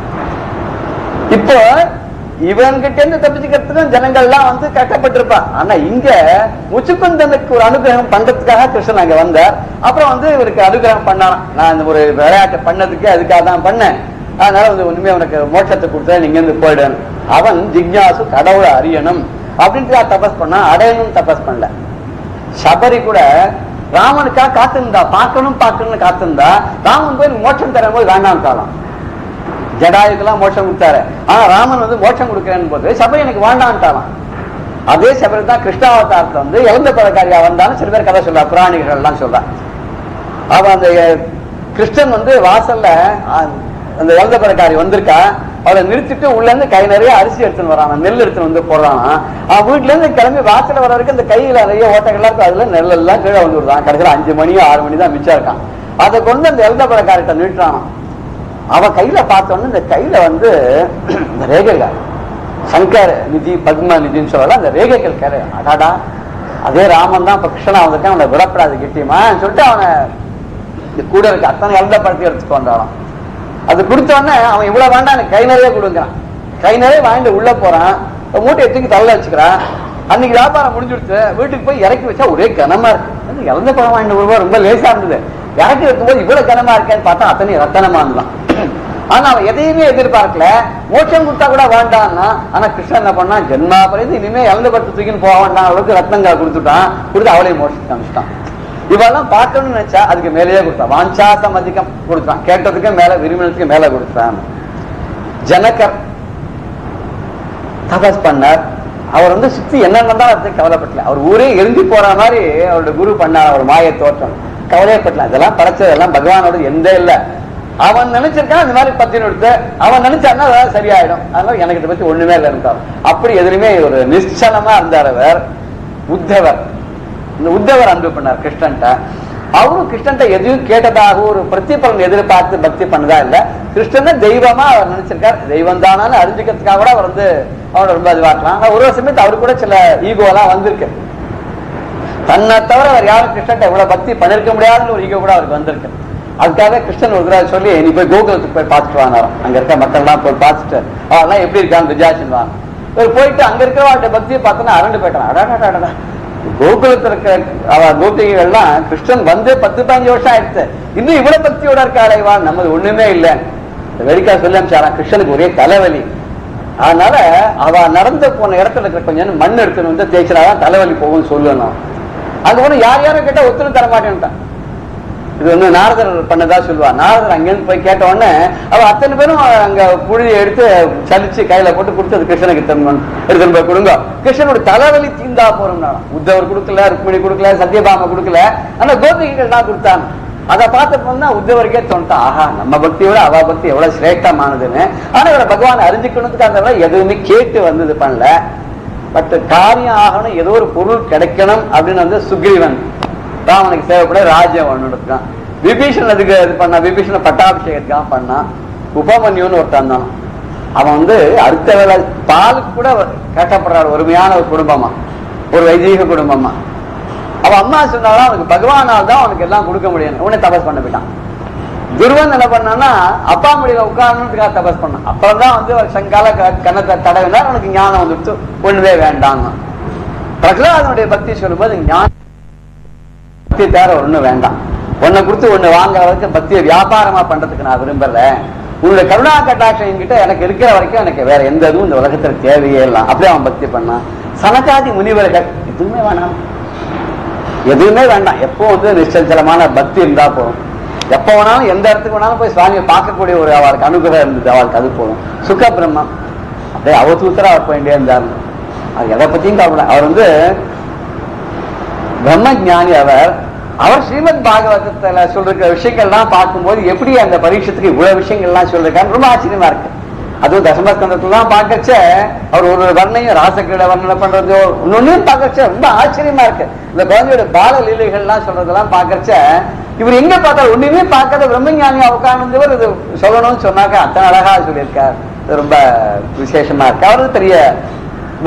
இப்போ இவன்கிட்ட இருந்து தப்பிச்சுக்கிறதுக்கும் ஜனங்கள்லாம் கட்டப்பட்டிருப்பான். ஆனா இங்க முச்சுக்குந்தனுக்கு ஒரு அனுகிரகம் பண்றதுக்காக கிருஷ்ணன் அங்க வந்தார். அப்புறம் இவருக்கு அனுகிரகம் பண்ணாராம். நான் இந்த ஒரு விளையாட்டை பண்ணதுக்கு அதுக்காக தான் பண்ணேன், அதனால உண்மையா உனக்கு மோட்சத்தை கொடுத்த நீங்க இருந்து போயிடு. அவன் ஜிக்ஞாசு, கடவுளை அறியணும் அப்படின்ட்டு தபஸ் பண்ணா, அடையணும் தபஸ் பண்ணல. சபரி கூட ராமனுக்காக காத்திருந்தா, பார்க்கணும்னு காத்திருந்தா. ராமன் போய் மோட்சம் தரும் போது வேண்டாம் காலம், ஜடாயுக்கெல்லாம் மோட்சம் கொடுத்தாரு. ஆனா ராமன் மோட்சம் கொடுக்கிறேன்னு போது சபரி எனக்கு வேண்டான்ட்டாலாம். அதே சபரி தான் கிருஷ்ணாவதாரத்துல இழந்த பதக்காரியா வந்தாலும் சில பேர் கதை சொல்றா, புராணிகள் எல்லாம் சொல்றா. அவன் அந்த கிருஷ்ணன் வாசல்ல அந்த இழந்த பதக்காரி வந்திருக்கா, அவளை நிறுத்திட்டு உள்ள இருந்து கை நிறைய அரிசி எடுத்துன்னு வரான், நெல் எடுத்துன்னு போடுறான். அவன் வீட்டுல இருந்து கிளம்பி வாசல வர வரைக்கும் இந்த கையில நிறைய ஓட்டைகள்லாம் இருக்கும், அதுல நெல் எல்லாம் கீழே வந்து விடுறான். கடைசியில் 5 மணியோ 6 மணி தான் மிச்சம் இருக்கான். அதை கொண்டு அந்த இழந்த பதக்காரிட்ட நிறுத்துறான். அவன் கையில பார்த்தோன்னு இந்த கையில இந்த ரேகைகள், சங்கர் நிதி பத்ம நிதின்னு சொல்லலாம், அந்த ரேகைகள் கரை. அடாடா, அதே ராமன் தான் இப்ப கிருஷ்ணனா வந்திருக்கான், அவனை விடப்படாது கிட்டியமா சொல்லிட்டு அவனை கூட இருக்க அத்தனை இழந்த பழத்தை எடுத்துட்டு வந்தாலும் அது கொடுத்த உடனே அவன் இவ்வளவு வேண்டாம் எனக்கு கை நிறைய கொடுங்கிறான். கை நிறைய வாங்கிட்டு உள்ள போறான், மூட்டை எடுத்துக்கு தள்ள வச்சுக்கிறான். அன்னைக்கு வியாபாரம் முடிஞ்சுடுச்சு. வீட்டுக்கு போய் இறக்கி வச்சா ஒரே கனமா இருக்கு. இழந்த பழம் வாங்கிட்டு ரொம்ப லேசா இருந்தது. இறக்கி வைக்கும்போது இவ்வளவு கனமா இருக்கேன்னு பார்த்தா அத்தனை ரத்தனமா இருந்தான். ஆனா அவன் எதையுமே எதிர்பார்க்கல, மோட்சம் கொடுத்தா கூட வேண்டான்னா. ஆனா கிருஷ்ணன் என்ன பண்ணா, ஜென்மா பறிந்து இனிமே இழந்த பட்டு தூக்கின்னு போக வேண்டாம் அவளுக்கு ரத்னங்கள் கொடுத்துட்டான். கொடுத்து அவளையும் மோட்சத்தை அனுப்பிச்சிட்டான். இவெல்லாம் பார்க்கணும்னு நினைச்சா அதுக்கு மேலேயே கொடுத்தான். வாஞ்சாசம் அதிகம் கொடுத்தான், கேட்டதுக்கு மேல விரும்பினதுக்கு மேல கொடுத்தான். ஜனகர் தபஸ் பண்ணார். அவர் சுத்தி என்ன நடந்தாலும் அதுக்கு கவலைப்படல. அவர் ஊரே எரிஞ்சு போற மாதிரி அவருடைய குரு பண்ணார். அவர் மாய தோற்றம் கவலையப்படலாம். இதெல்லாம் படைச்சது எல்லாம் பகவானோட எந்த இல்லை. அவன் நினைச்சிருக்கான் இந்த மாதிரி பத்தின்னு எடுத்து அவன் நினைச்சான்னா அதாவது சரியாயிடும். அதனால எனக்கு இதை பத்தி ஒண்ணுமே இல்லை இருந்தார். அப்படி எதுலையுமே ஒரு நிச்சலமா இருந்தார் அவர். உத்தவர், இந்த உத்தவர் அன்பு பண்ணார் கிருஷ்ணன்ட்ட. அவரும் கிருஷ்ணன்ட்ட எதையும் கேட்டதாக ஒரு பிரதிபலன் எதிர்பார்த்து பக்தி பண்ணதா இல்ல. கிருஷ்ணனை தெய்வமா அவர் நினைச்சிருக்கார். தெய்வம் தானாலும் அறிஞ்சிக்கிறதுக்காக கூட அவர் அவனோட ரொம்ப இதுவாக்கலாம். ஆனா ஒரு சமயத்து அவரு கூட சில ஈகோலாம் வந்திருக்கு. தன்னை தவிர அவர் யாரும் கிருஷ்ணன் எவ்வளவு பக்தி பண்ணிருக்க முடியாதுன்னு ஒரு ஈகோ கூட அவருக்கு வந்திருக்கு. அதுக்காக கிருஷ்ணன் ஒரு தடவை சொல்லி நீ போய் கோகுலத்துக்கு போய் பார்த்துட்டு வாங்கினாராம். அங்க இருக்க மக்கள் எல்லாம் போய் பார்த்துட்டு அவெல்லாம் எப்படி இருக்கான்னு விஜயாசன் வாங்க. இவர் போயிட்டு அங்க இருக்கிறவங்க பக்தியை பார்த்தோன்னா அரண்டு போயிட்டான். அடாடா, கோகுலத்துல இருக்கிற அவ கோபிகைகள்லாம் கிருஷ்ணன் வந்து 10-15 வருஷம் ஆயிடுச்சு, இன்னும் இவ்வளவு பக்தியோட இருக்காளைவான், நமது ஒண்ணுமே இல்லை. வெடிக்கா சொல்லி அனுப்பிச்சாராம். கிருஷ்ணனுக்கு ஒரே தலைவலி. அதனால அவ நடந்து போன இடத்துல இருக்கிற கொஞ்சம் மண் எடுத்துன்னு வந்து தேய்ச்சினாதான் தலைவலி போகும்னு சொல்லணும். அது ஒண்ணு யார் யாரும் கேட்டா ஒத்துழைப்பு தர மாட்டேன்ட்டான். இது வந்து நாரதர் பண்ணதா சொல்லுவா. நாரதர் அங்கிருந்து போய் கேட்ட உடனே அவ அத்தனை பேரும் அங்க புழுதியை எடுத்து சலிச்சு கையில போட்டு கொடுத்தது கிருஷ்ணனுக்கு எடுத்துன்னு போய் கொடுங்க. கிருஷ்ணனோட தலைவலி தீந்தா போறோம். உத்தவர் கொடுக்கல, ருக்மிணி கொடுக்கல, சத்யபாமா கொடுக்கல, ஆனா கோபிகைகள் தான் கொடுத்தாங்க. அதை பார்த்துட்டோம்னா உத்தவருக்கே தோணுட்டான், ஆஹா நம்ம பக்தியோட அவ பக்தி எவ்வளவு சிரேஷ்டமானதுன்னு. ஆனா இவரை பகவான் அறிஞ்சுக்கணுத்துக்கு அந்த எதுவுமே கேட்டு வந்தது பண்ணல. பட் காரியம் ஆகணும், ஏதோ ஒரு பொருள் கிடைக்கணும் அப்படின்னு வந்து சுக்ரீவன் ராமனுக்கு சேவைப்பட ராஜ்யம் ஒண்ணுதான். விபீஷன் அதுக்கு இது பண்ணா, விபீஷனை பட்டாபிஷேகத்துக்காக பண்ணான். உபமன்யுன்னு ஒருத்தன் தான். அவன் வந்து அடுத்த வேலை பாலுக்கு கூட கஷ்டப்படுறாரு. ஒருமையான ஒரு குடும்பமா, ஒரு வைதீக குடும்பமா. அவன் அம்மா சொன்னாலும் அவனுக்கு பகவானால் தான் அவனுக்கு எல்லாம் கொடுக்க முடியும். உடனே தபஸ் பண்ண போயிட்டான். துருவன் என்ன பண்ணான்னா அப்பா முடியல உட்கார்றதுக்காக தபஸ் பண்ணான். அப்புறம் தான் வந்து சங்கால கண்ணத்தை தடவினா அவனுக்கு ஞானம் வந்துடுச்சு. ஒண்ணுவே வேண்டாம். பிரகலாதனுடைய பக்தி சொல்லும்போது ஞானம் பக்தி தேர ஒண்ணு வேண்டாம், ஒன்னை கொடுத்து ஒண்ணு வாங்குற வரைக்கும் பக்தியை வியாபாரமா பண்றதுக்கு நான் விரும்பல. உன்னுடைய கருணா கட்டாட்சம் என்கிட்ட எனக்கு இருக்கிற வரைக்கும் எனக்கு வேற எந்த இதுவும் இந்த உலகத்துல தேவையே இல்லை. அப்படியே அவன் பக்தி பண்ணான். சனகாதி முனிவர்கள் எதுவுமே வேணாம், எதுவுமே வேண்டாம். எப்போ வந்து நிச்சலமான பக்தி இருந்தா போதும். எப்ப வேணாலும் எந்த இடத்துக்கு வேணாலும் போய் சுவாமியை பார்க்கக்கூடிய ஒரு அவளுக்கு அனுகிரகம் இருந்தது, அவளுக்கு அது போதும். சுக பிரம்மம் அப்படியே அவதூத்தரா அவர் போயிட்டே இருந்தார். அது எதை பத்தியும் கவலை. அவர் வந்து பிரம்ம ஞானி. அவர் ஸ்ரீமத் பாகவதத்துல சொல்ற விஷயங்கள்லாம் பார்க்கும்போது எப்படி அந்த பரீட்சத்துக்கு இவ்வளவு விஷயங்கள்லாம் சொல்லிருக்கான்னு ரொம்ப ஆச்சரியமா இருக்கு. அதுவும் தசமஸ்கந்தத்துல தான் பார்க்கச்ச அவர் ஒரு வர்ணையும் ராசக்கிரீட வர்ணனை பண்றது ஒன்னொன்னையும் பார்க்கச்ச ரொம்ப ஆச்சரியமா இருக்கு. இந்த குழந்தையோட பால லீலைகள்லாம் சொல்றதெல்லாம் பார்க்கச்ச இவர் எங்க பார்த்தாரு ஒண்ணுமே பார்க்காத பிரம்மஞானியா உட்கார்ந்தவர் இது சொல்லணும்னு சொன்னாக்க அத்தனை அழகா சொல்லியிருக்கார். இது ரொம்ப விசேஷமா இருக்கு. அவருக்கு பெரிய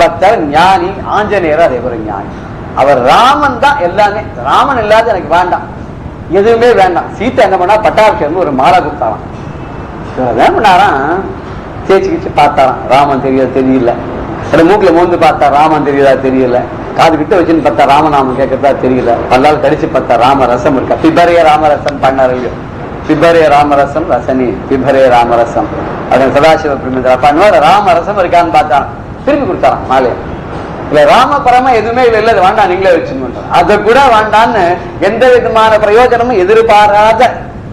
பக்தர், ஞானி. ஆஞ்சநேயர் அதே ஒரு ஞானி. அவர் ராமன் தான் எல்லாமே. ராமன் இல்லாத எனக்கு வேண்டாம், எதுவுமே வேண்டாம். சீத்தை என்ன பண்ணா பட்டாபிஷேகம் ஒரு மாலை கொடுத்தாராம். என்ன பண்ணாராம், தேய்ச்சிக்கிச்சு பார்த்தாராம். ராமன் தெரியல. மூக்குல மோந்து பார்த்தா ராமன் தெரியுதா தெரியல. காது கிட்ட வச்சுன்னு பார்த்தா ராமநாமன் கேட்கறதா தெரியல. பல்லால் கடிச்சு பார்த்தா ராமரசம் இருக்கா. பிபரே ராமரசம் பண்ணார் இல்லையோ. பிபரே ராமரசம் ரசனி, பிபரே ராமரசம். அதன் சதாசிவ பிரமிதா பண்ணுவார். ராமரசம் இருக்கான்னு பார்த்தான், திருப்பி கொடுத்தாராம் மாலையை. இல்ல ராமபரமா எதுவுமே இல்லை, வேண்டாம் நீங்களே வச்சுன்னு அதை கூட வேண்டான்னு எந்த விதமான பிரயோஜனமும் எதிர்பாராத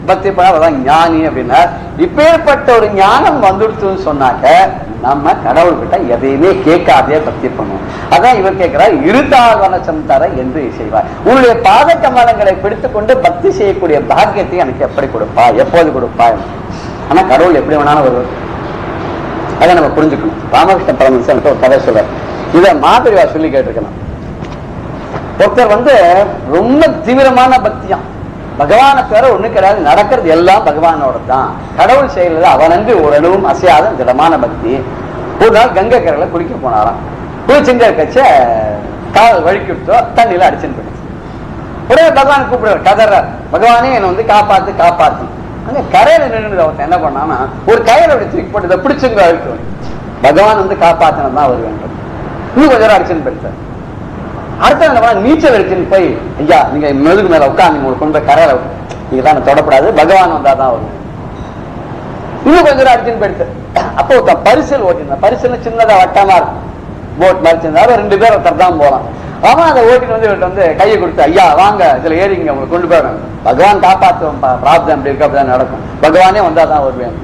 பக்தி பண்ணதான் ஞானி அப்படின்னா. இப்பேற்பட்ட ஒரு ஞானம் வந்துடுச்சுன்னு சொன்னாக்க நம்ம கடவுள்கிட்ட எதையுமே கேட்காதே பக்தி பண்ணுவோம். அதான் இவர் கேட்கிறார், இருதாவனச்சம் தர என்று செய்வார். உன்னுடைய பாத கமலங்களை பிடித்துக் கொண்டு பக்தி செய்யக்கூடிய பாக்கியத்தை எனக்கு எப்படி கொடுப்பா, எப்போது கொடுப்பா. ஆனா கடவுள் எப்படி வேணாலும் வருவார். அதை நம்ம புரிஞ்சுக்கணும். ராமகிருஷ்ண பரமஹம்சர் ஒரு கதை சொல்றார். இத மாதிரியா சொல்லி கேட்டிருக்கணும். ஒருத்தர் வந்து ரொம்ப தீவிரமான பக்தியாம். பகவானை பேர ஒண்ணு கிடையாது, நடக்கிறது எல்லாம் பகவானோட தான். கடவுள் செயல அவனன்று ஒரு அணுவும் அசையாத திடமான பக்தி. ஒரு நாள் கங்கை கரையில குளிக்க போனாராம். குளிச்சுங்க கச்ச கால் வழிக்கிட்டோ தண்ணியில அடிச்சுன்னு போயிடுச்சு. உடனே பகவான் கூப்பிடுறார், கதறார், பகவானே என்னை வந்து காப்பாத்து காப்பாத்து. அங்க கரையில நின்று ஒருத்தன் என்ன பண்ணான்னா ஒரு கயிறை அப்படி தூக்கி போட்டு இதை பிடிச்சுங்க அழுத்து. பகவான் வந்து காப்பாத்தினதான் அவர் வேண்டும். இன்னும் கொஞ்சம் அடிச்சுன்னு போயிடுச்சார். அடுத்த நீச்சல் அடிச்சுன்னு போய், ஐயா நீங்க மெதுக்கு மேல உட்காந்து உங்களுக்கு கொண்டு போய் கரையில நீங்க தான் தொடப்படாது, பகவான் வந்தாதான் வரும். இன்னும் கொஞ்சம் அடிச்சுன்னு போயிடுச்சு. அப்போ பரிசல் ஓட்டிருந்தேன். பரிசல் சின்னதா வட்டமா இருக்கும், போட் மாதிரி சின்னதா 2 பேர் ஒருத்தர் தான் போலாம். அவன் அதை ஓட்டிட்டு வந்து இவர்கிட்ட வந்து கையை கொடுத்து, ஐயா வாங்க இதுல ஏறிங்க உங்களுக்கு கொண்டு போய் பகவான் காப்பாற்றுவோம், பிராப்தம் அப்படி இருக்க அப்படிதான் நடக்கும், பகவானே வந்தாதான் வருவேன்.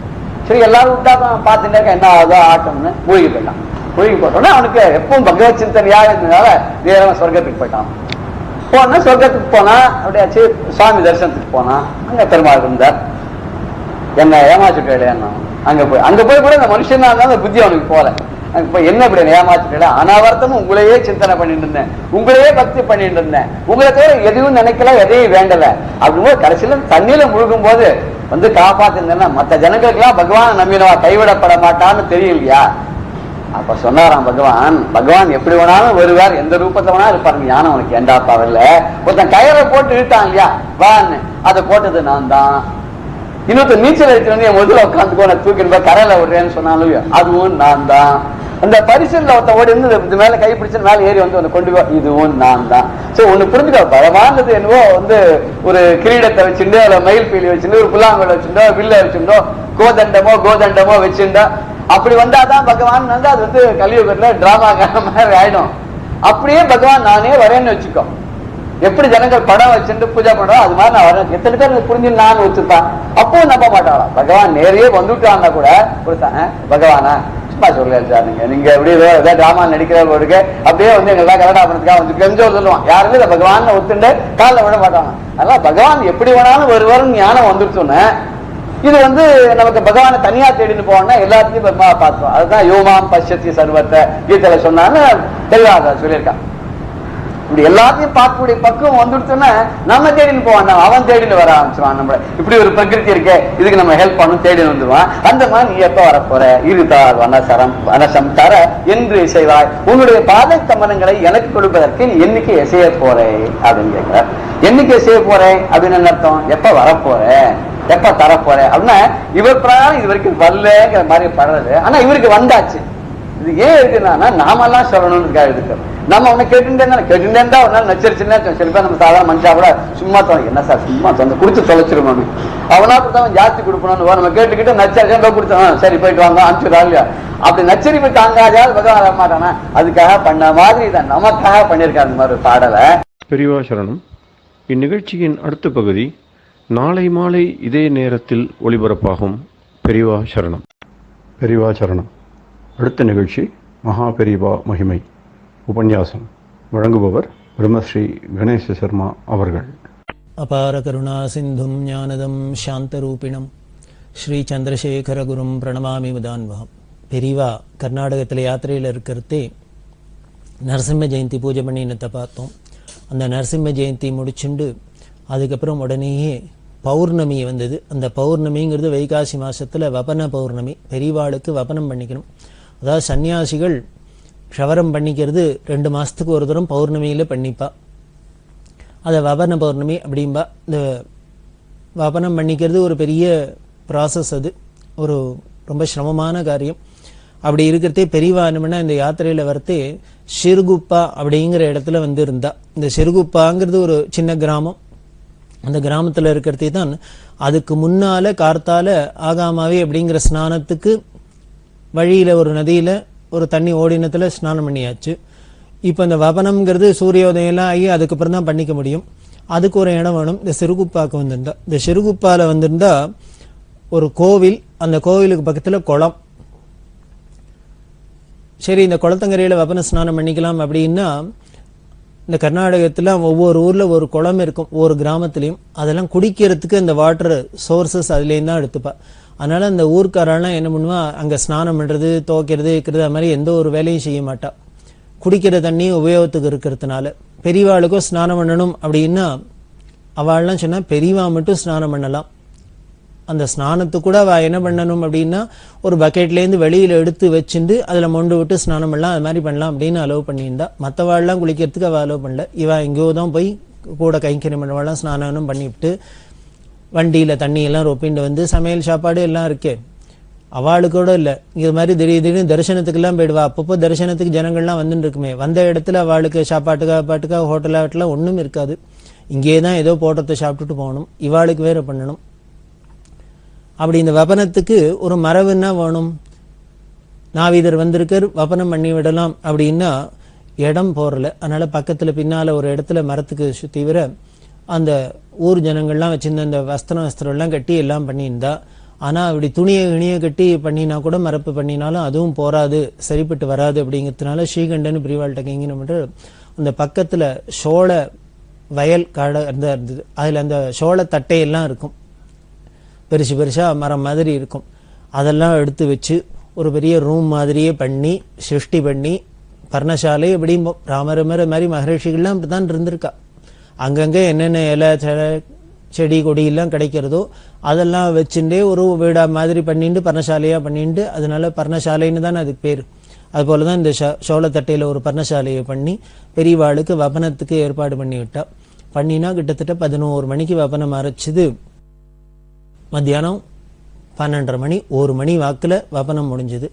சரி எல்லாரும் விட்டா தான் பார்த்துட்டே இருக்க என்ன ஆகுதோ ஆட்டம்னு மூழ்கி போயிட்டான். மூழ்கி போட்டோன்னா அவனுக்கு எப்பவும் பகவத் சிந்தனையாக இருந்ததுனால நேரம் சொர்க்கத்துக்கு போயிட்டான். போனா சொர்க்கத்துக்கு போனா அப்படியாச்சு. சுவாமி தரிசனத்துக்கு போனா அங்க பெருமாள் இருந்தார். என்ன ஏமாச்சுட்டு இல்லையா? அங்க போய் கூட இந்த மனுஷனா இருந்தா அந்த புத்தி அவனுக்கு போல. இப்ப என்ன இப்படி ஏமாச்சுட்டு அனாவர்த்தமும் உங்களையே சிந்தனை பண்ணிட்டு இருந்தேன், உங்களையே பக்தி பண்ணிட்டு இருந்தேன், உங்களை தவிர எதையும் நினைக்கல, எதையும் வேண்டல அப்படிங்கும்போது கடைசியில தண்ணியில முழுகும் போது வந்து காப்பாத்திருந்தேன்னா மற்ற ஜனங்களுக்கு எல்லாம் பகவான் நம்பினவா கைவிடப்பட மாட்டான்னு தெரியலையா? அப்ப சொன்னாராம் பகவான் எப்படி வேணாலும் வருவார், எந்த ரூபத்தை வேணாலும் இருப்பாரு. ஞானம் உனக்கு ஏண்டாப்பா வரல. ஒருத்தன் கயிறை போட்டு இழுத்தான் இல்லையா, வான்னு அதை போட்டது நான் தான். இன்னொருத்தர் நீச்சல் அடிச்சு முதல்ல உட்காந்துக்கோ நான் தூக்கிட்டு கரையில விடுறேன்னு சொன்னாலும் அதுவும் நான் தான். அந்த பரிசல்ல ஒருத்த ஓடி இருந்து இது மேல கை பிடிச்சு மேல ஏறி வந்து ஒன்னு கொண்டு போய் இதுவும் நான் தான். சோ ஒண்ணு புரிஞ்சுக்க, பலமானது என்னவோ வந்து ஒரு கிரீடத்தை வச்சுட்டோ இல்ல மயில் பீலி வச்சுட்டோ ஒரு புல்லாங்குழல் வச்சுட்டோ வில்ல வச்சுட்டோ கோதண்டமோ வச்சுட்டோ அப்படி வந்தாதான் பகவான் வந்து அது வந்து கலியுகத்துல டிராமா மாதிரி ஆயிடும். அப்படியே பகவான் நானே வரேன்னு வச்சுக்கோ. எப்படி ஜனங்கள் படம் வச்சுட்டு பூஜை பண்றோம் அது மாதிரி நான் வரேன். எத்தனை பேர் புரிஞ்சு நான் வச்சுப்பேன், அப்போ நம்ப மாட்டாளா? பகவான் நேரையே வந்துட்டான்னா கூட கொடுத்தேன் பகவானா சும்மா சொல்லல சார், நீங்க எப்படி ஏதாவது டிராமா நடிக்கிறவங்களுக்கு அப்படியே வந்து எங்கெல்லாம் கல்யாணம் பண்ணதுக்காக வந்து கெஞ்சோ சொல்லுவான். யாருமே இதை பகவான் ஒத்துண்டு காலில் விட மாட்டாங்க. அதனால பகவான் எப்படி வேணாலும் வருவாருன்னு ஞானம் வந்துருச்சோன்னு இது வந்து நமக்கு பகவானை தனியா தேடின்னு போவோம்னா எல்லாத்தையும் பெருமா பார்த்தோம். அதுதான் யோமாம் பஷ்யத்தி சர்வத்தை கீதையில சொன்னான்னு தெளிவாக சொல்லியிருக்கான். இப்படி எல்லாத்தையும் பார்க்கக்கூடிய பக்குவம் வந்துடுச்சோன்னா நம்ம தேடின்னு போவான், அவன் தேடின்னு வர ஆரம்பிச்சுவான். நம்ம இப்படி ஒரு பிரகிருதி இருக்கே, இதுக்கு நம்ம ஹெல்ப் பண்ணும் தேடின்னு வந்துடுவான். அந்த மாதிரி நீ எப்ப வரப்போற இருதார் வனசம் தர என்று செய்வாய், உன்னுடைய பாதை தமனங்களை எனக்கு கொடுப்பதற்கு நீ என்னைக்கு எசைய போறே அப்படின்னு கேட்கிறார். என்னைக்கு எசைய போறேன் அப்படின்னு அர்த்தம், எப்ப வரப்போறேன், எப்ப தரப்போறேன் அப்படின்னா இவர் பிரகாரம் இது வரைக்கும் வரலங்கிற மாதிரி படுறது. ஆனா இவருக்கு வந்தாச்சு. இது ஏன் இருக்குன்னா நாமெல்லாம் சொல்லணும்னு இருக்கு. நம்ம உன்னை கேட்டுட்டே இருந்தா ஒரு நாள் நச்சரிச்சுன்னா சில பேர் நம்ம சாதாரண மனுஷா கூட சும்மா தோணும், என்ன சார் சும்மா தோணும் குடிச்சு தொலைச்சிருக்கணும், அவனா கொடுத்தவன் ஜாஸ்தி கொடுக்கணும்னு நம்ம கேட்டுக்கிட்டு நச்சரிச்சா கொடுத்தவன் சரி போயிட்டு வாங்க அனுப்பிச்சுடா இல்லையா? அப்படி நச்சரிப்பு தாங்காதாவது பகவான் வர மாட்டானா? அதுக்காக பண்ண மாதிரி இதான் நமக்காக பண்ணியிருக்காரு அந்த மாதிரி பாடலை. பெரியவா சரணம். இந்நிகழ்ச்சியின் அடுத்த பகுதி நாளை மாலை இதே நேரத்தில் ஒளிபரப்பாகும். பெரியவா சரணம். பெரியவா சரணம். அடுத்த நிகழ்ச்சி மகா பெரியவா மகிமை உபன்யாசம். வழங்குபவர் பிரம்மஸ்ரீ கணேச சர்மா அவர்கள். அபார கருணா சிந்தும் ஞானதம் சாந்தரூபிணம் ஸ்ரீ சந்திரசேகர குரும் பிரணமாமி முதான்வகம். பெரியவா கர்நாடகத்தில் யாத்திரையில் இருக்கிறதே நரசிம்ம ஜெயந்தி பூஜை பண்ணினத்தை பார்த்தோம். அந்த நரசிம்ம ஜெயந்தி முடிச்சுண்டு அதுக்கப்புறம் உடனேயே பௌர்ணமி வந்தது. அந்த பௌர்ணமிங்கிறது வைகாசி மாசத்துல வபன பௌர்ணமி. பெரியவாளுக்கு வபனம் பண்ணிக்கணும். அதாவது சன்னியாசிகள் க்ஷவரம் பண்ணிக்கிறது 2 மாசத்துக்கு ஒரு தரம் பௌர்ணமியில பண்ணிப்பா. அதை வபன பௌர்ணமி அப்படின்பா. இந்த வபனம் பண்ணிக்கிறது ஒரு பெரிய ப்ராசஸ், அது ஒரு ரொம்ப சிரமமான காரியம். அப்படி இருக்கிறதே பெரியவா என்னன்னா இந்த யாத்திரையில வரத்தே சிறுகுப்பா அப்படிங்கிற இடத்துல வந்து இருந்தா. இந்த சிறுகுப்பாங்கிறது ஒரு சின்ன கிராமம். அந்த கிராமத்துல இருக்கிறதே தான் அதுக்கு முன்னால கார்த்தால ஆகாமாவே அப்படிங்கிற ஸ்நானத்துக்கு வழியில ஒரு நதியில ஒரு தண்ணி ஓடினத்துல ஸ்நானம் பண்ணியாச்சு. இப்ப இந்த வபனம்ங்கிறது சூரியோதயம் எல்லாம் ஆகி அதுக்கப்புறம் தான் பண்ணிக்க முடியும். அதுக்கு ஒரு இடம் வேணும். இந்த சிறுகுப்பாக்கு வந்திருந்தா, இந்த சிறுகுப்பால வந்திருந்தா ஒரு கோவில், அந்த கோவிலுக்கு பக்கத்துல குளம். சரி, இந்த குளத்தங்கரையில வபன ஸ்நானம் பண்ணிக்கலாம் அப்படின்னா இந்த கர்நாடகத்துல ஒவ்வொரு ஊர்ல ஒரு குளம் இருக்கும், ஒவ்வொரு கிராமத்திலையும். அதெல்லாம் குடிக்கிறதுக்கு அந்த வாட்டர் சோர்சஸ் அதுலேயும் தான் எடுத்துப்பா. அதனால அந்த ஊர்க்காரெல்லாம் என்ன பண்ணுவா, அங்க ஸ்நானம் பண்றது, துவைக்கிறது, வைக்கிறது அது மாதிரி எந்த ஒரு வேலையும் செய்ய மாட்டா. குடிக்கிற தண்ணி உபயோகத்துக்கு இருக்கிறதுனால. பெரியவாளுக்கும் ஸ்நானம் பண்ணணும் அப்படின்னா அவள்லாம் சொன்னா பெரியவா மட்டும் ஸ்நானம் பண்ணலாம். அந்த ஸ்நானத்து கூட அவ என்ன பண்ணணும் அப்படின்னா ஒரு பக்கெட்லேருந்து வெளியில எடுத்து வச்சுட்டு அதுல மொண்டு விட்டு ஸ்நானம் பண்ணலாம், அது மாதிரி பண்ணலாம் அப்படின்னு அலோவ் பண்ணியிருந்தா. மற்றவாள்லாம் குளிக்கிறதுக்கு அவள் அலோவ் பண்ணல. இவ எங்கேயோ தான் போய் கூட கைங்கரியம் பண்ணவாள்லாம் ஸ்நானம் பண்ணிவிட்டு வண்டியில தண்ணியெல்லாம் ரொப்பிண்டு வந்து சமையல் சாப்பாடு எல்லாம் இருக்கே. அவளுக்கூட இல்லை, இது மாதிரி திடீர்னு தரிசனத்துக்கெல்லாம் போயிடுவா. அப்பப்போ தரிசனத்துக்கு ஜனங்கள்லாம் வந்துட்டு இருக்குமே, வந்த இடத்துல அவளுக்கு சாப்பாட்டுக்காக ஹோட்டலாகலாம் ஒன்றும் இருக்காது. இங்கே தான் ஏதோ போட்டத்தை சாப்பிட்டுட்டு போகணும், இவாளுக்கு வேற பண்ணணும். அப்படி இந்த வபனத்துக்கு ஒரு மரபுன்னா வேணும். நாவீதர் வந்திருக்கார், வபனம் பண்ணி விடலாம் அப்படின்னா இடம் போறல. அதனால பக்கத்துல பின்னால ஒரு இடத்துல மரத்துக்கு சுத்தி வர அந்த ஊர் ஜனங்கள்லாம் வச்சிருந்த அந்த வஸ்திரம் எல்லாம் கட்டி எல்லாம் பண்ணியிருந்தா. ஆனா அப்படி துணியை கட்டி பண்ணினா கூட மரப்பு பண்ணினாலும் அதுவும் போராது, சரிப்பட்டு வராது. அப்படிங்கிறதுனால ஸ்ரீகண்டன் பிரிவாள்கிட்ட கேங்கின அந்த பக்கத்துல சோழ வயல் காடு அந்த இருந்தது. அதில் அந்த சோளத்தட்டையெல்லாம் இருக்கும், பெருசு பெருசாக மரம் மாதிரி இருக்கும். அதெல்லாம் எடுத்து வச்சு ஒரு பெரிய ரூம் மாதிரியே பண்ணி சிருஷ்டி பண்ணி பர்ணசாலை எப்படி ராமர் மாதிரி மகரிஷிகள்லாம் அப்படி தான் இருந்திருக்கா. அங்கங்கே என்னென்ன இலை செடி கொடியெல்லாம் கிடைக்கிறதோ அதெல்லாம் வச்சுட்டே ஒரு வீடா மாதிரி பண்ணிட்டு பர்ணசாலையாக பண்ணிட்டு, அதனால பர்ணசாலைன்னு தான் அதுக்கு பேர். அதுபோல தான் இந்த சோளத்தட்டையில் ஒரு பர்ணசாலையை பண்ணி பெரியவாளுக்கு வபனத்துக்கு ஏற்பாடு பண்ணி விட்டா. பண்ணினா கிட்டத்தட்ட 11 மணிக்கு வபனம் ஆரம்பிச்சுது. மத்தியானம் 12:30 மணி 1 மணி வாக்கில் வபனம் முடிஞ்சுது.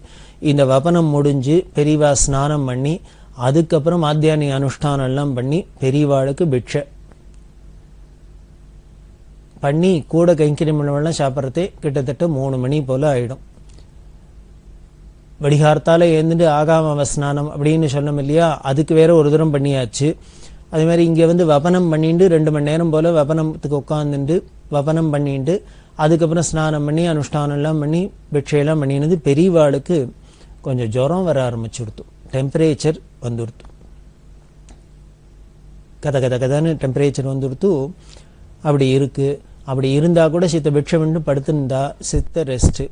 இந்த வபனம் முடிஞ்சு பெரியவா ஸ்நானம் பண்ணி அதுக்கப்புறம் மாத்தியானி அனுஷ்டானம் எல்லாம் பண்ணி பெரியவாளுக்கு பிட்சை பண்ணி கூட கைங்கரியமெல்லாம் சாப்பிட்றதே கிட்டத்தட்ட 3 மணி போல் ஆகிடும். வடிகார்த்தால ஏந்துட்டு ஆகாம ஸ்நானம் அப்படின்னு சொன்னோம் இல்லையா, அதுக்கு வேற ஒரு தூரம் பண்ணியாச்சு. அதே மாதிரி இங்கே வந்து வபனம் பண்ணிட்டு 2 மணி நேரம் போல் வபனத்துக்கு உட்காந்துட்டு வபனம் பண்ணிட்டு அதுக்கப்புறம் ஸ்நானம் பண்ணி அனுஷ்டானம் எல்லாம் பண்ணி பிட்சையெல்லாம் பண்ணினது. பெரியவாளுக்கு கொஞ்சம் ஜுரம் வர ஆரம்பிச்சுடுத்து, டெம்பரேச்சர் வந்துடுத்து, கதன்னு டெம்பரேச்சர் வந்துடுத்து. அப்படி இருக்கு. அப்படி இருந்தால் கூட சித்த பிட்சை பண்ணி படுத்துருந்தா சித்த ரெஸ்ட்டு.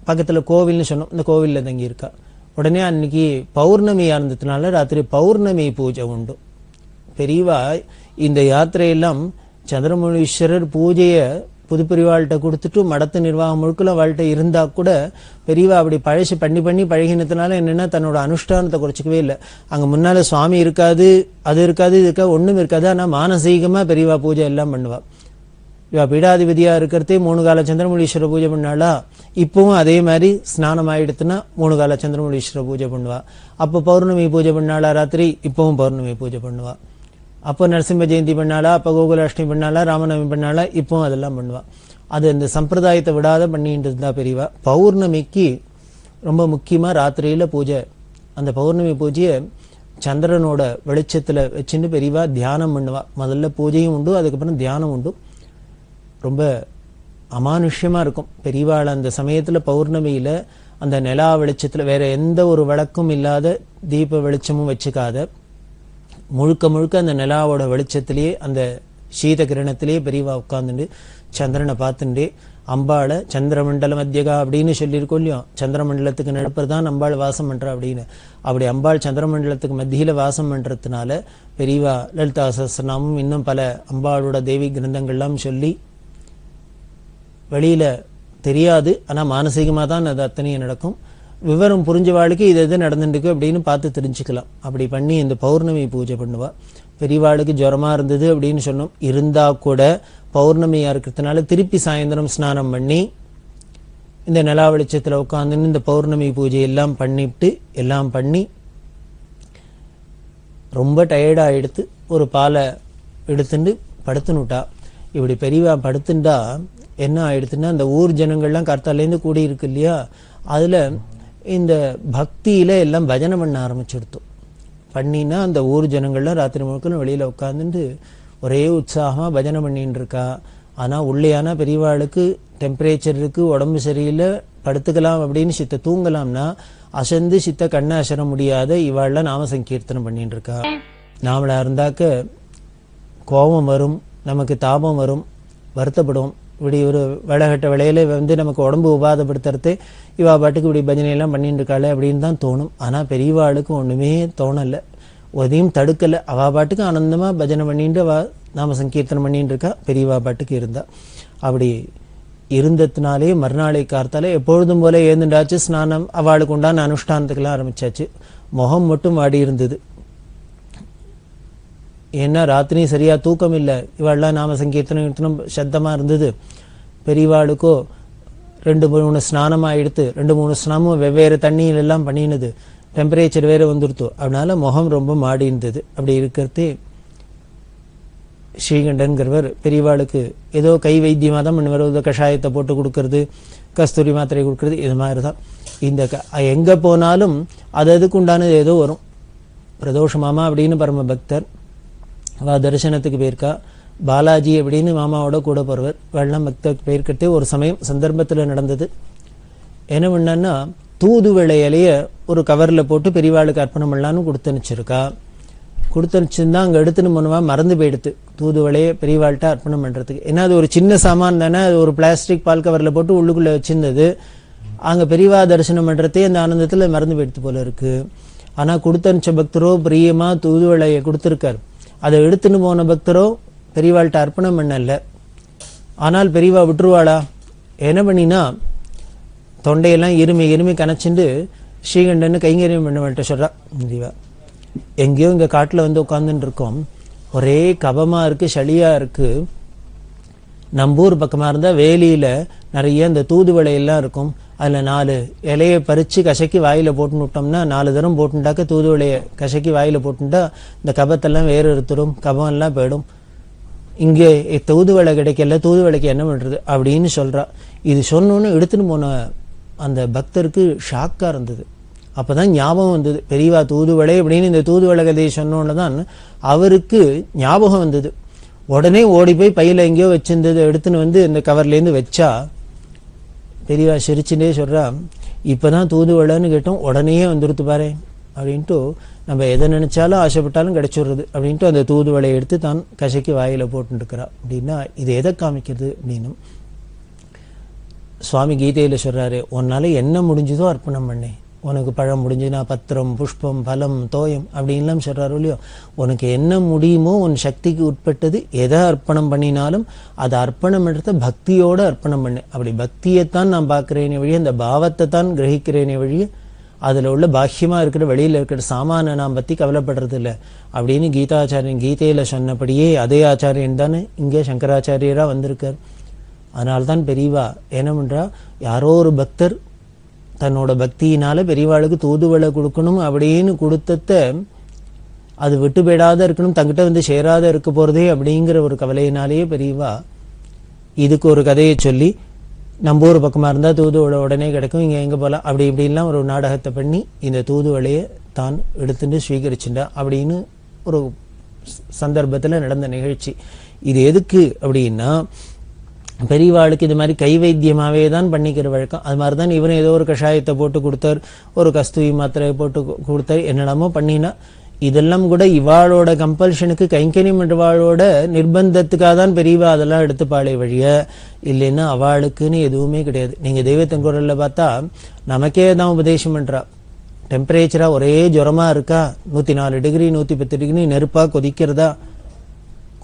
பக்கத்தில் கோவில்னு சொன்னோம், இந்த கோவிலில் தங்கி இருக்கா. உடனே அன்னைக்கு பௌர்ணமியாக இருந்ததுனால ராத்திரி பௌர்ணமி பூஜை உண்டு. பெரியவா இந்த யாத்திரையெல்லாம் சந்திரமௌலீஸ்வரர் பூஜையை புதுப்பெரியவாள்கிட்ட கொடுத்துட்டு மடத்து நிர்வாகம் முழுக்கல வாழ்கிட்ட இருந்தால் கூட பெரியவா அப்படி பழசி பண்ணி பழகினதுனால என்னென்னா தன்னோட அனுஷ்டானத்தை குறைச்சிக்கவே இல்லை. அங்கே முன்னால் சுவாமி இருக்காது, அது இருக்காது, இது இருக்காது, ஒன்றும் இருக்காது. ஆனால் மானசீகமாக பெரியவா பூஜை எல்லாம் பண்ணுவாள். இவா பீடாதிபதியாக இருக்கிறதே 3 கால சந்திரமௌலீஸ்வர பூஜை பண்ணாளா, இப்பவும் அதே மாதிரி ஸ்நானம் ஆகிடுத்துன்னா 3 கால சந்திரமௌலீஸ்வர பூஜை பண்ணுவா. அப்போ பௌர்ணமி பூஜை பண்ணாளா ராத்திரி, இப்பவும் பௌர்ணமி பூஜை பண்ணுவா. அப்போ நரசிம்ம ஜெயந்தி பண்ணாளா, அப்போ கோகுலாஷ்டமி பண்ணாளா, ராமநவமி பண்ணாளா, இப்பவும் அதெல்லாம் பண்ணுவா. அது அந்த சம்பிரதாயத்தை விடாத பண்ணிட்டு இருந்தா பெரியவா. பௌர்ணமிக்கு ரொம்ப முக்கியமாக ராத்திரியில் பூஜை. அந்த பௌர்ணமி பூஜையை சந்திரனோட வெளிச்சத்தில் வச்சுட்டு பெரியவா தியானம் பண்ணுவா. முதல்ல பூஜையும் உண்டு, அதுக்கப்புறம் தியானம் உண்டு. ரொம்ப அமானுஷ்யமாக இருக்கும். பெரியவாள் அந்த சமயத்தில் பௌர்ணமியில் அந்த நிலா வெளிச்சத்தில் வேற எந்த ஒரு விளக்கும் இல்லாத தீப வெளிச்சமும் வச்சுக்காத முழுக்க அந்த நிலாவோட வெளிச்சத்திலேயே அந்த சீத கிரணத்திலேயே பெரியவா உட்காந்துட்டு சந்திரனை பார்த்துட்டு அம்பாளை சந்திரமண்டல மத்தியகா அப்படின்னு சொல்லியிருக்கோம் இல்லையோ, சந்திரமண்டலத்துக்கு நடுப்பர் தான் அம்பாள் வாசம் பண்ணுறா அப்படின்னு. அப்படி அம்பாள் சந்திரமண்டலத்துக்கு மத்தியில் வாசம் பண்ணுறதுனால பெரியவா லலிதா சஹஸ்ரநாமம் இன்னும் பல அம்பாளோட தேவி கிரந்தங்கள்லாம் சொல்லி வெளியில் தெரியாது, ஆனால் மானசீகமாக தான் அது அத்தனையும் நடக்கும். விவரம் புரிஞ்ச வாழ்க்கை இது எது நடந்துருக்கு அப்படின்னு பார்த்து தெரிஞ்சுக்கலாம். அப்படி பண்ணி இந்த பௌர்ணமி பூஜை பண்ணுவா. பெரியவாளுக்கு ஜுரமாக இருந்தது அப்படின்னு சொன்னோம். இருந்தால் கூட பௌர்ணமியாக இருக்கிறதுனால திருப்பி சாயந்தரம் ஸ்நானம் பண்ணி இந்த நிலா வெளிச்சத்தில் உட்காந்துன்னு இந்த பௌர்ணமி பூஜை எல்லாம் பண்ணிவிட்டு எல்லாம் பண்ணி ரொம்ப டயர்டாக எடுத்து ஒரு பாலை எடுத்துட்டு படுத்துனுட்டா. இப்படி பெரியவா படுத்துட்டா என்ன ஆயிடுத்துன்னா, அந்த ஊர் ஜனங்கள்லாம் கர்த்தாலேருந்து கூடி இருக்கு இல்லையா, அதில் இந்த பக்தியில் எல்லாம் பஜனை பண்ண ஆரம்பிச்சுடுத்தோம். பண்ணினா அந்த ஊர் ஜனங்கள்லாம் ராத்திரி முழுக்க வெளியில் உட்காந்துட்டு ஒரே உற்சாகமாக பஜனை பண்ணின்னு இருக்கா. ஆனால் உள்ளேயான பெரியவாளுக்கு டெம்பரேச்சர் இருக்குது, உடம்பு சரியில்லை, படுத்துக்கலாம் அப்படின்னு சித்த தூங்கலாம்னா அசந்து சித்த கண்ணை அசர முடியாத இவாள்லாம் நாம சங்கீர்த்தனம் பண்ணிட்டு இருக்கா. நாமளா இருந்தாக்க கோபம் வரும், நமக்கு தாபம் வரும், வருத்தப்படும். இப்படி ஒரு விளைகட்ட விளையில வந்து நமக்கு உடம்பு உபாதப்படுத்துறது இவா பாட்டுக்கு இப்படி பஜனையெல்லாம் பண்ணிட்டு இருக்காளே அப்படின்னு தான் தோணும். ஆனால் பெரியவாளுக்கு ஒன்றுமே தோணலை, உதயம் தடுக்கலை. அவா பாட்டுக்கு ஆனந்தமாக பஜனை பண்ணிட்டு நாம சங்கீர்த்தனம் பண்ணிட்டு இருக்கா. பெரியவா பாட்டுக்கு இருந்தா. அப்படி இருந்ததுனாலே மறுநாளை கார்த்தால எப்பொழுதும் போல ஏந்துண்டாச்சு, ஸ்நானம் அவளுக்கு உண்டான அனுஷ்டானத்துக்கெல்லாம் ஆரம்பிச்சாச்சு. முகம் மட்டும் வாடி இருந்தது. ஏன்னா ராத்திரியும் சரியா தூக்கம் இல்லை. இவாள்லாம் நாம சங்கீர்த்தனம் சத்தமாக இருந்தது. பெரியவாளுக்கோ 2-3 ஸ்நானமாக எடுத்து 2-3 ஸ்நானமும் வெவ்வேறு தண்ணியில் எல்லாம் பண்ணினது. டெம்பரேச்சர் வேறு வந்துடுத்தோ, அதனால முகம் ரொம்ப மாடி இருந்தது. அப்படி இருக்கிறதே ஸ்ரீகண்டன்கிறவர் பெரியவாளுக்கு ஏதோ கை வைத்தியமாக தான் பண்ணுவார். ஏதோ கஷாயத்தை போட்டு கொடுக்கறது, கஸ்தூரி மாத்திரை கொடுக்கறது, இது மாதிரி தான். இந்த எங்கே போனாலும் அது அதுக்கு உண்டானது ஏதோ வரும். பிரதோஷ மாமா அப்படின்னு பரம பக்தர், அவள் தரிசனத்துக்கு போயிருக்கா. பாலாஜி அப்படின்னு மாமாவோட கூட போகிறவர், வெள்ளம் பக்தருக்கு போயிருக்கிறதே ஒரு சமயம் சந்தர்ப்பத்தில் நடந்தது. என்ன பண்ணான்னா, தூதுவளை இலைய ஒரு கவரில் போட்டு பெரியவாளுக்கு அர்ப்பணம் பண்ணலான்னு கொடுத்து அனுப்பிச்சிருக்கா. கொடுத்துருச்சுன்னு தான் அங்கே எடுத்துன்னு போனவா மறந்து போயிடுத்து தூதுவளையை பெரியவாள்கிட்ட அர்ப்பணம் பண்ணுறதுக்கு. ஏன்னா அது ஒரு சின்ன சாமான் தானே, அது ஒரு பிளாஸ்டிக் பால் கவரில் போட்டு உள்ளுக்குள்ளே வச்சிருந்தது. அங்கே பெரியவா தரிசனம் பண்ணுறதே அந்த ஆனந்தத்தில் மறந்து போயிடுத்து போல இருக்கு. ஆனால் கொடுத்தனுச்ச பக்தரோ பிரியமாக தூதுவளையை கொடுத்துருக்கார். அதை எடுத்துன்னு போன பக்தரோ பெரியவாள்கிட்ட அர்ப்பணம் பண்ணல. ஆனால் பெரியவா விட்டுருவாளா? என்ன பண்ணினா தொண்டையெல்லாம் இருமி கணச்சிண்டு ஸ்ரீகண்டன்னு கைங்கரியம் பண்ணவன்ட்ட சொல்றா. தெரியவா எங்கேயோ இங்கே காட்டில் வந்து உட்காந்துட்டு இருக்கோம், ஒரே கபமாக இருக்குது, சளியாக இருக்குது. நம்பூர் பக்கமாக இருந்தால் வேலியில் நிறைய இந்த தூதுவளையெல்லாம் இருக்கும். அதில் 4 இலையை பறித்து கசக்கி வாயில் போட்டுன்னு விட்டோம்னா 4 தரம் போட்டுட்டாக்க தூதுவளையை கசக்கி வாயில் போட்டுட்டா இந்த கபத்தெல்லாம் வேறு எடுத்துடும், கபம் எல்லாம் போயிடும். இங்கே தூதுவளை கிடைக்கல, தூதுவளைக்கு என்ன பண்ணுறது அப்படின்னு சொல்கிறா. இது சொன்னோன்னு எடுத்துன்னு போன அந்த பக்தருக்கு ஷாக்காக இருந்தது. அப்போ தான் ஞாபகம் வந்தது, பெரியவா தூதுவளை அப்படின்னு இந்த தூதுவளை கதையை சொன்னோன்னு தான் அவருக்கு ஞாபகம் வந்தது. உடனே ஓடி போய் பையில் எங்கேயோ வச்சிருந்தது எடுத்துன்னு வந்து இந்த கவர்லேருந்து வச்சா. பெரியவா சிரிச்சுட்டே சொல்கிறா, இப்போ தான் தூதுவளைன்னு கேட்டோம், உடனே வந்துடுத்து பாரு அப்படின்ட்டு நம்ம எதை நினைச்சாலும் ஆசைப்பட்டாலும் கிடைச்சிடுறது அப்படின்ட்டு அந்த தூதுவளையை எடுத்து தான் கசக்கி வாயில் போட்டுருக்கிறா. அப்படின்னா இது எதை காமிக்கிறது அப்படின்னு சுவாமி கீதையில் சொல்கிறாரு, உன்னால் என்ன முடிஞ்சதோ அர்ப்பணம் பண்ணேன். உனக்கு பழம் முடிஞ்சுன்னா பத்திரம், புஷ்பம், பலம், தோயம் அப்படின்லாம் சொல்கிறாரோ இல்லையோ, உனக்கு என்ன முடியுமோ உன் சக்திக்கு உட்பட்டது எதை அர்ப்பணம் பண்ணினாலும் அதை அர்ப்பணம் எடுத்த பக்தியோடு அர்ப்பணம் பண்ணு. அப்படி பக்தியைத்தான் நான் பார்க்குறேனே வழியே, அந்த பாவத்தை தான் கிரகிக்கிறேனே வழியே, அதில் உள்ள பாக்கியமாக இருக்கிற வெளியில் இருக்கிற சாமானை நான் பற்றி கவலைப்படுறது இல்லை அப்படின்னு கீதாச்சாரியன் கீதையில் சொன்னபடியே அதே ஆச்சாரியன் தானே இங்கே சங்கராச்சாரியராக வந்திருக்கார். அதனால்தான் பெரியவா என்ன பண்ணுறா, யாரோ ஒரு பக்தர் தன்னோட பக்தியினால பெரியவாளுக்கு தூதுவளை கொடுக்கணும் அப்படின்னு கொடுத்தத அது விட்டு போயிடாத இருக்கணும், தங்கிட்ட வந்து சேராத இருக்க போகிறதே அப்படிங்கிற ஒரு கவலையினாலேயே பெரியவா இதுக்கு ஒரு கதையை சொல்லி, நம்ம ஊர் பக்கமாக இருந்தால் தூதுவளை உடனே கிடைக்கும், இங்கே எங்கே போகலாம் அப்படி இப்படின்லாம் ஒரு நாடகத்தை பண்ணி இந்த தூதுவளையை தான் எடுத்துட்டு ஸ்வீகரிச்சுட்டா அப்படின்னு ஒரு சந்தர்ப்பத்தில் நடந்த நிகழ்ச்சி. இது எதுக்கு அப்படின்னா, பெரியவாளுக்கு இது மாதிரி கைவைத்தியமாகவே தான் பண்ணிக்கிற வழக்கம். அது மாதிரி தான் இவரும் ஏதோ ஒரு கஷாயத்தை போட்டு கொடுத்தார், ஒரு கஸ்தூரி மாத்திரையை போட்டு கொடுத்தார், என்னெல்லாமோ பண்ணினா. இதெல்லாம் கூட இவாளோட கம்பல்ஷனுக்கு கைங்கரியம் என்றவாளோட நிர்பந்தத்துக்காக தான் பெரியவா அதெல்லாம் எடுத்துப்பாளே வழிய, இல்லைன்னா அவளுக்குன்னு எதுவுமே கிடையாது. நீங்கள் தெய்வத்தின் குரலில் பார்த்தா நமக்கே தான் உபதேசம் பண்ணுறா. டெம்பரேச்சராக ஒரே ஜுரமாக இருக்கா, 104 டிகிரி 110 டிகிரி நெருப்பாக கொதிக்கிறதா,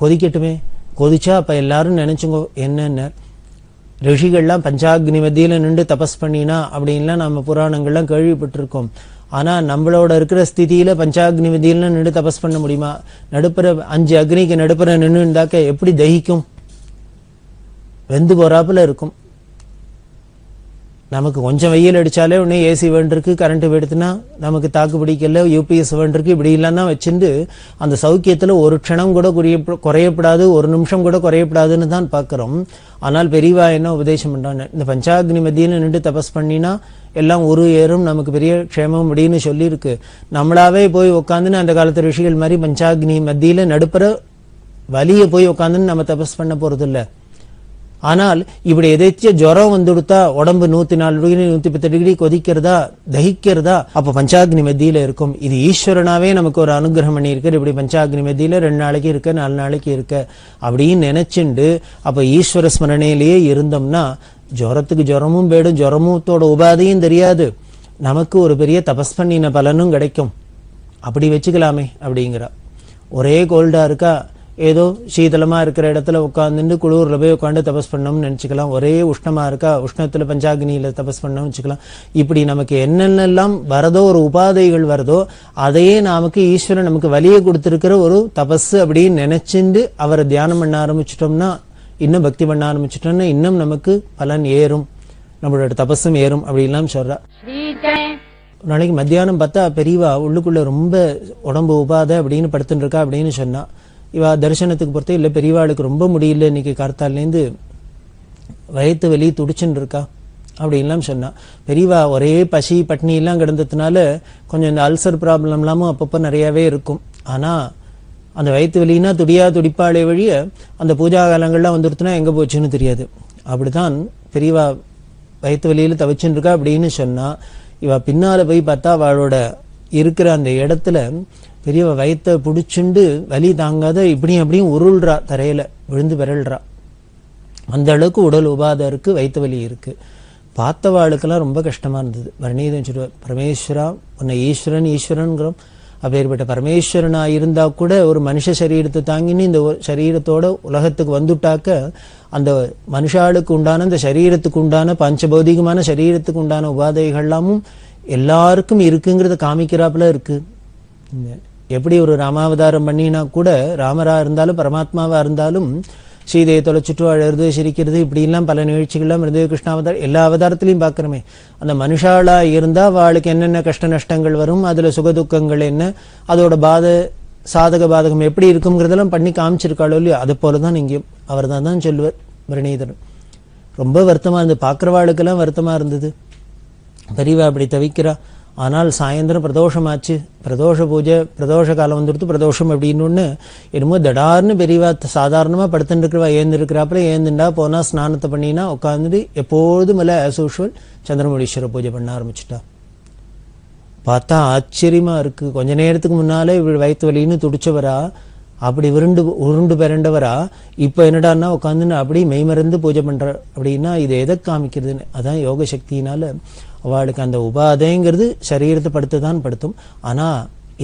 கொதிக்கட்டுமே, கொதிச்சா அப்போ எல்லாரும் நினைச்சுங்கோ என்னென்ன ரிஷிகள்லாம் பஞ்சாக்னி மத்தியில் நின்று தபஸ் பண்ணினா அப்படின்லாம் நம்ம புராணங்கள்லாம் கேள்விப்பட்டிருக்கோம். ஆனால் நம்மளோட இருக்கிற ஸ்திதியில் பஞ்சாக்னி மத்தியில் நின்று தபஸ் பண்ண முடியுமா? நடுப்புற 5 அக்னிக்கு நடுப்புற நின்று இருந்தாக்க எப்படி தகிக்கும்? வெந்து போறாப்புல இருக்கும். நமக்கு கொஞ்சம் வெயில் அடித்தாலே உடனே ஏசி வேண்டிருக்கு, கரண்ட் போயிடுத்துனா நமக்கு தாக்கு பிடிக்கல, யூபிஎஸ் வேண்டிருக்கு, இப்படி இல்லைன்னா வச்சுட்டு அந்த சௌக்கியத்தில் ஒரு க்ஷணம் கூட குறையப்படாது, ஒரு நிமிஷம் கூட குறையப்படாதுன்னு தான் பார்க்குறோம். ஆனால் பெரியவா என்ன உபதேசம் பண்ணுறாங்க, இந்த பஞ்சாக்னி மத்தியில் நின்று தபஸ் பண்ணினா எல்லாம் ஒரு ஏறும், நமக்கு பெரிய க்ஷேமம் அப்படின்னு சொல்லியிருக்கு. நம்மளாவே போய் உட்காந்துன்னு அந்த காலத்து ரிஷிகள் மாதிரி பஞ்சாக்னி மத்தியில் நடுப்புற வலியை போய் உட்காந்துன்னு நம்ம தபஸ் பண்ண போகிறது இல்லை. ஆனால் இப்படி எதாச்சும் ஜுரம் வந்துடுத்தா உடம்பு 104 டிகிரி 110 டிகிரி கொதிக்கிறதா, தகிக்கிறதா, அப்போ பஞ்சாக்னி மத்தியில் இருக்கும். இது ஈஸ்வரனாவே நமக்கு ஒரு அனுகிரகம் பண்ணியிருக்கார். இப்படி பஞ்சாக்னி மத்தியில் 2 நாளைக்கு இருக்க, 4 நாளைக்கு இருக்க அப்படின்னு நினைச்சுண்டு அப்போ ஈஸ்வர ஸ்மரணையிலேயே இருந்தோம்னா ஜுரத்துக்கு ஜுரமும் போயிடும், ஜுரமத்தோட உபாதையும் தெரியாது, நமக்கு ஒரு பெரிய தபஸ் பண்ணின பலனும் கிடைக்கும். அப்படி வச்சுக்கலாமே அப்படிங்கிறா. ஒரே கோல்டா இருக்கா, ஏதோ சீதளமாக இருக்கிற இடத்துல உட்காந்துட்டு குளூரில் போய் உட்காந்து தபஸ் பண்ணோம்னு நினச்சிக்கலாம். ஒரே உஷ்ணமாக இருக்கா, உஷ்ணத்தில் பஞ்சாக்னியில் தபஸ் பண்ணோம்னு வச்சுக்கலாம். இப்படி நமக்கு என்னென்னலாம் வரதோ, ஒரு உபாதைகள் வருதோ, அதையே நமக்கு ஈஸ்வரன் நமக்கு வலியை கொடுத்துருக்கிற ஒரு தபஸ் அப்படின்னு நினச்சிண்டு அவரை தியானம் பண்ண ஆரம்பிச்சிட்டோம்னா, இன்னும் பக்தி பண்ண ஆரம்பிச்சிட்டோம்னா இன்னும் நமக்கு பலன் ஏறும், நம்மளோட தபஸும் ஏறும் அப்படின்லாம் சொல்கிறா. நாளைக்கு மத்தியானம் பார்த்தா பெரியவா உள்ளுக்குள்ளே ரொம்ப உடம்பு உபாதை அப்படின்னு படுத்துட்டு இருக்கா அப்படின்னு சொன்னா. இவா தரிசனத்துக்கு பொறுத்த இல்லை, பெரியவாளுக்கு ரொம்ப முடியல, இன்னைக்கு கார்த்தாலேருந்து வயிற்று வலி துடிச்சுன்னு இருக்கா அப்படின்லாம் சொன்னா. பெரியவா ஒரே பசி பட்னியெல்லாம் கிடந்ததுனால கொஞ்சம் இந்த அல்சர் ப்ராப்ளம்லாமும் அப்பப்போ நிறையாவே இருக்கும். ஆனால் அந்த வயிற்று வலினா துடிப்பாளே வழிய அந்த பூஜா காலங்கள்லாம் வந்துடுத்துனா எங்கே போச்சுன்னு தெரியாது. அப்படிதான் பெரியவா வயிற்று வலியில் தவிச்சுன்னு இருக்கா அப்படின்னு சொன்னா. இவ பின்னால் போய் பார்த்தா அவளோட இருக்கிற அந்த இடத்துல பெரியவ வயத்தை பிடிச்சுண்டு வலி தாங்காத இப்படியும் அப்படியும் உருள்றா, தரையில விழுந்து விரல்றா. அந்த அளவுக்கு உடல் உபாதை இருக்கு, வயிற்று வலி இருக்கு. பார்த்தவாளுக்கெல்லாம் ரொம்ப கஷ்டமா இருந்தது. வர்ணீதம் சொல்லுவார், பரமேஸ்வரா உன்னை ஈஸ்வரன் ஈஸ்வரன்கிறோம், அப்பேற்பட்ட பரமேஸ்வரனா இருந்தா கூட ஒரு மனுஷ சரீரத்தை தாங்கின்னு இந்த சரீரத்தோட உலகத்துக்கு வந்துட்டாக்க அந்த மனுஷாளுக்கு உண்டான இந்த சரீரத்துக்கு உண்டான பஞ்சபௌதிகமான சரீரத்துக்கு உண்டான உபாதைகள்லாமும் எல்லாருக்கும் இருக்குங்கிறத காமிக்கிறாப்புல இருக்கு. எப்படி ஒரு ராமாவதாரம் பண்ணினா கூட ராமரா இருந்தாலும் பரமாத்மாவா இருந்தாலும் சீதையை தொலைச்சிட்டு அழறது சிரிக்கிறது இப்படி எல்லாம் பல நிகழ்ச்சிகள்லாம் இருந்தது. கிருஷ்ணாவதாரம் எல்லா அவதாரத்திலையும் பார்க்கிறோமே. அந்த மனுஷாளா இருந்தா அவளுக்கு என்னென்ன கஷ்ட நஷ்டங்கள் வரும், அதுல சுகதுக்கங்கள் என்ன, அதோட சாதக பாதகம் எப்படி இருக்குங்கிறதெல்லாம் பண்ணி காமிச்சிருக்காளோ இல்லையோ, அது போலதான் இங்கேயும் அவர் தான் சொல்லுவார் விரணீதர். ரொம்ப வருத்தமா இருந்தது, பார்க்கிறவாளுக்கெல்லாம் வருத்தமா இருந்தது. பெரியவா அப்படி தவிக்கிறா. ஆனால் சாயந்தரம் பிரதோஷமாச்சு, பிரதோஷ பூஜை, பிரதோஷ காலம் வந்துடுத்து, பிரதோஷம் அப்படின்னு ஒன்று என்னமோ தடார்னு பெரியவா சாதாரணமாக படுத்துட்டு இருக்கிறவா ஏந்திருக்கிறாப்புல ஏந்துண்டா போனா ஸ்நானத்தை பண்ணினா உட்காந்துட்டு எப்போதும் இல்லை ஆஸ் யூஷுவல் சந்திரமௌலீஸ்வர பூஜை பண்ண ஆரம்பிச்சுட்டா. பார்த்தா ஆச்சரியமா இருக்கு. கொஞ்ச நேரத்துக்கு முன்னாலே வயிற்று வலின்னு துடிச்சவரா, அப்படி உருண்டு பிறண்டவரா, இப்ப என்னடான்னா உட்காந்துன்னு அப்படி மெய்மறந்து பூஜை பண்ற. அப்படின்னா இது எதை காமிக்கிறதுன்னு, அதான் யோக சக்தியினால அவளுக்கு அந்த உபாதைங்கிறது சரீரத்தை படுத்துதான் படுத்தும். ஆனா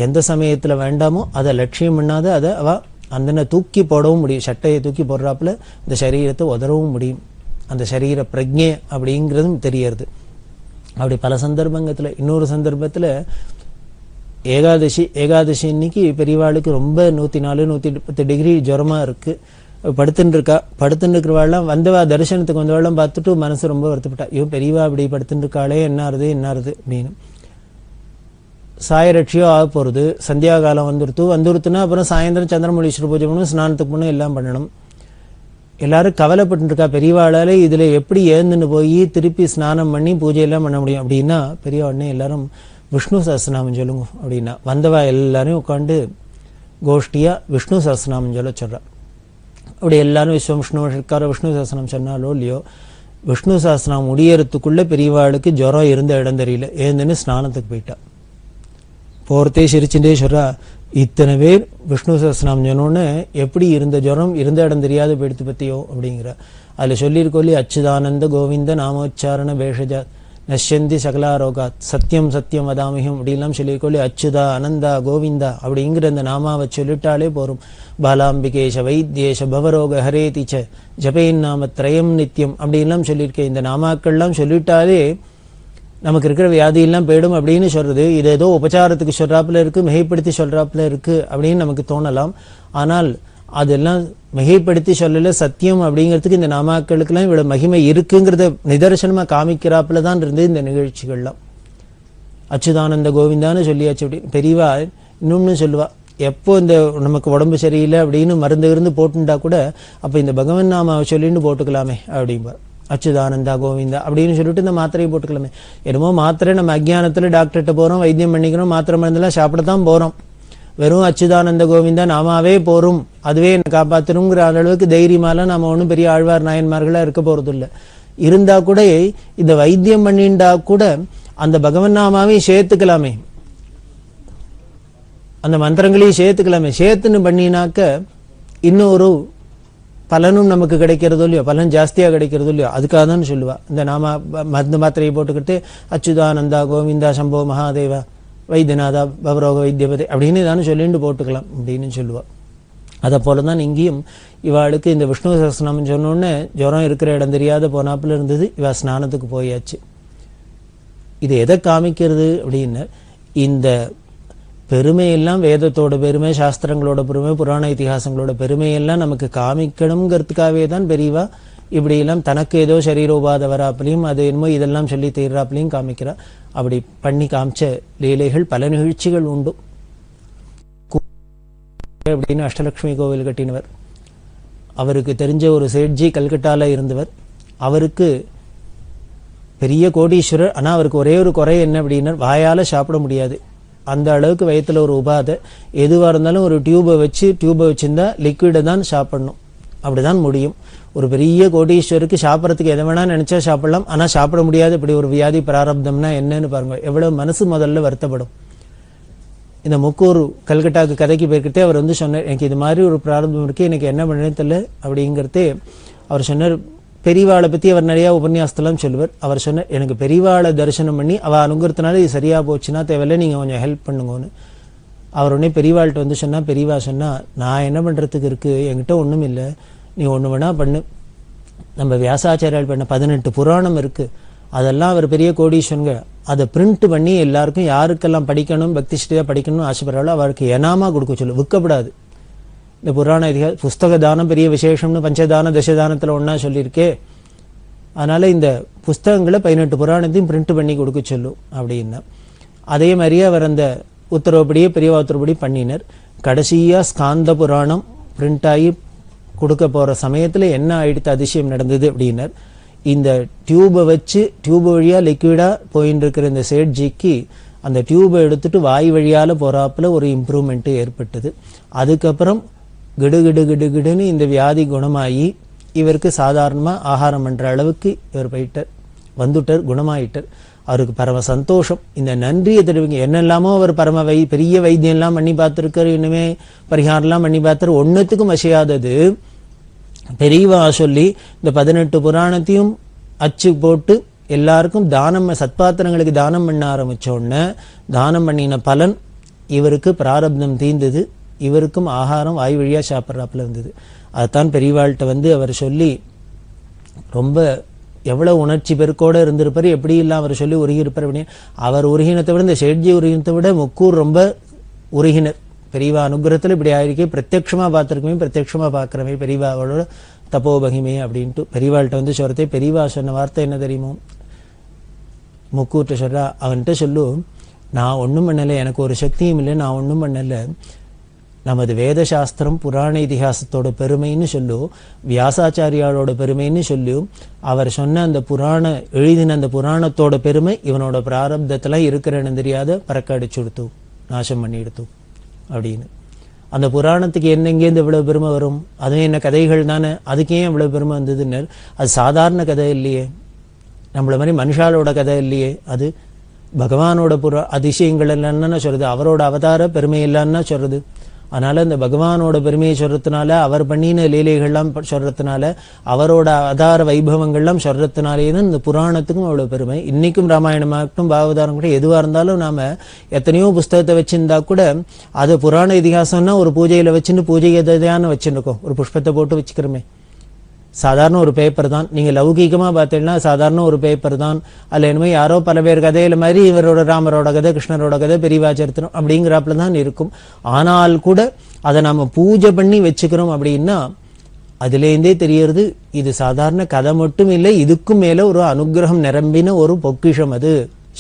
எந்த சமயத்துல வேண்டாமோ அதை லட்சியம் பண்ணாத அதை அவ அந்த தூக்கி போடவும் முடியும். சட்டையை தூக்கி போடுறாப்புல இந்த சரீரத்தை உதறவும் முடியும். அந்த சரீர பிரஜை அப்படிங்கிறதும் தெரியறது. அப்படி பல சந்தர்ப்பங்கத்துல, இன்னொரு சந்தர்ப்பத்துல ஏகாதசி இன்னைக்கு பெரியவாளுக்கு ரொம்ப 104-110 டிகிரி ஜுரமா இருக்கு. படுத்துட்டு இருக்கா. படுத்துட்டு இருக்கிறவாள்லாம் வந்தவா தரிசனத்துக்கு வந்தவாள்லாம் பார்த்துட்டு மனசு ரொம்ப வருத்தப்பட்டா. ஐயோ பெரியவா அப்படி படுத்துட்டு இருக்காளே, என்னாருது அப்படின்னு. சாயரட்சியோ ஆக போறது, சந்தியா காலம் வந்துருத்துனா அப்புறம் சாயந்தரம் சந்திரமௌலீஸ்வர பூஜை பண்ணணும், ஸ்நானத்துக்கு போகணும், எல்லாம் பண்ணணும். எல்லாரும் கவலைப்பட்டு இருக்கா. பெரியவாளால இதுல எப்படி ஏந்துன்னு போய் திருப்பி ஸ்நானம் பண்ணி பூஜையெல்லாம் பண்ண முடியும் அப்படின்னா, பெரியவா உடனே எல்லாரும் விஷ்ணு சஹஸ்ரநாமம் சொல்லுங்க அப்படின்னா வந்தவா எல்லாரையும் உட்காந்து கோஷ்டியா விஷ்ணு சஹஸ்ரநாமம் சொல்றா. அப்படி எல்லாரும் விஸ்வம் விஷ்ணு சஹஸ்ரநாமம் சொன்னாலோ இல்லையோ, விஷ்ணு சஹஸ்ரநாமம் முடியறதுக்குள்ள பெரியவாளுக்கு ஜுரம் இருந்த இடம் தெரியல, ஏந்துன்னு ஸ்நானத்துக்கு போயிட்டா. போறதே சிரிச்சுட்டே சொல்றா, இத்தனை பேர் விஷ்ணு சஹஸ்ரநாமம் சொன்னோன்னு எப்படி இருந்த ஜுரம் இருந்த இடம் தெரியாத போயிடுத்து பத்தியோ அப்படிங்கிற. அதுல சொல்லியிருக்கோல்லி அச்சுதானந்த கோவிந்த நாமோச்சாரண பேஷஜா நஷ்யந்தி சகலாரோகாத் சத்தியம் சத்தியம் வதாமிகம் அப்படிலாம் சொல்லியிருக்கோல்லி. அச்சுதா அனந்தா கோவிந்தா அப்படிங்கிற அந்த நாமாவை சொல்லிட்டாலே போரும். பாலாம்பிகேஷ வைத்தியேஷ பவரோக ஹரேதிச்ச ஜபேன் நாம திரயம் நித்தியம் அப்படின்லாம் சொல்லியிருக்கேன். இந்த நாமாக்கள்லாம் சொல்லிட்டாலே நமக்கு இருக்கிற வியாதியெல்லாம் போயிடும் அப்படின்னு சொல்றது. இது ஏதோ உபச்சாரத்துக்கு சொல்றாப்புல இருக்கு, மிகைப்படுத்தி சொல்றாப்புல இருக்கு அப்படின்னு நமக்கு தோணலாம். ஆனால் அதெல்லாம் மிகைப்படுத்தி சொல்லல, சத்தியம் அப்படிங்கிறதுக்கு இந்த நாமாக்களுக்கெல்லாம் இவ்வளவு மகிமை இருக்குங்கிறத நிதர்சனமா காமிக்கிறாப்புல தான் இருந்து இந்த நிகழ்ச்சிகள்லாம். அச்சுதானந்த கோவிந்தான்னு சொல்லியாச்சு. அப்படி பெரியவா இன்னொன்னு சொல்லுவா, எப்போ இந்த நமக்கு உடம்பு சரியில்லை அப்படின்னு மருந்து போட்டுண்டா கூட அப்ப இந்த பகவன் நாமாவை சொல்லின்னு போட்டுக்கலாமே அப்படின்பா. அச்சுதானந்தா கோவிந்தா அப்படின்னு சொல்லிட்டு இந்த மாத்திரையை போட்டுக்கலாமே. என்னமோ மாத்திரை நம்ம அஜ்ஞானத்துல டாக்டர்கிட்ட போறோம், வைத்தியம் பண்ணிக்கிறோம், மாத்திரை மருந்தெல்லாம் சாப்பிடத்தான் போறோம். வெறும் அச்சுதானந்த கோவிந்தா நாமாவே போரும், அதுவே என்ன காப்பாத்தணுங்கிற அளவுக்கு தைரியமாலாம் நாம ஒன்றும் பெரிய ஆழ்வார் நாயன்மார்களா இருக்க போறது இல்லை. இருந்தா கூட இந்த வைத்தியம் பண்ணிண்டா கூட அந்த பகவன் நாமாவையும் சேர்த்துக்கலாமே, அந்த மந்திரங்களையும் சேர்த்துக்கலாமே. சேர்த்துன்னு பண்ணினாக்க இன்னும் ஒரு பலனும் நமக்கு கிடைக்கிறதோ இல்லையோ, பலன் ஜாஸ்தியா கிடைக்கிறதோ இல்லையோ, அதுக்காக தான் சொல்லுவா. இந்த நாம மருந்து மாத்திரையை போட்டுக்கிட்டு அச்சுதானந்தா கோவிந்தா சம்போ மகாதேவா வைத்தியநாதா பவரோக வைத்தியபதி அப்படின்னு தானே சொல்லிட்டு போட்டுக்கலாம் அப்படின்னு சொல்லுவா. அதை போலதான் இங்கேயும் இவாளுக்கு இந்த விஷ்ணு சஹஸ்ரநாமம் சொன்னோடனே ஜுரம் இருக்கிற இடம் தெரியாத போனாப்புல இருந்தது. இவா ஸ்நானத்துக்கு போயாச்சு. இது எதை காமிக்கிறது அப்படின்னு, இந்த பெருமையெல்லாம் வேதத்தோட பெருமை, சாஸ்திரங்களோட பெருமை, புராண இதிகாசங்களோட பெருமையெல்லாம் நமக்கு காமிக்கணுங்கிறதுக்காகவே தான் பெரியவா இப்படி எல்லாம் தனக்கு ஏதோ சரீரோபாத வராப்பிலையும் அது என்னமோ இதெல்லாம் சொல்லி தீர்றாப்பிலையும் காமிக்கிறா. அப்படி பண்ணி காமிச்ச லீலைகள் பல நிகழ்ச்சிகள் உண்டு. அப்படின்னு அஷ்டலட்சுமி கோவில் கட்டினவர், அவருக்கு தெரிஞ்ச ஒரு சேட்ஜி கல்கட்டால இருந்தவர். அவருக்கு பெரிய கோடீஸ்வரர். ஆனா அவருக்கு ஒரே ஒரு குறை என்ன அப்படின்னா, வாயால சாப்பிட முடியாது. அந்த அளவுக்கு வயிற்றுல ஒரு உபாதை. எதுவா இருந்தாலும் ஒரு டியூபை வச்சிருந்தா லிக்விடை தான் சாப்பிடணும், அப்படிதான் முடியும். ஒரு பெரிய கோடீஸ்வருக்கு சாப்பிட்றதுக்கு எதை வேணா நினைச்சா சாப்பிடலாம், ஆனா சாப்பிட முடியாது. இப்படி ஒரு வியாதி பிராரப்தம்னா என்னன்னு பாருங்க, எவ்வளவு மனசு முதல்ல வருத்தப்படும். இந்த முக்கூர் கல்கட்டாவுக்கு கதைக்கு போயிருக்கிறதே அவர் வந்து சொன்னார், எனக்கு இது மாதிரி ஒரு பிராரம்பம் இருக்குது, எனக்கு என்ன பண்ணுறேன்னு தெரியல அப்படிங்கிறதே அவர் சொன்னார். பெரியவாளை பற்றி அவர் நிறையா உபன்யாசத்தெல்லாம் சொல்லுவார். அவர் சொன்னார், எனக்கு பெரியவாளை தரிசனம் பண்ணி அவள் அனுங்கிறதுனால இது சரியாக போச்சுன்னா தேவையில்லை, நீங்கள் கொஞ்சம் ஹெல்ப் பண்ணுங்கன்னு. அவர் உடனே பெரியவாள்கிட்ட வந்து சொன்னால், பெரியவா சொன்னால், நான் என்ன பண்ணுறதுக்கு இருக்குது, என்கிட்ட ஒன்றும் இல்லை, நீ ஒன்று வேணா பண்ணு. நம்ம வியாசாச்சாரியால் பண்ண 18 புராணம் இருக்குது, அதெல்லாம் அவர் பெரிய கோடீஸ்வரங்க, அதை பிரிண்ட் பண்ணி எல்லாருக்கும் யாருக்கெல்லாம் படிக்கணும் பக்தி ஸ்ரீயாக படிக்கணும்னு ஆசைப்படுறாளோ அவருக்கு எனாமா கொடுக்க சொல்லு, விற்கப்படாது. இந்த புராண புஸ்தக தானம் பெரிய விசேஷம்னு பஞ்சதான தசதானத்தில் ஒன்றா சொல்லியிருக்கே, அதனால் இந்த புஸ்தகங்களை 18 புராணத்தையும் பிரிண்ட் பண்ணி கொடுக்க சொல்லும் அப்படின்னா. அதே மாதிரியே அவர் அந்த உத்தரவுப்படியே பெரியவா உத்தரவுப்படி பண்ணினர். கடைசியாக ஸ்காந்த புராணம் பிரிண்ட் ஆகி கொடுக்க போகிற சமயத்தில் என்ன ஆயிடுத்து அதிசயம் நடந்தது அப்படின்னார். இந்த டியூபை வச்சு டியூப் வழியாக லிக்விடாக போயின்னு இருக்கிற இந்த சேட்ஜிக்கு அந்த டியூபை எடுத்துட்டு வாய் வழியால் போகிறாப்புல ஒரு இம்ப்ரூவ்மெண்ட்டு ஏற்பட்டது. அதுக்கப்புறம் கிடுன்னு இந்த வியாதி குணமாகி இவருக்கு சாதாரணமாக ஆகாரம் பண்ணுற அளவுக்கு இவர் போயிட்டார், வந்துட்டார், குணமாயிட்டார். அவருக்கு பரம சந்தோஷம். இந்த நன்றியை தெரிவிங்க. என்னெல்லாமோ அவர் பரம பெரிய வைத்தியம்லாம் பண்ணி பார்த்துருக்காரு, இன்னுமே பரிகாரம்லாம் பண்ணி பார்த்தாரு, ஒன்றுத்துக்கும் வசையாதது பெரியவா சொல்லி இந்த 18 புராணத்தையும் அச்சு போட்டு எல்லாருக்கும் தானம், சத்பாத்திரங்களுக்கு தானம் பண்ண ஆரம்பித்தோடனே தானம் பண்ணின பலன் இவருக்கு பிராரப்தம் தீர்ந்தது. இவருக்கும் ஆகாரம் வாய் வழியாக சாப்பிட்றாப்புல இருந்தது. அதுதான் பெரியவாள்கிட்ட வந்து அவர் சொல்லி ரொம்ப எவ்வளோ உணர்ச்சி பெருக்கோடு இருந்திருப்பார், எப்படி இல்லை அவர் சொல்லி உருகியிருப்பார் அப்படின்னு. அவர் உருகினத்தை விட இந்த ஷேட்ஜி உருகினத்தை விட முக்கூர் ரொம்ப உருகினர். பெரியவா அனுகிரகத்தில் இப்படி ஆயிருக்கே, பிரத்யட்சமாக பார்த்துருக்குமே, பிரத்யட்சமாக பார்க்குறமே பெரியவாவோட தப்போபகிமே அப்படின்ட்டு பெரியவாள்கிட்ட வந்து சொல்கிறதே. பெரியவா சொன்ன வார்த்தை என்ன தெரியுமோ, முக்கூர்கிட்ட சொல்கிறா, அவன்கிட்ட சொல்லு, நான் ஒன்றும் பண்ணலை, எனக்கு ஒரு சக்தியும் இல்லை, நான் ஒன்றும் பண்ணலை, நமது வேதசாஸ்திரம் புராண இதிகாசத்தோட பெருமைன்னு சொல்லு, வியாசாச்சாரியாரோட பெருமைன்னு சொல்லு, அவர் சொன்ன அந்த எழுதின அந்த புராணத்தோட பெருமை இவனோட பிராரப்தத்தில் இருக்கிறன்னு தெரியாத பறக்க அடிச்சு கொடுத்து நாசம் பண்ணி எடுத்து அப்படின்னு. அந்த புராணத்துக்கு எங்கேருந்து இவ்வளவு பெருமை வரும்? அதுவும் என்ன கதைகள் தானே, அதுக்கு ஏன் இவ்வளவு பெருமை வந்ததுன்னு. அது சாதாரண கதை இல்லையே, நம்மள மாதிரி மனுஷாலோட கதை இல்லையே, அது பகவானோட அதிசயங்கள் இல்லைன்னா சொல்றது, அவரோட அவதார பெருமை இல்லைன்னா சொல்றது. அதனால இந்த பகவானோட பெருமையை சொல்றதுனால, அவர் பண்ணின லீலைகள்லாம் சொல்றதுனால, அவரோட அவதார வைபவங்கள்லாம் சொல்றதுனாலே தான் இந்த புராணத்துக்கும் அவ்வளோ பெருமை. இன்னைக்கும் ராமாயணமாகட்டும் பாகவதாரம் கூட எதுவாக இருந்தாலும் நாம எத்தனையோ புஸ்தகத்தை வச்சிருந்தா கூட அது புராண இதிகாசம்னா ஒரு பூஜையில் வச்சுட்டு பூஜை எதையான வச்சுருக்கோம், ஒரு புஷ்பத்தை போட்டு வச்சுக்கிறோமே, சாதாரண ஒரு பேப்பர் தான். நீங்க லௌகீகமா பார்த்தீங்கன்னா சாதாரண ஒரு பேப்பர் தான். அதில் என்னமோ யாரோ பல பேர் கதையில மாதிரி இவரோட ராமரோட கதை, கிருஷ்ணரோட கதை, பெரியவா சரித்திரம் அப்படிங்கிறாப்புல தான் இருக்கும். ஆனால் கூட அதை நாம பூஜை பண்ணி வச்சுக்கிறோம் அப்படின்னா அதுலேருந்தே தெரியறது இது சாதாரண கதை மட்டும் இல்லை, இதுக்கும் மேல ஒரு அனுகிரகம் நிரம்பின ஒரு பொக்கிஷம், அது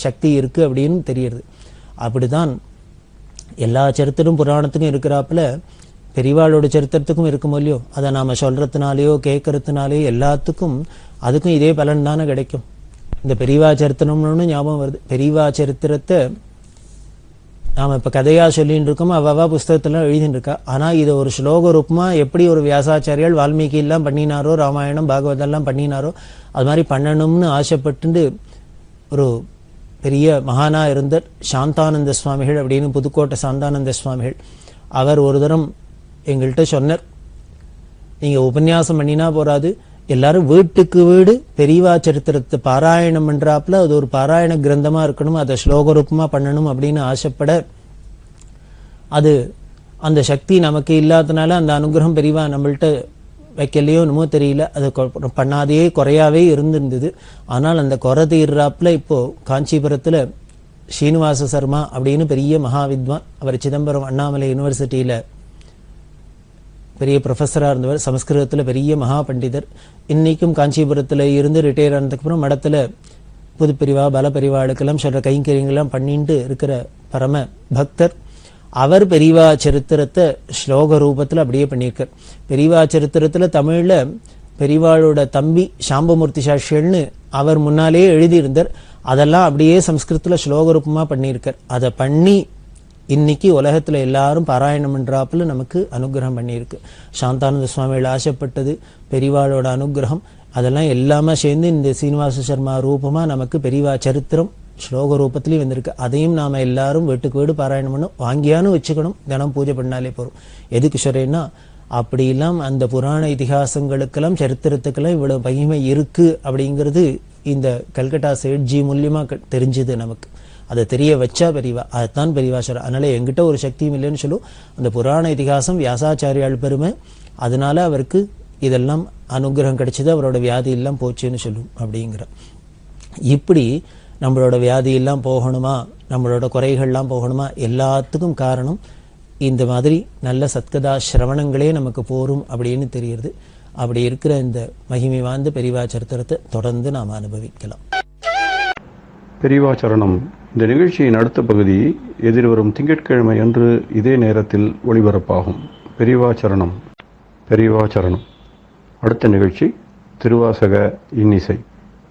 சக்தி இருக்கு அப்படின்னு தெரியறது. அப்படிதான் எல்லா சரித்திரம் புராணத்துக்கும் இருக்கிறாப்புல பெரியவாளோட சரித்திரத்துக்கும் இருக்குமோ இல்லையோ, அதை நாம சொல்றதுனாலேயோ கேட்கறதுனாலேயோ எல்லாத்துக்கும் அதுக்கும் இதே பலன் தானே கிடைக்கும். இந்த பெரியவா சரித்திரம்னு ஞாபகம் வருது. பெரியவா சரித்திரத்தை நாம இப்ப கதையா சொல்லிட்டு இருக்கோம், அவ்வளவா புஸ்தகத்தெல்லாம் எழுதிட்டு இருக்கா. ஆனா இதை ஒரு ஸ்லோக ரூபமா எப்படி ஒரு வியாசாச்சாரியால் வால்மீகி எல்லாம் பண்ணினாரோ, ராமாயணம் பாகவதம் எல்லாம் பண்ணினாரோ, அது மாதிரி பண்ணணும்னு ஆசைப்பட்டு ஒரு பெரிய மகானா இருந்த சாந்தானந்த சுவாமிகள் அப்படின்னு, புதுக்கோட்டை சாந்தானந்த சுவாமிகள், அவர் ஒரு தரம் எங்கள்கிட்ட சொன்னார், நீங்க உபன்யாசம் பண்ணினா போறாது, எல்லாரும் வீட்டுக்கு வீடு பெரியவா சரித்திரத்தை பாராயணம் பண்றாப்புல அது ஒரு பாராயண கிரந்தமா இருக்கணும், அதை ஸ்லோக ரூபமா பண்ணணும் அப்படின்னு ஆசைப்பட, அது அந்த சக்தி நமக்கு இல்லாதனால அந்த அனுகிரகம் பெரியவா நம்மள்கிட்ட வைக்கலையோ என்னமோ தெரியல, அது பண்ணாதே குறையாவே இருந்திருந்தது. ஆனால் அந்த குறை தீர்றாப்புல இப்போ காஞ்சிபுரத்துல ஸ்ரீனிவாச சர்மா அப்படின்னு பெரிய மகாவித்வான், அவர் சிதம்பரம் அண்ணாமலை யூனிவர்சிட்டியில பெரிய ப்ரொஃபஸராக இருந்தவர், சமஸ்கிருதத்தில் பெரிய மகா பண்டிதர். இன்னைக்கும் காஞ்சிபுரத்தில் இருந்து ரிட்டையர் ஆனதுக்கப்புறம் மடத்தில் புதுப்பிரிவா பலப்பிரிவாளுக்கெல்லாம் சொல்கிற கைங்கரியங்கள்லாம் பண்ணிட்டு இருக்கிற பரம பக்தர். அவர் பெரியவா சரித்திரத்தை ஸ்லோக ரூபத்தில் அப்படியே பண்ணியிருக்கார். பெரியவா சரித்திரத்தில் தமிழில் பெரியவாளோட தம்பி சாம்பமூர்த்தி சாட்சியல்னு அவர் முன்னாலேயே எழுதியிருந்தார், அதெல்லாம் அப்படியே சம்ஸ்கிருதத்தில் ஸ்லோக ரூபமாக பண்ணியிருக்கார். அதை பண்ணி இன்னைக்கு உலகத்துல எல்லாரும் பாராயணம் பண்றாப்புல நமக்கு அனுகிரகம் பண்ணியிருக்கு. சாந்தானந்த சுவாமிகள் ஆசைப்பட்டது, பெரியவாளோட அனுகிரகம், அதெல்லாம் எல்லாமே சேர்ந்து இந்த சீனிவாச சர்மா ரூபமா நமக்கு பெரியவா சரித்திரம் ஸ்லோக ரூபத்திலையும் வந்திருக்கு. அதையும் நாம எல்லாரும் வீட்டுக்கு வீடு பாராயணம் பண்ணணும், வாங்கியானு வச்சுக்கணும், தினம் பூஜை பண்ணாலே போறோம். எதுக்கு சொல்றேன்னா, அப்படி எல்லாம் அந்த புராண இதிகாசங்களுக்கெல்லாம் சரித்திரத்துக்கெல்லாம் இவ்வளவு மகிமை இருக்கு அப்படிங்கிறது இந்த கல்கட்டா சேட்ஜி மூலியமா தெரிஞ்சது நமக்கு. அதை தெரிய வச்சா பெரியவா, அதுதான் பெரியவா சொல்ற. அதனால எங்கிட்ட ஒரு சக்தியும் இல்லைன்னு சொல்லும். அந்த புராண இதிகாசம் வியாசாச்சாரியால் பெருமை, அதனால அவருக்கு இதெல்லாம் அனுகிரகம் கிடைச்சது, அவரோட வியாதி எல்லாம் போச்சுன்னு சொல்லும் அப்படிங்கிற. இப்படி நம்மளோட வியாதி எல்லாம் போகணுமா, நம்மளோட குறைகள்லாம் போகணுமா, எல்லாத்துக்கும் காரணம் இந்த மாதிரி நல்ல சத்கதா சிரவணங்களே நமக்கு போரும் அப்படின்னு தெரியுது. அப்படி இருக்கிற இந்த மகிமை வாய்ந்த பெரியவா சரித்திரத்தை தொடர்ந்து நாம் அனுபவிக்கலாம். பெரியவா சரணம். இந்த நிகழ்ச்சியின் அடுத்த பகுதி எதிர்வரும் திங்கட்கிழமை அன்று இதே நேரத்தில் ஒளிபரப்பாகும். பெரியவா சரணம். பெரியவா சரணம். அடுத்த நிகழ்ச்சி திருவாசக இன்னிசை.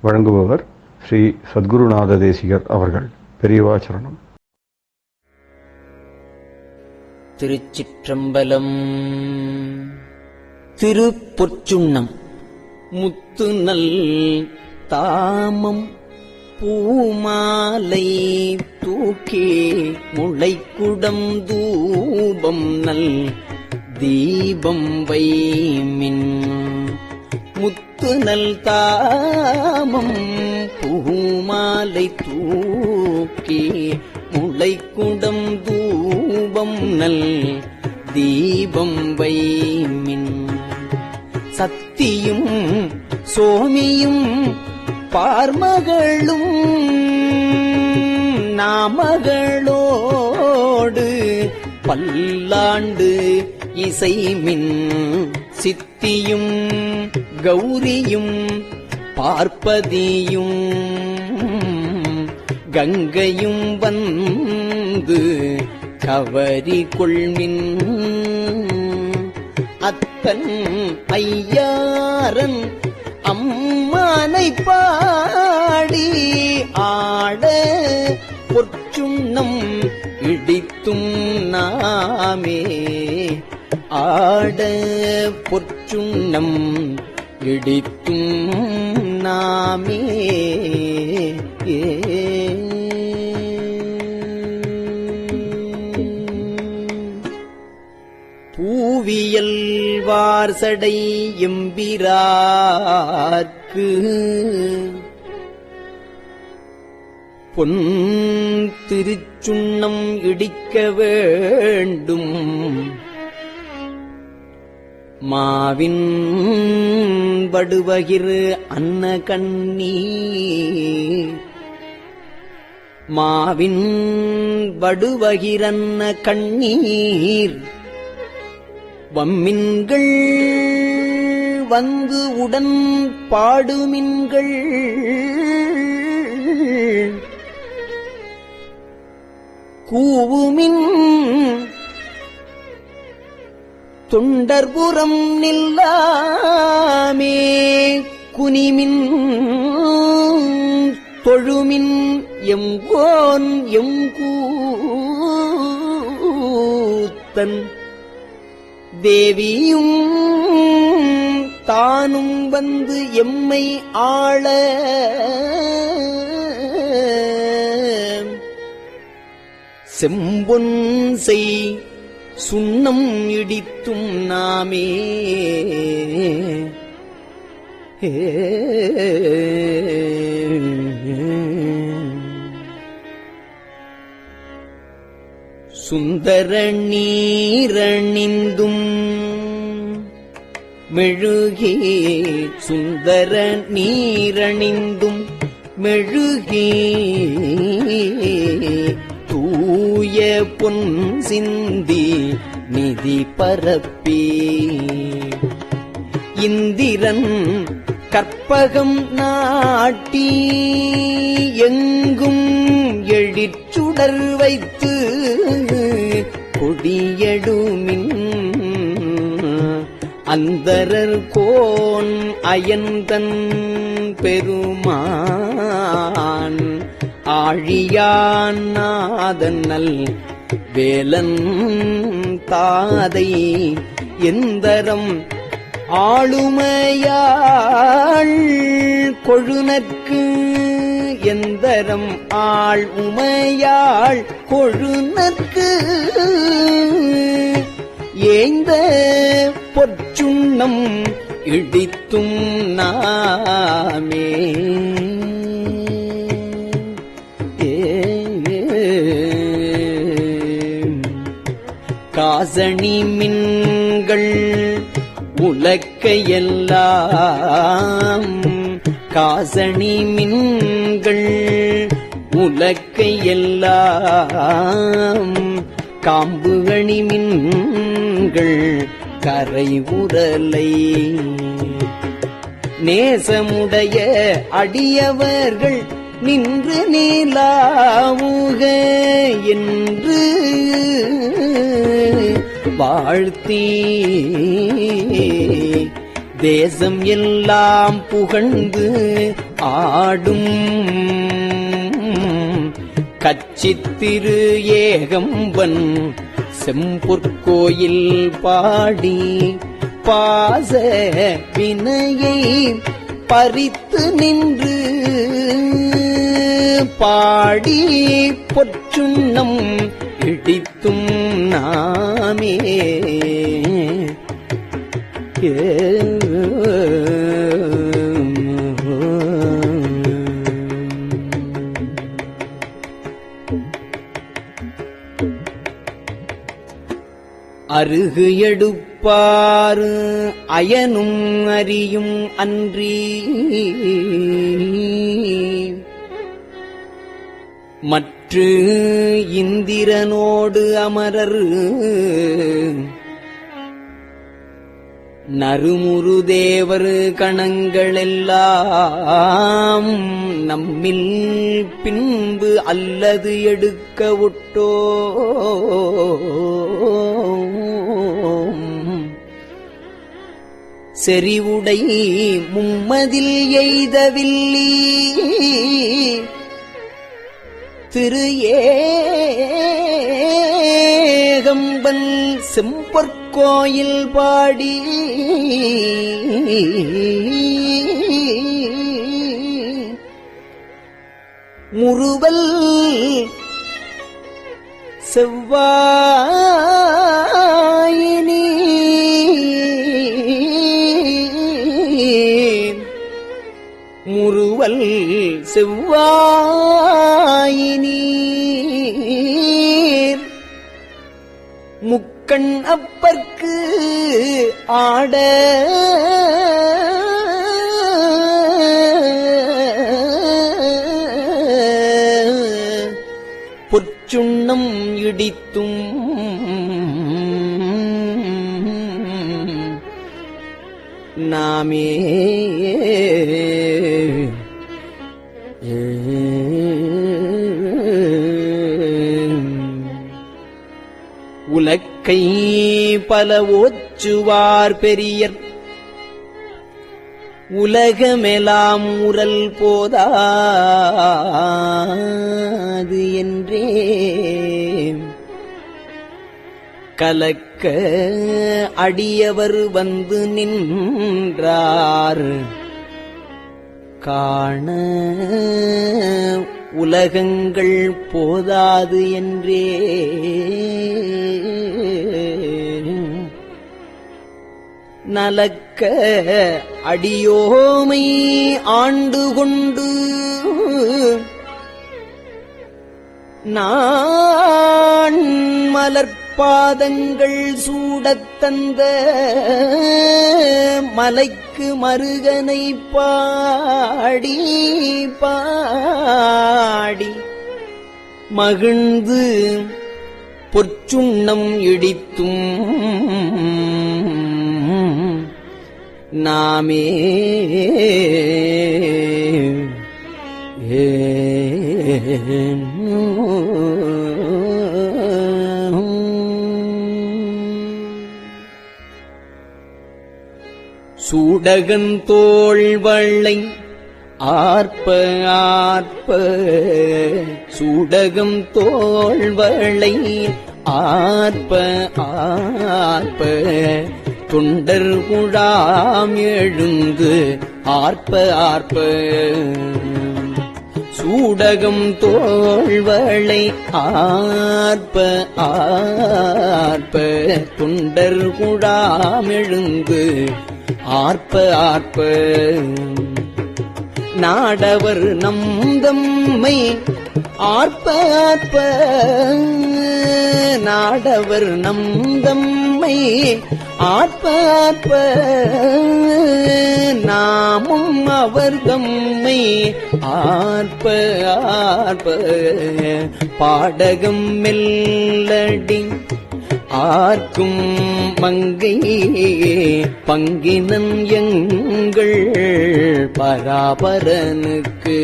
வழங்குபவர் ஸ்ரீ சத்குருநாத தேசிகர் அவர்கள். பெரியவா சரணம். திருச்சிற்றம்பலம். திருப்பொற்சுண்ணம் முத்து நல் தாமம் பூமாலை தூக்கே முளைக்குடம் தூபம் நல் தீபம் வைமின் முத்து நல் தாமம் பூமாலை தூக்கே முளைக்குடம் தூபம் நல் தீபம் வைமின் சத்தியும் சோமியும் பார்மகளும் நாமகளோடு பல்லாண்டு இசைமின் சித்தியும் கௌரியும் பார்ப்பதியும் கங்கையும் வந்து கவரி கொள்மின் அத்தன் ஐயாரன் அம்மானை பாடி ஆட பொற்சுண்ணம் இடித்தும் நாமே ஆட பொற்சுண்ணம் இடித்தும் நாமே பூவியல் வார்சடை எம்பிரார்க்கு பொன் திருச்சுண்ணம் இடிக்க வேண்டும் மாவின் வடுவகிரு அன்ன கண்ணீர் மாவின் வடுவகிரன்ன கண்ணீர் வம்மின்கள் வந்து உடன் பாடுமின்கள் கூவுமின் தொண்டர்புறம் நில்லாமே குனிமின் தொழுமின் எங்கோன் எங்கூத்தன் தேவியும் தானும் வந்து எம்மை ஆள செம்பொன் செய் சுண்ணம் இடித்தும் நாமே சுந்தர நீரணிந்தும் மெழுகே சுந்தர நீரணிந்தும் மெழுகே தூய பொன் சிந்தி நிதி பரப்பி இந்திரன் கற்பகம் நாட்டி எங்கும் எழிற்சுடர் வைத்து கொடியடுமின் அந்தரர் கோன் அயந்தன் பெருமான் ஆழியான் நாதன் நல் வேலன் தாதை எந்தரம் ஆளுமையாள் கொழுனற்கு எந்தரம் ஆள் உமையாள் கொழுநர்க்கு ஏந்த பொற்சுண்ணம் இடித்தும் நாமே காசணி மின்கள் உலக்கையெல்லாம் காசணி மின்கள் உலக்கையெல்லாம் காம்புகணி மின்கள் கரை உரலை நேசமுடைய அடியவர்கள் நின்று நீலாவுக என்று வாழ்த்தி தேசம் எல்லாம் புகழ்ந்து ஆடும் கச்சித்திரு ஏகம்பன் செம்பொற்கோயில் பாடி பாச வினையை பறித்து நின்று பாடி பொற்சுண்ணம் இடித்தும் நாமே அருகு எடுப்பாறு அயனும் அறியும் அன்றி மற்று இந்திரனோடு அமரர் நறுமுறு தேவர் கணங்களெல்லாம் நம்மில் பின்பு அல்லது எடுக்க ஒட்டோ செறிவுடை மும்மதில் எய்தவில்லி திரு ஏகம்பன் செம்பொற்கோயில் பாடி முறுவல் செவ்வாயினி முறுவல் செவ்வாயினீர் முக்கண் அப்பற்கு ஆட பொற்சுண்ணம் இடித்தும் நாமே உலக்கை பல ஓச்சுவார் பெரியர் உலகமெலாம் உரல் போதாது என்றே கலக்க அடியவர் வந்து நின்றார் காண உலகங்கள் போதாது என்றே நலக்க அடியோமை ஆண்டு கொண்டு நான் மலர்பாதங்கள் சூடத் தந்த மலைக்கு மருகனை பாடி பாடி மகிழ்ந்து பொற்சுண்ணம் இடித்தும் நாமே சூடகந்தோள் வள்ளை ஆர்ப்ப ஆர்ப்ப சூடகம் தோள்வளை ஆர்ப்ப ஆர்ப்ப தொண்டர் குழாம் எழுந்து ஆர்ப்ப ஆர்ப்ப சூடகம் தோள்வளை ஆர்ப்ப ஆர்ப்ப தொண்டர் குழாமெழுந்து ஆர்ப்ப ஆர்ப்ப நாடவர் நம்தம்மை ஆர்ப்ப ஆர்ப்ப நாடவர் நம்தம்மை ஆர்ப்ப ஆர்ப்ப நாமும் அவர் தம்மை ஆர்ப்ப ஆர்ப்ப பாடகம் மெல்லடி ஆர்க்கும் மங்கை பங்கினன் எங்கள் பராபரனுக்கு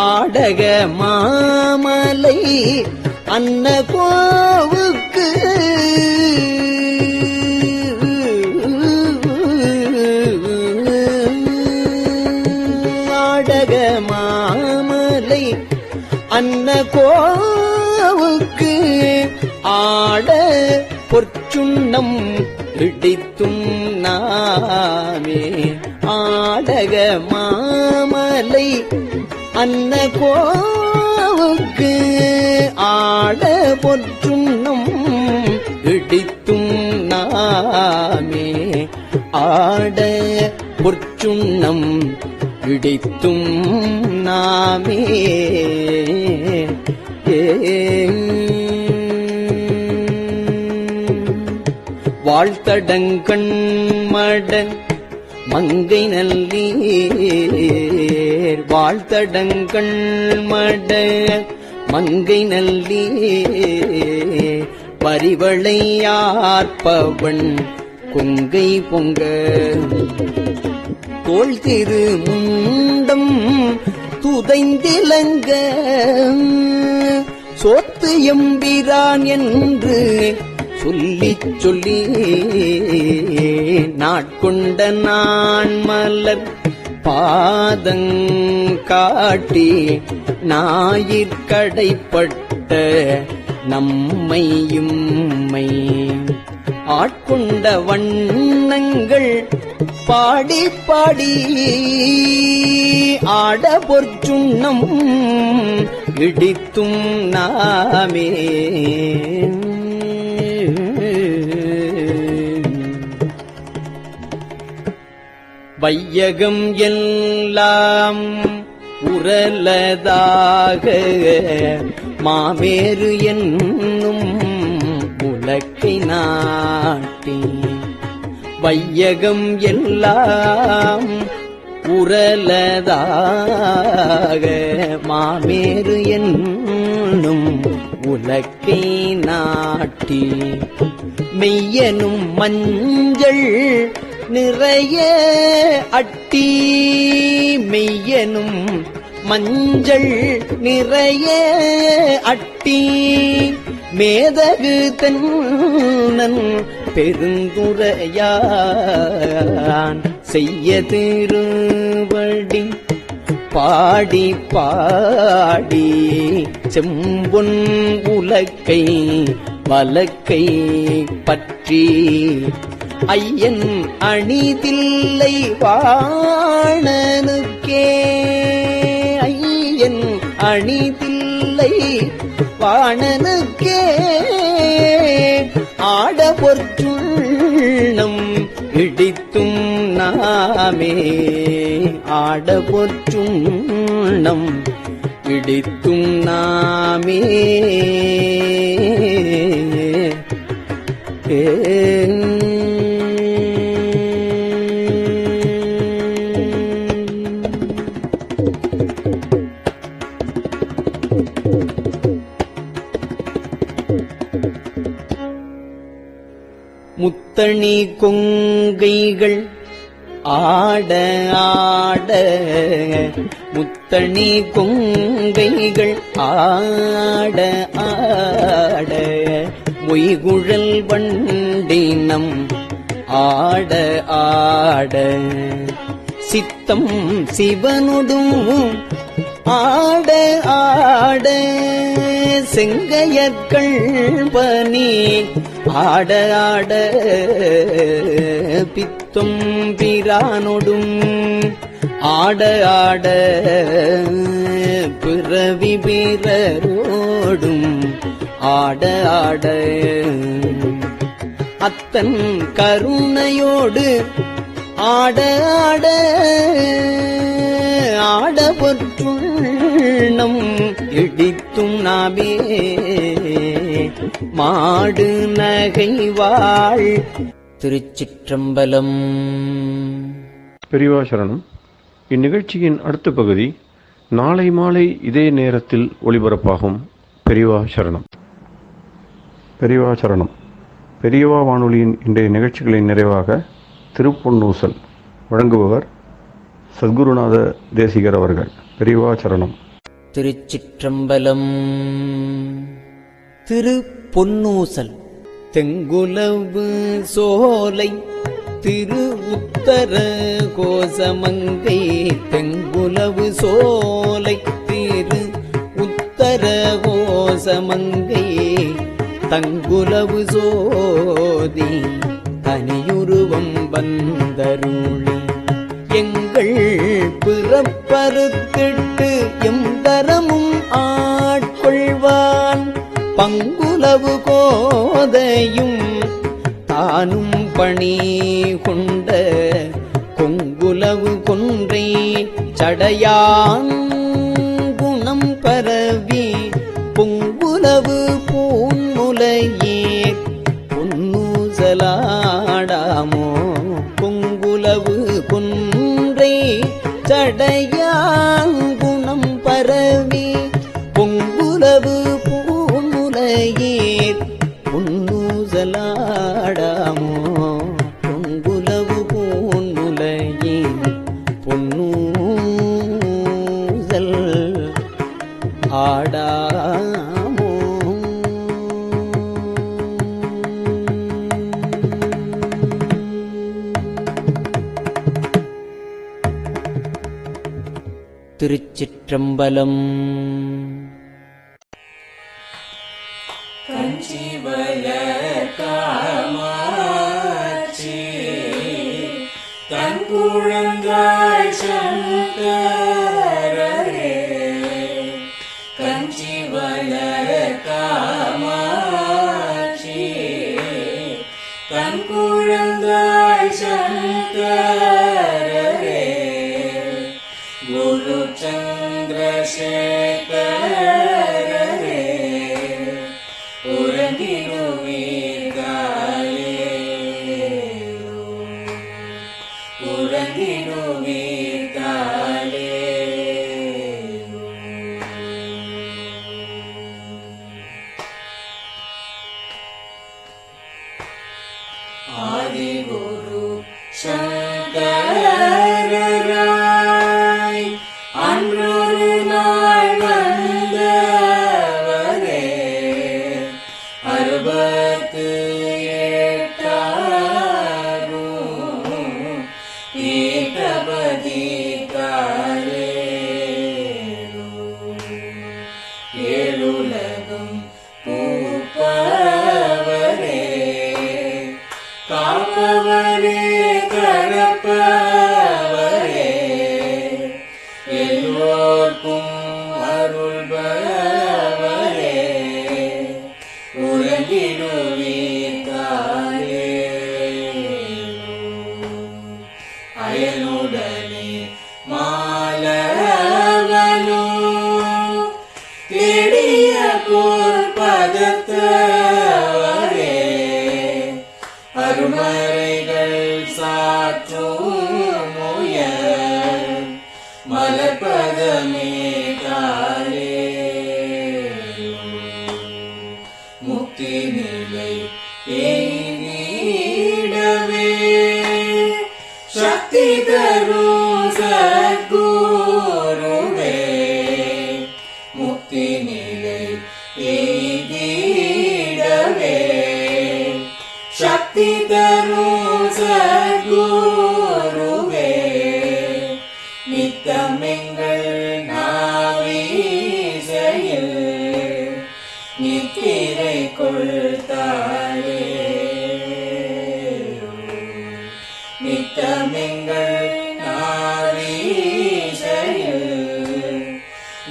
ஆடக மாமலை அன்ன கோவுக்கு ஆடக மாமலை அன்ன கோவுக்கு ஆட பொற்சுண்ணம் இடித்தும் நாமே ஆடக மாமலை அன்ன கோவுக்கு ஆட பொற்றுண்ணும் இடித்தும் நாமே ஆட பொற்சுண்ணம் இடித்தும் நாமே வாழ்த்தடங்கண்மட மங்கை நல்லீர் வாழ்த்தடங்கண்மட மங்கை நல்லீர் பரிவளையார்ப்பவன் கொங்கை பொங்க தோள் திரு முண்டம் துதைந்திலங்க சோத்து எம்பிரான் என்று சொல்லி சொல்லி நாட்கொண்ட நான் மலர் பாதங்காட்டி ஞாயிற்கடைப்பட்ட நம்மையும்மை ஆட்கொண்ட வண்ணங்கள் பாடி பாடி ஆட பொற்சுண்ணம் இடித்தும் நாமே வையகம் எல்லாம் உரலதாக மாமேறு என்னும் உலக்கை நாட்டி வையகம் எல்லாம் உரலதாக மாமேறு என்னும் உலக்கை நாட்டி மெய்யனும் மஞ்சள் நிறைய அட்டி மெய்யனும் மஞ்சள் நிறைய அட்டி மேதகு தென்னன் பெருந்துரையான் செய்ய திருவடி பாடி பாடி செம்பொன் உலக்கை வலக்கை பற்றி ஐயன் அணிதில்லை வாணனுக்கே ஐயன் அணிதில்லை வாணனுக்கே ஆட பொற்றுள்ளம் இடித்தும் நாமே ஆட பொற்றுள்ளம் இடித்தும் நாமே முத்தணி கொங்கைகள் ஆட ஆட முத்தணி கொங்கைகள் ஆட ஆட மொய்குழல் வண்டினம் ஆட ஆட சித்தம் சிவனொடும் ஆட ஆட செங்கையர்கள் பனி ஆட ஆட பித்தும் பிரானொடும் ஆட ஆட பிறவி பிறரோடும் ஆட ஆட அத்தன் கருணையோடு ஆட ஆட ஆட பொற்றுள்ளம் இடித்தும் நாமே மாடு நகைவாள். திருச்சிற்றம்பலம். பெரியவா சரணம். இந்நிகழ்ச்சியின் அடுத்த பகுதி நாளை மாலை இதே நேரத்தில் ஒளிபரப்பாகும். பெரியவா சரணம். பெரியவா சரணம். பெரியவா வானொலியின் இன்றைய நிகழ்ச்சிகளின் நிறைவாக திருப்பொன்னூசல் வழங்குபவர் சத்குருநாத தேசிகர் அவர்கள். பெரியவா சரணம். திருச்சிற்றம்பலம். திருப்பொன்னூசல். தெங்குலவு சோலை திரு உத்தர கோசமங்கை தெங்குலவு சோலை திரு உத்தர கோசமங்கை தங்குலவு சோதி தனியுருவம் வந்தருளி எங்கள் பிறப்பறுத்திட்டு எந்தரமும் ஆட்கொள்வான் பங்குலவு கோதையும் தானும் பணி கொண்ட கொங்குலவு கொன்றை சடையான் குணம் பரவி பொங்குலவு பூன்முலையே பொன்னூசலாடாமோ பொங்குலவு கொன்றை சடையான் குணம் பரவி பொங்குலவு பூன்முலையே பொன்னூசலாடாமோ பொங்குலவு பூன்முலையே பொன்னூசல் ஆடாமோ. திருச்சிற்றம்பலம். காமாட்சி தன் குழந்தாய் சங்கரரே கஞ்சிவல காமாட்சி தன் குழந்தாய் சங்கரரே குரு சந்திரசேகரரே ஆதிகுரு சங்கரராய் அன்றொரு நாள் வந்தவரே அறுபத்து எட்டாகும் பீட்டபதி காலே ஏழுலகம் பூப்பவரே காப்பவரே கடப்பவரே எல்லோர்க்கும் அருள்பவரே உலகிடுவீர்காலே அயனுடனே மாலவனோ தேடிய பொற்பதத்தவரே அருமறைகள் சாற்றும் முயல் மலர்பதமே காலே முக்தி நிலை எய்திடவே சக்தி தரும் சத்குருவே முக்தி நிலை எய்திடவே சக்தி தரும் சத்குருவே நித்தமெங்கள் நாவே நித்தமெங்கள் நாவீசையில்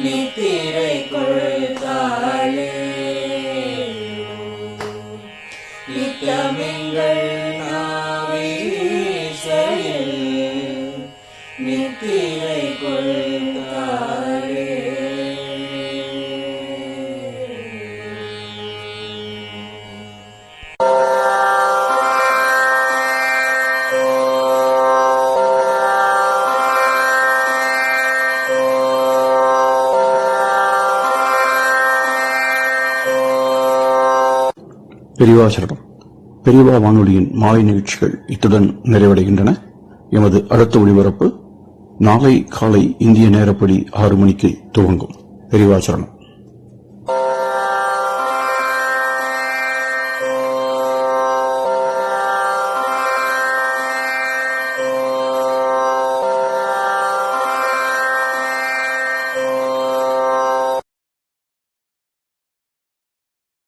நித்திரை கொள்தாளே நித்தமெங்கள் நாவீசையில் நித்திரை கொள்தாளே பெரியவா சரணம். பெரியவா வானொலியின் மாலை நிகழ்ச்சிகள் இத்துடன் நிறைவடைகின்றன. எமது அடுத்த ஒளிபரப்பு நாளை காலை இந்திய நேரப்படி 6 மணிக்கு துவங்கும். பெரியவா சரணம்.